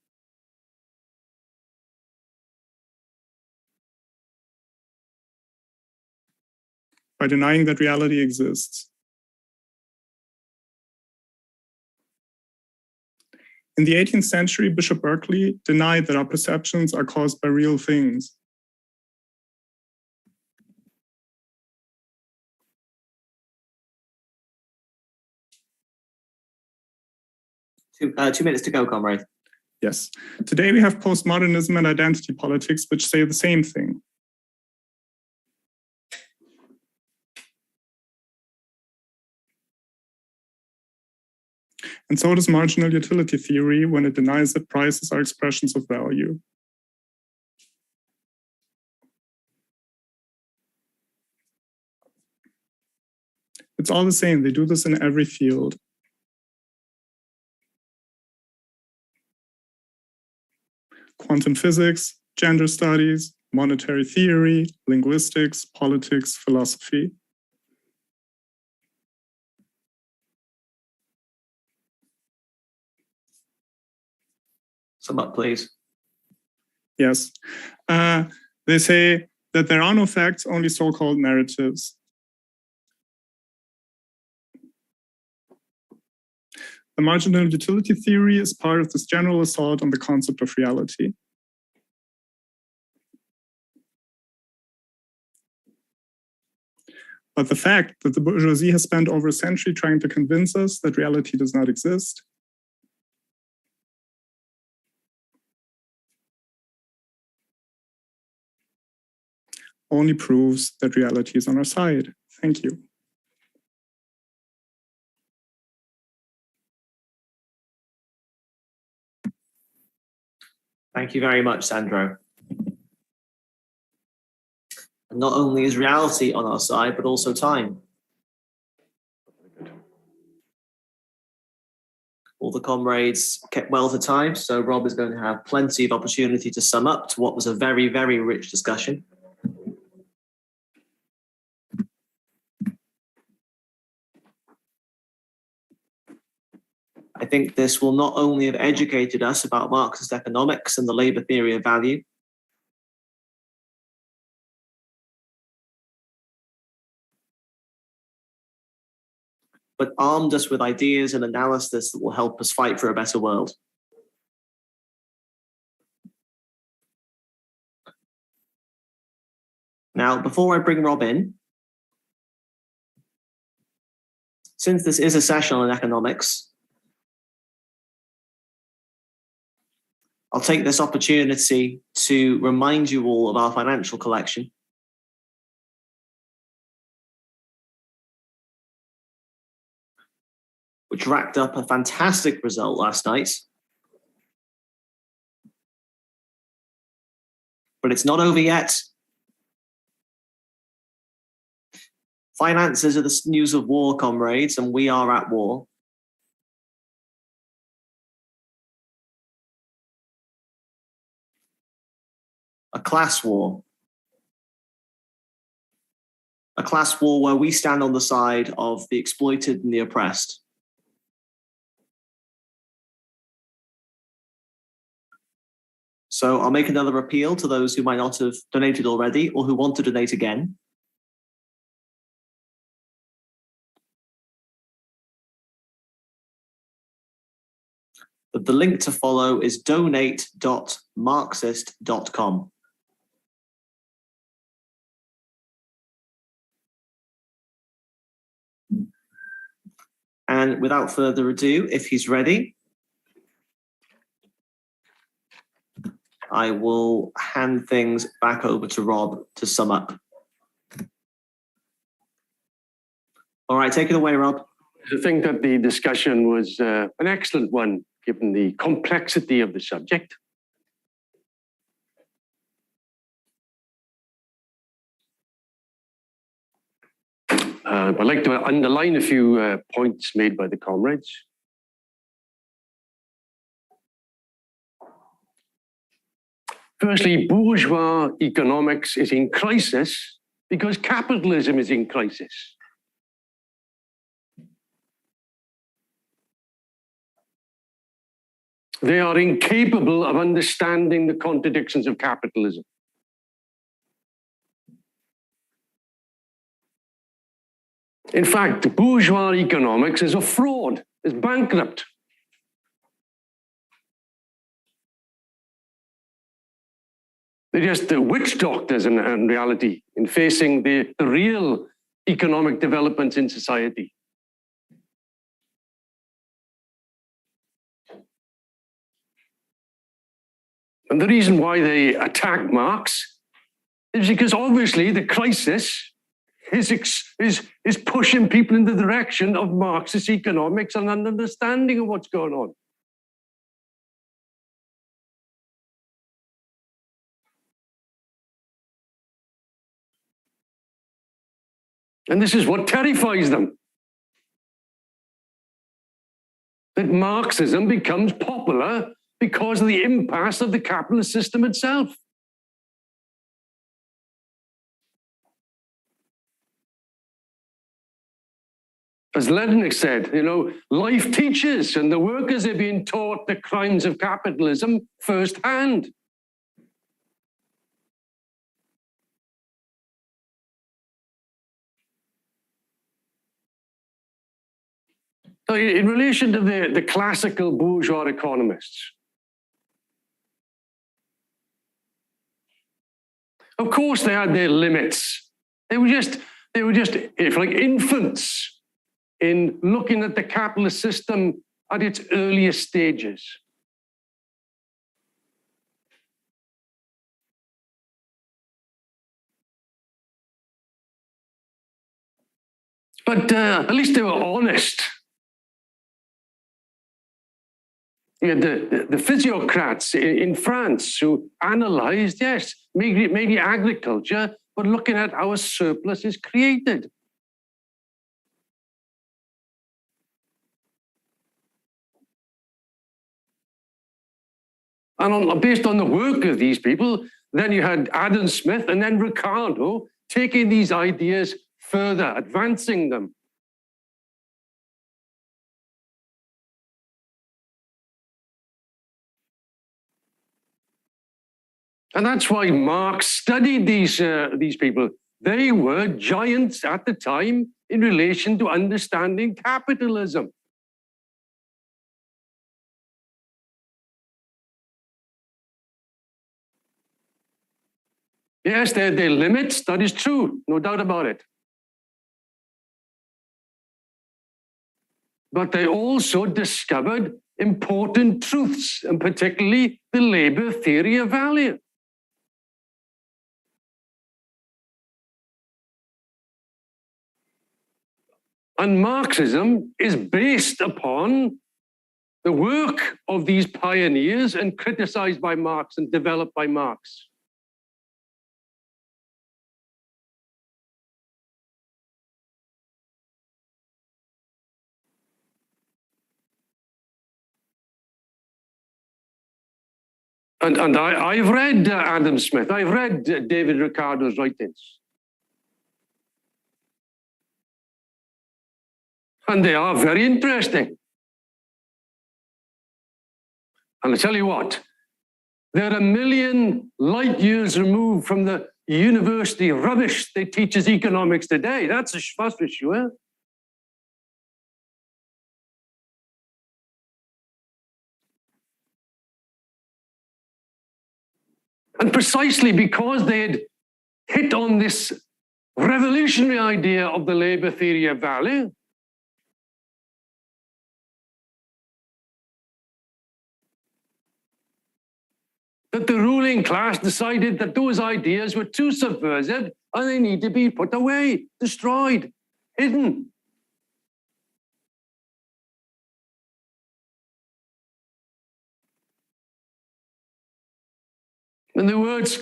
by denying that reality exists. In the 18th century, Bishop Berkeley denied that our perceptions are caused by real things.
Two minutes to go, comrade.
Yes. Today we have postmodernism and identity politics, which say the same thing. And so does marginal utility theory when it denies that prices are expressions of value. It's all the same. They do this in every field. Quantum physics, gender studies, monetary theory, linguistics, politics, philosophy.
Sum up, please.
Yes. They say that there are no facts, only so-called narratives. The marginal utility theory is part of this general assault on the concept of reality. But the fact that the bourgeoisie has spent over a century trying to convince us that reality does not exist only proves that reality is on our side. Thank you.
Thank you very much, Sandro. And not only is reality on our side, but also time. All the comrades kept well to time, so Rob is going to have plenty of opportunity to sum up to what was a very, very rich discussion. I think this will not only have educated us about Marxist economics and the labor theory of value, but armed us with ideas and analysis that will help us fight for a better world. Now, before I bring Rob in, since this is a session on economics, I'll take this opportunity to remind you all of our financial collection. Which racked up a fantastic result last night. But it's not over yet. Finances are the news of war, comrades, and we are at war. A class war. A class war where we stand on the side of the exploited and the oppressed. So I'll make another appeal to those who might not have donated already or who want to donate again. But the link to follow is donate.marxist.com. And without further ado, if he's ready, I will hand things back over to Rob to sum up. All right, take it away, Rob.
I think that the discussion was an excellent one, given the complexity of the subject. I'd like to underline a few points made by the comrades. Firstly, bourgeois economics is in crisis because capitalism is in crisis. They are incapable of understanding the contradictions of capitalism. In fact, bourgeois economics is a fraud, is bankrupt. They're just the witch doctors in reality in facing the real economic developments in society. And the reason why they attack Marx is because obviously the crisis is pushing people in the direction of Marxist economics and an understanding of what's going on. And this is what terrifies them. That Marxism becomes popular because of the impasse of the capitalist system itself. As Lenin said, life teaches, and the workers are being taught the crimes of capitalism firsthand. So in relation to the classical bourgeois economists, of course they had their limits. They were just, if like infants in looking at the capitalist system at its earliest stages. But at least they were honest. You had the physiocrats in France who analysed, yes, maybe agriculture, but looking at how a surplus is created. And based on the work of these people, then you had Adam Smith and then Ricardo taking these ideas further, advancing them. And that's why Marx studied these people. They were giants at the time in relation to understanding capitalism. Yes, there are limits, that is true, no doubt about it. But they also discovered important truths, and particularly the labor theory of value. And Marxism is based upon the work of these pioneers and criticized by Marx and developed by Marx. And I've read Adam Smith, I've read David Ricardo's writings. And they are very interesting. And I tell you what, they're a million light years removed from the university rubbish they teach us economics today. That's for sure. And precisely because they had hit on this revolutionary idea of the labor theory of value, that the ruling class decided that those ideas were too subversive and they need to be put away, destroyed, hidden. In other words,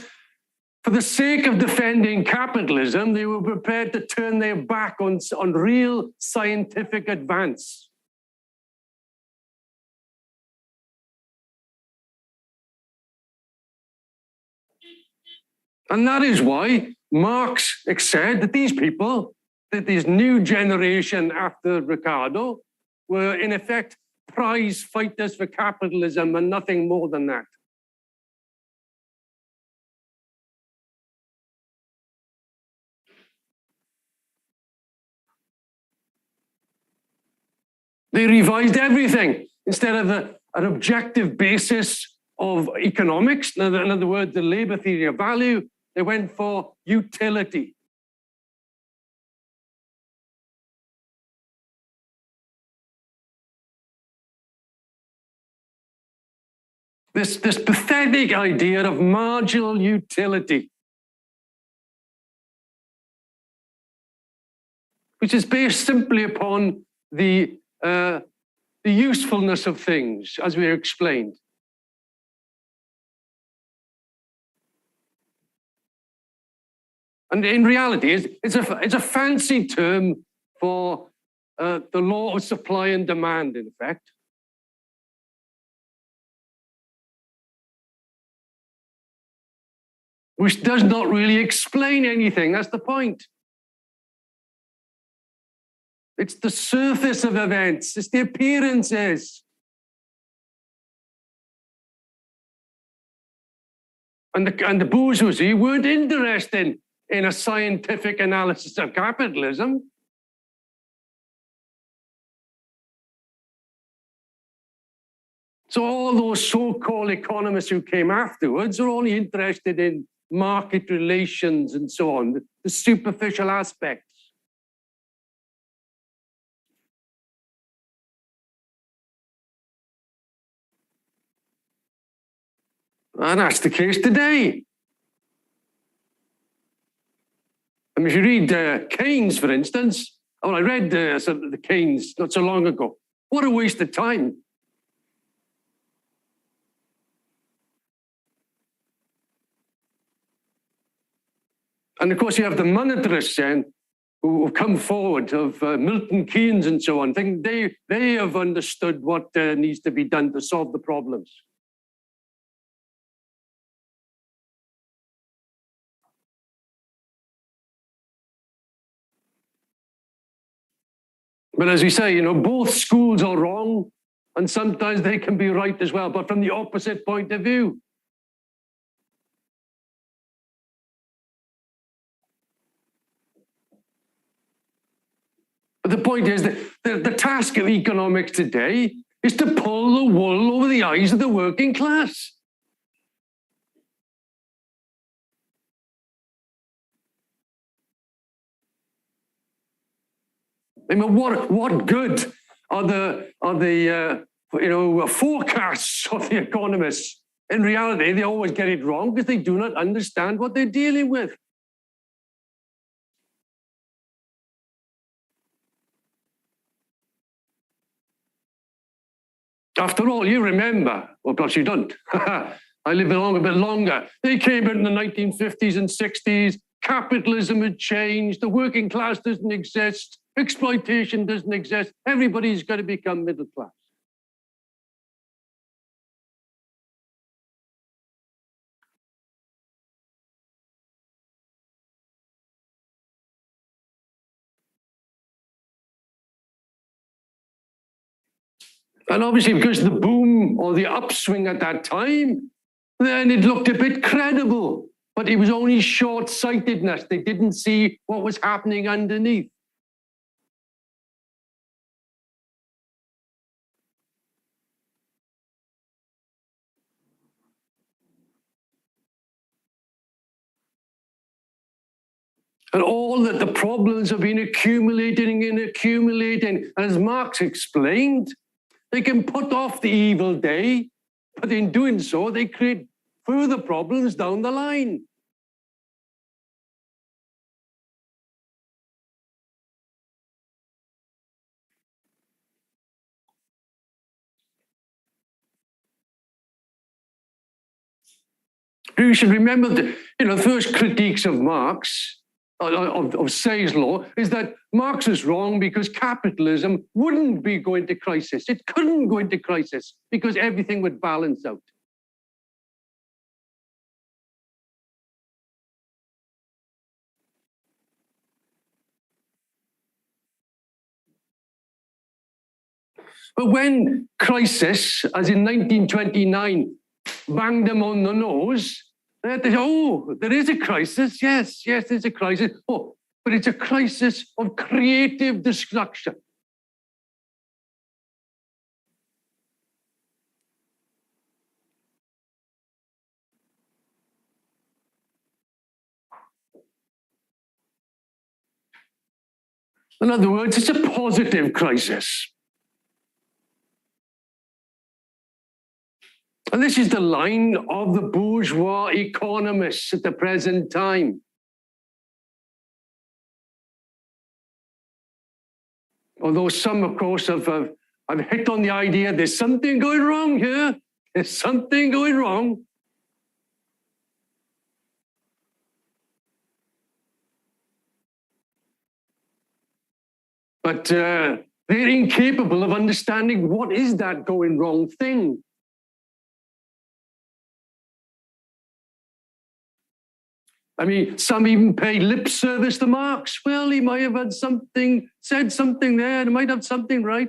for the sake of defending capitalism, they were prepared to turn their back on real scientific advance. And that is why Marx said that these people, that this new generation after Ricardo, were in effect prize fighters for capitalism and nothing more than that. They revised everything. Instead of an objective basis of economics, in other words, the labor theory of value, they went for utility. This pathetic idea of marginal utility. which is based simply upon the usefulness of things, as we explained. And in reality, it's a fancy term for the law of supply and demand, in effect. Which does not really explain anything. That's the point. It's the surface of events. It's the appearances. And the bourgeoisie weren't interested in a scientific analysis of capitalism. So all those so-called economists who came afterwards are only interested in market relations and so on, the superficial aspects. And that's the case today. I mean, if you read Keynes, for instance, well, I read the Keynes not so long ago. What a waste of time. And of course, you have the monetarists then who have come forward of Milton Keynes and so on. I think they have understood what needs to be done to solve the problems. But as we say, you know, both schools are wrong, and sometimes they can be right as well, but from the opposite point of view. But the point is that the task of economics today is to pull the wool over the eyes of the working class. I mean, what good are the forecasts of the economists? In reality, they always get it wrong because they do not understand what they're dealing with. After all, you remember, or perhaps you don't. I lived along a bit longer. They came in the 1950s and 60s. Capitalism had changed. The working class doesn't exist. Exploitation doesn't exist. Everybody's got to become middle class. And obviously, because of the boom or the upswing at that time, then it looked a bit credible. But it was only short-sightedness. They didn't see what was happening underneath. And all that the problems have been accumulating and accumulating. And as Marx explained, they can put off the evil day, but in doing so, they create further problems down the line. You should remember that, the first critiques of Marx, of Say's law, is that Marx is wrong because capitalism wouldn't be going to crisis. It couldn't go into crisis because everything would balance out. But when crisis, as in 1929, banged them on the nose, they said, oh, there is a crisis. Yes, there's a crisis. Oh, but it's a crisis of creative destruction. In other words, it's a positive crisis. And this is the line of the bourgeois economists at the present time. Although some, of course, have hit on the idea there's something going wrong here. There's something going wrong. But they're incapable of understanding what is that going wrong thing. I mean, some even pay lip service to Marx. Well, he might have had something, said something there, he might have something right.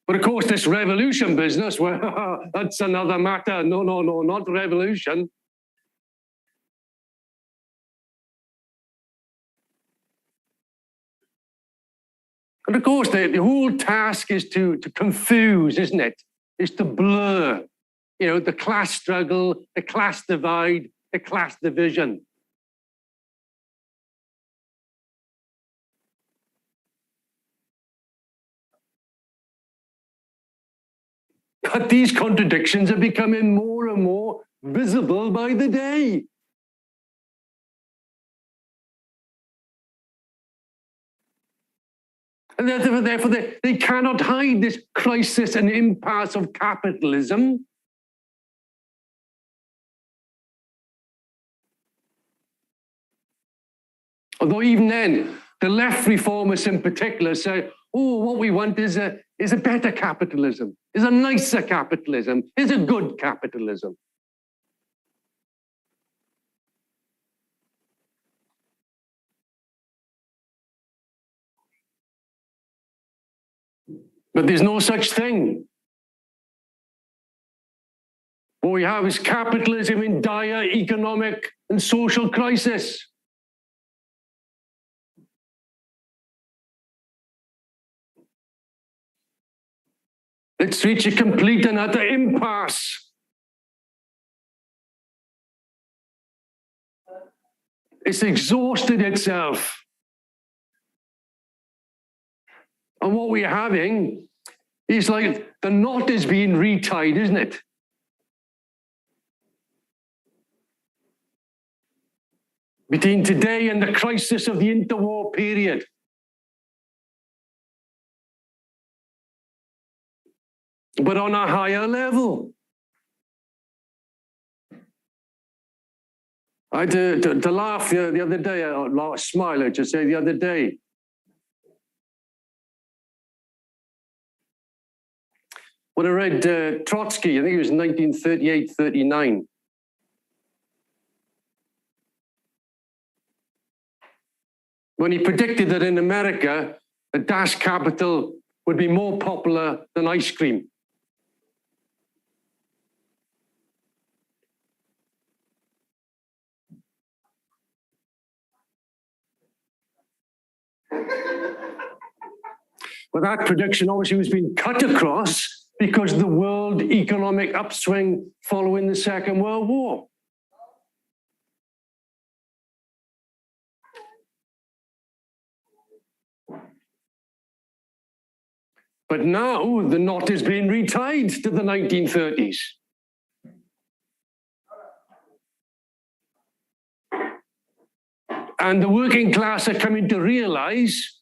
But of course, this revolution business, well, that's another matter. No, not revolution. And of course, the whole task is to confuse, isn't it? Is to blur, you know, the class struggle, the class divide, the class division. But these contradictions are becoming more and more visible by the day. And therefore they cannot hide this crisis and impasse of capitalism. Although even then, the left reformists in particular say, oh, what we want is a better capitalism, is a nicer capitalism, is a good capitalism. But there's no such thing. What we have is capitalism in dire economic and social crisis. It's reached a complete and utter impasse. It's exhausted itself. And what we're having is like the knot is being retied, isn't it? Between today and the crisis of the interwar period. But on a higher level. I had to laugh the other day, or smile, I should say, the other day. When I read Trotsky, I think it was 1938-39. When he predicted that in America, the Das Kapital would be more popular than ice cream. But that prediction obviously was being cut across because of the world economic upswing following the Second World War. But now the knot is being retied to the 1930s. And the working class are coming to realize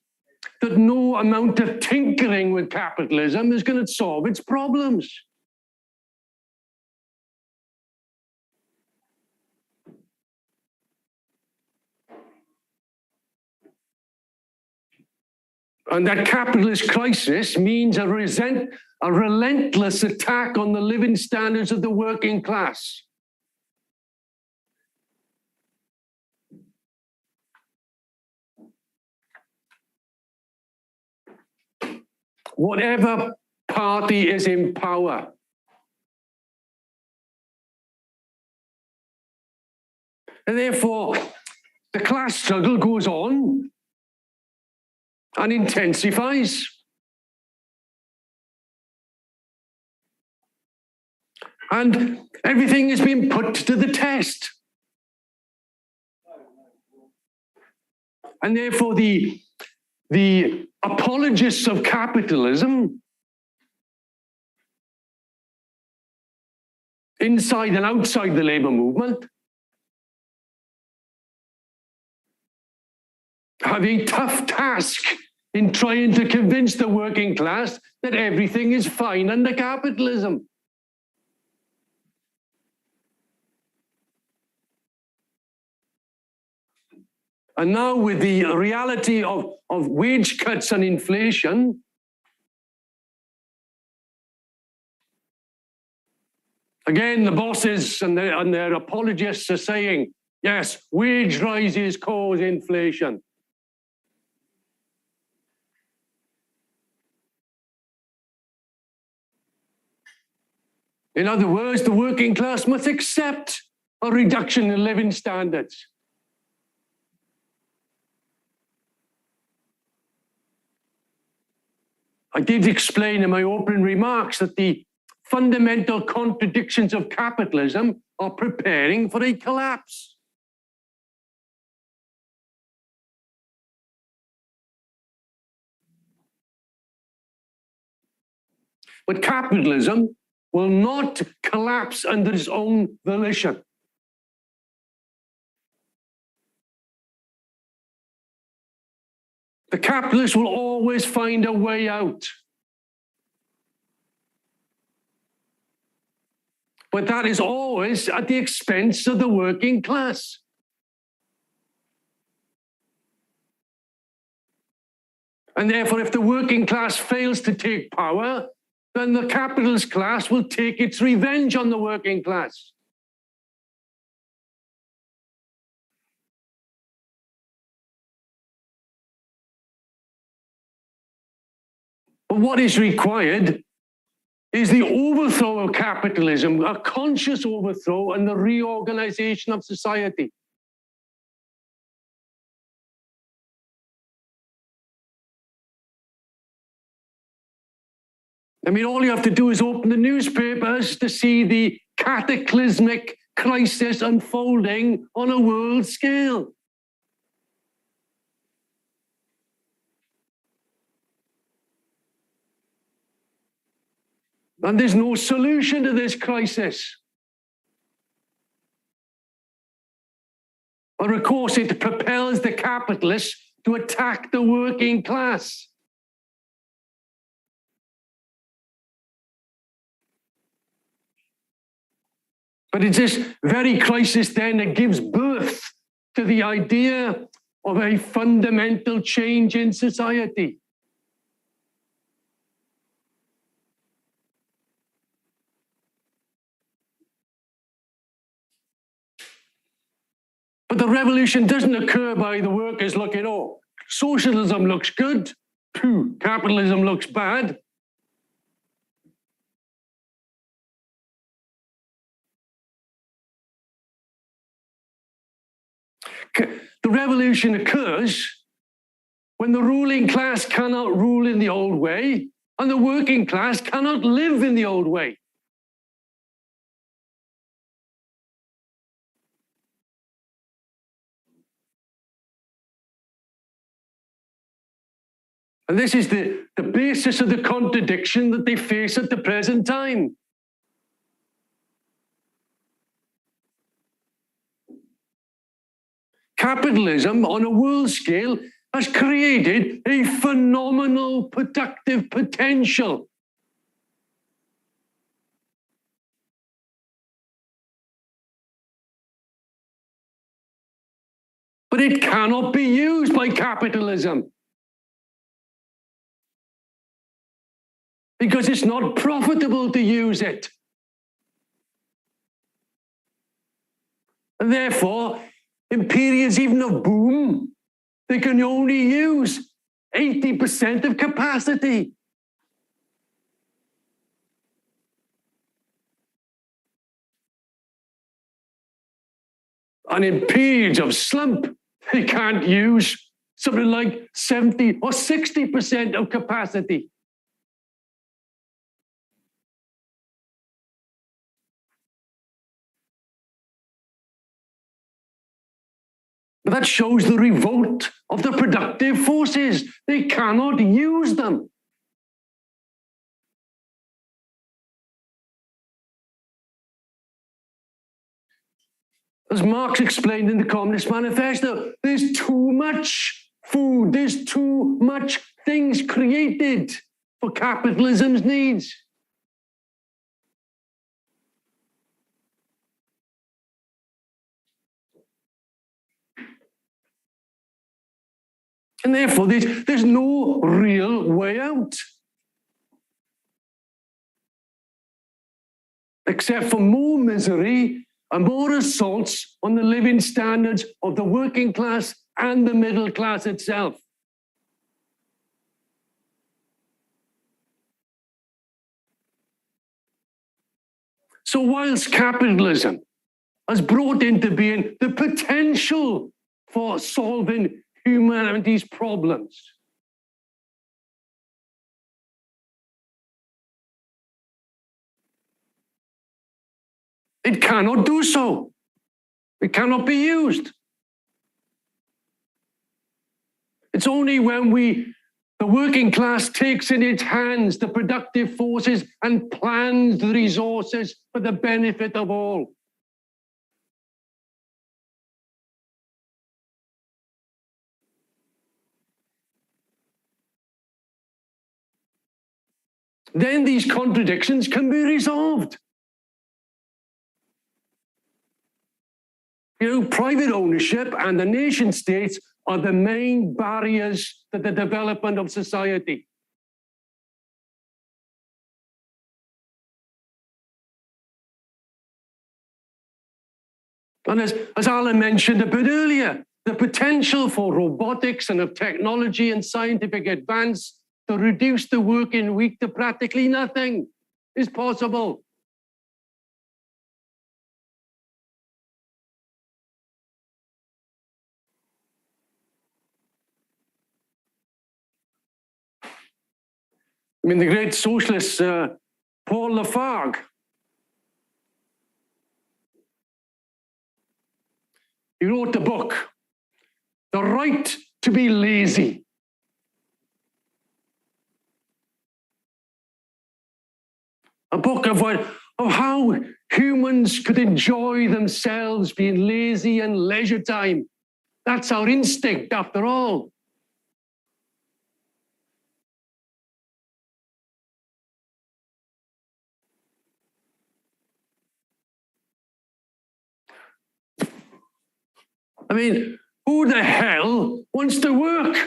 that no amount of tinkering with capitalism is going to solve its problems. And that capitalist crisis means a relentless attack on the living standards of the working class. Whatever party is in power. And therefore, the class struggle goes on and intensifies. And everything is being put to the test. And therefore, the apologists of capitalism inside and outside the labour movement, have a tough task in trying to convince the working class that everything is fine under capitalism. And now with the reality of wage cuts and inflation, again, the bosses and their apologists are saying, yes, wage rises cause inflation. In other words, the working class must accept a reduction in living standards. I did explain in my opening remarks that the fundamental contradictions of capitalism are preparing for a collapse. But capitalism will not collapse under its own volition. The capitalist will always find a way out. But that is always at the expense of the working class. And therefore, if the working class fails to take power, then the capitalist class will take its revenge on the working class. But what is required is the overthrow of capitalism, a conscious overthrow and the reorganization of society. I mean, all you have to do is open the newspapers to see the cataclysmic crisis unfolding on a world scale. And there's no solution to this crisis. But of course, it propels the capitalists to attack the working class. But it's this very crisis then that gives birth to the idea of a fundamental change in society. But the revolution doesn't occur by the workers looking, oh, socialism looks good, pooh, capitalism looks bad. The revolution occurs when the ruling class cannot rule in the old way and the working class cannot live in the old way. And this is the basis of the contradiction that they face at the present time. Capitalism on a world scale has created a phenomenal productive potential. But it cannot be used by capitalism, because it's not profitable to use it. And therefore, in periods even of boom, they can only use 80% of capacity. And in periods of slump, they can't use something like 70 or 60% of capacity. But that shows the revolt of the productive forces. They cannot use them. As Marx explained in the Communist Manifesto, there's too much food, there's too much things created for capitalism's needs. And therefore, there's no real way out. Except for more misery and more assaults on the living standards of the working class and the middle class itself. So whilst capitalism has brought into being the potential for solving humanity's problems, it cannot do so. It cannot be used. It's only when the working class takes in its hands the productive forces and plans the resources for the benefit of all. Then these contradictions can be resolved. Private ownership and the nation states are the main barriers to the development of society. And as Alan mentioned a bit earlier, the potential for robotics and of technology and scientific advance to reduce the working week to practically nothing is possible. I mean, the great socialist Paul Lafargue, he wrote the book, The Right to be Lazy. A book of how humans could enjoy themselves being lazy and leisure time. That's our instinct, after all. I mean, who the hell wants to work?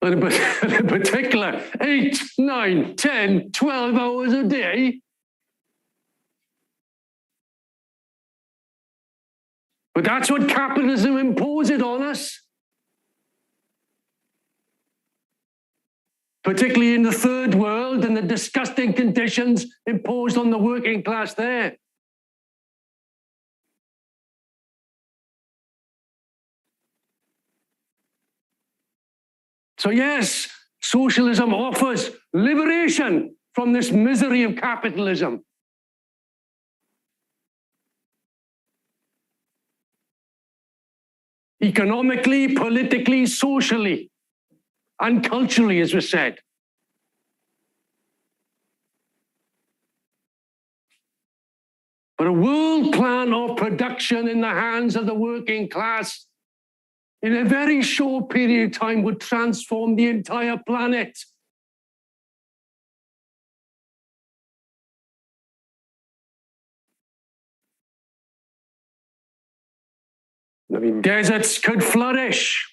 In particular, 8, 9, 10, 12 hours a day. But that's what capitalism imposes on us. Particularly in the third world and the disgusting conditions imposed on the working class there. So yes, socialism offers liberation from this misery of capitalism. Economically, politically, socially, and culturally, as was said. But a world plan of production in the hands of the working class in a very short period of time would transform the entire planet. I mean, deserts could flourish.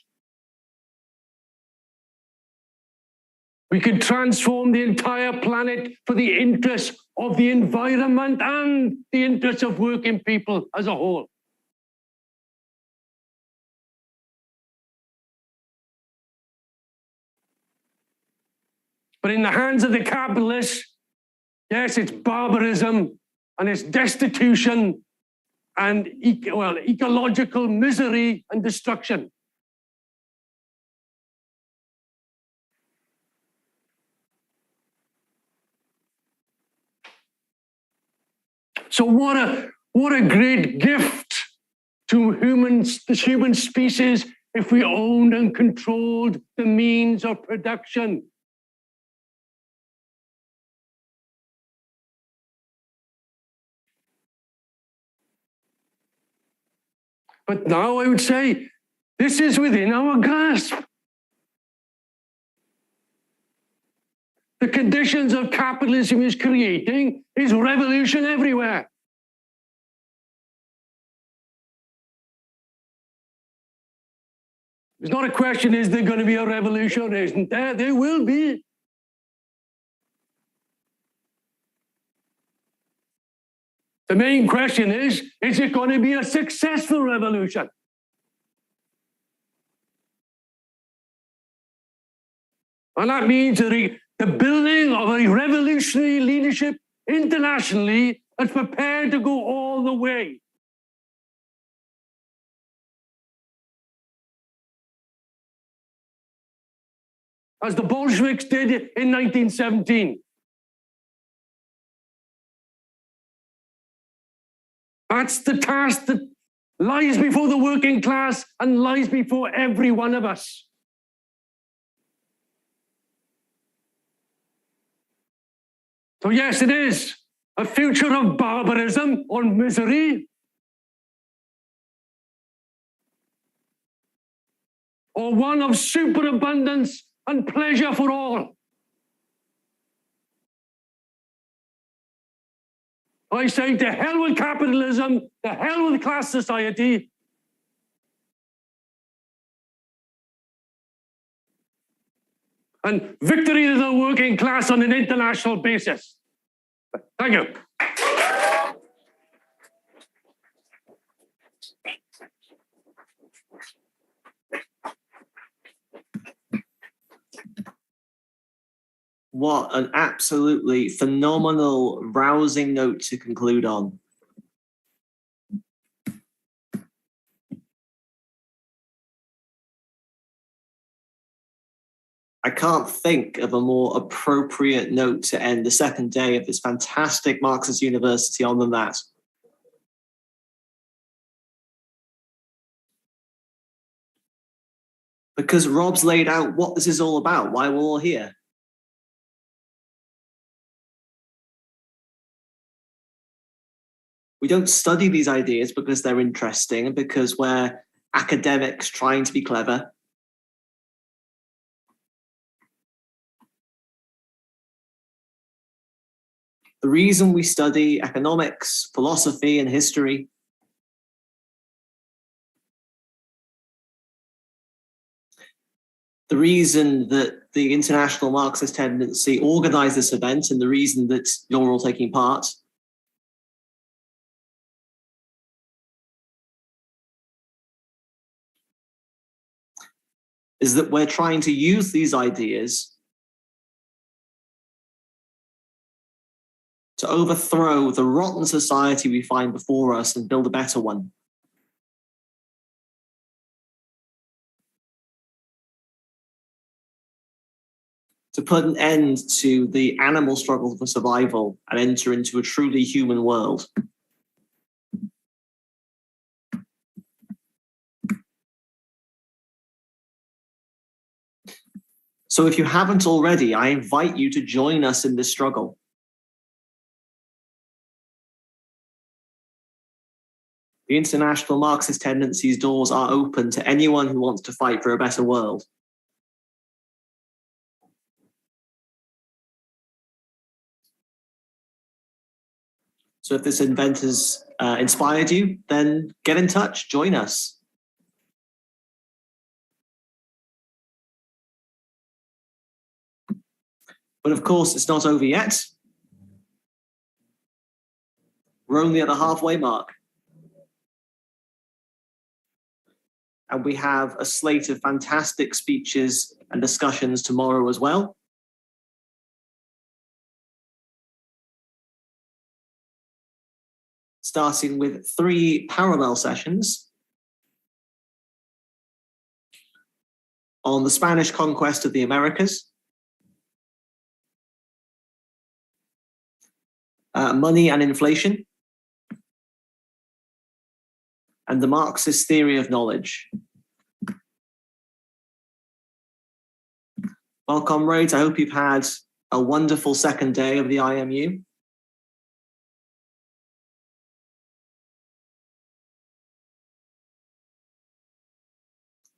We could transform the entire planet for the interests of the environment and the interests of working people as a whole. But in the hands of the capitalists, yes, it's barbarism and it's destitution and ecological misery and destruction. So what a great gift to the human species if we owned and controlled the means of production. But now I would say this is within our grasp. The conditions of capitalism is creating is revolution everywhere. It's not a question, is there going to be a revolution or isn't there? There will be. The main question is it going to be a successful revolution? And that means the building of a revolutionary leadership internationally that's prepared to go all the way. As the Bolsheviks did in 1917. That's the task that lies before the working class and lies before every one of us. So yes, it is a future of barbarism or misery, or one of superabundance and pleasure for all. I say to hell with capitalism, to hell with class society. And victory to the working class on an international basis. Thank you.
What an absolutely phenomenal, rousing note to conclude on. I can't think of a more appropriate note to end the second day of this fantastic Marxist University on than that. Because Rob's laid out what this is all about, why we're all here. We don't study these ideas because they're interesting and because we're academics trying to be clever. The reason we study economics, philosophy, and history the reason that the International Marxist Tendency organized this event and the reason that you're all taking part is that we're trying to use these ideas to overthrow the rotten society we find before us and build a better one. To put an end to the animal struggle for survival and enter into a truly human world. So if you haven't already, I invite you to join us in this struggle. The International Marxist Tendency's doors are open to anyone who wants to fight for a better world. So if this event has inspired you, then get in touch, join us. But of course, it's not over yet. We're only at the halfway mark. And we have a slate of fantastic speeches and discussions tomorrow as well. Starting with 3 parallel sessions on the Spanish conquest of the Americas, money and inflation, and the Marxist theory of knowledge. Well, comrades, I hope you've had a wonderful second day of the IMU.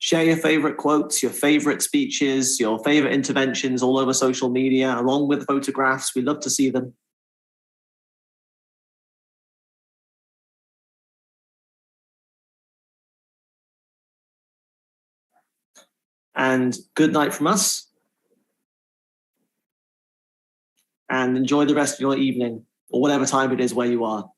Share your favorite quotes, your favorite speeches, your favorite interventions all over social media, along with photographs. We love to see them. And good night from us. And enjoy the rest of your evening, or whatever time it is where you are.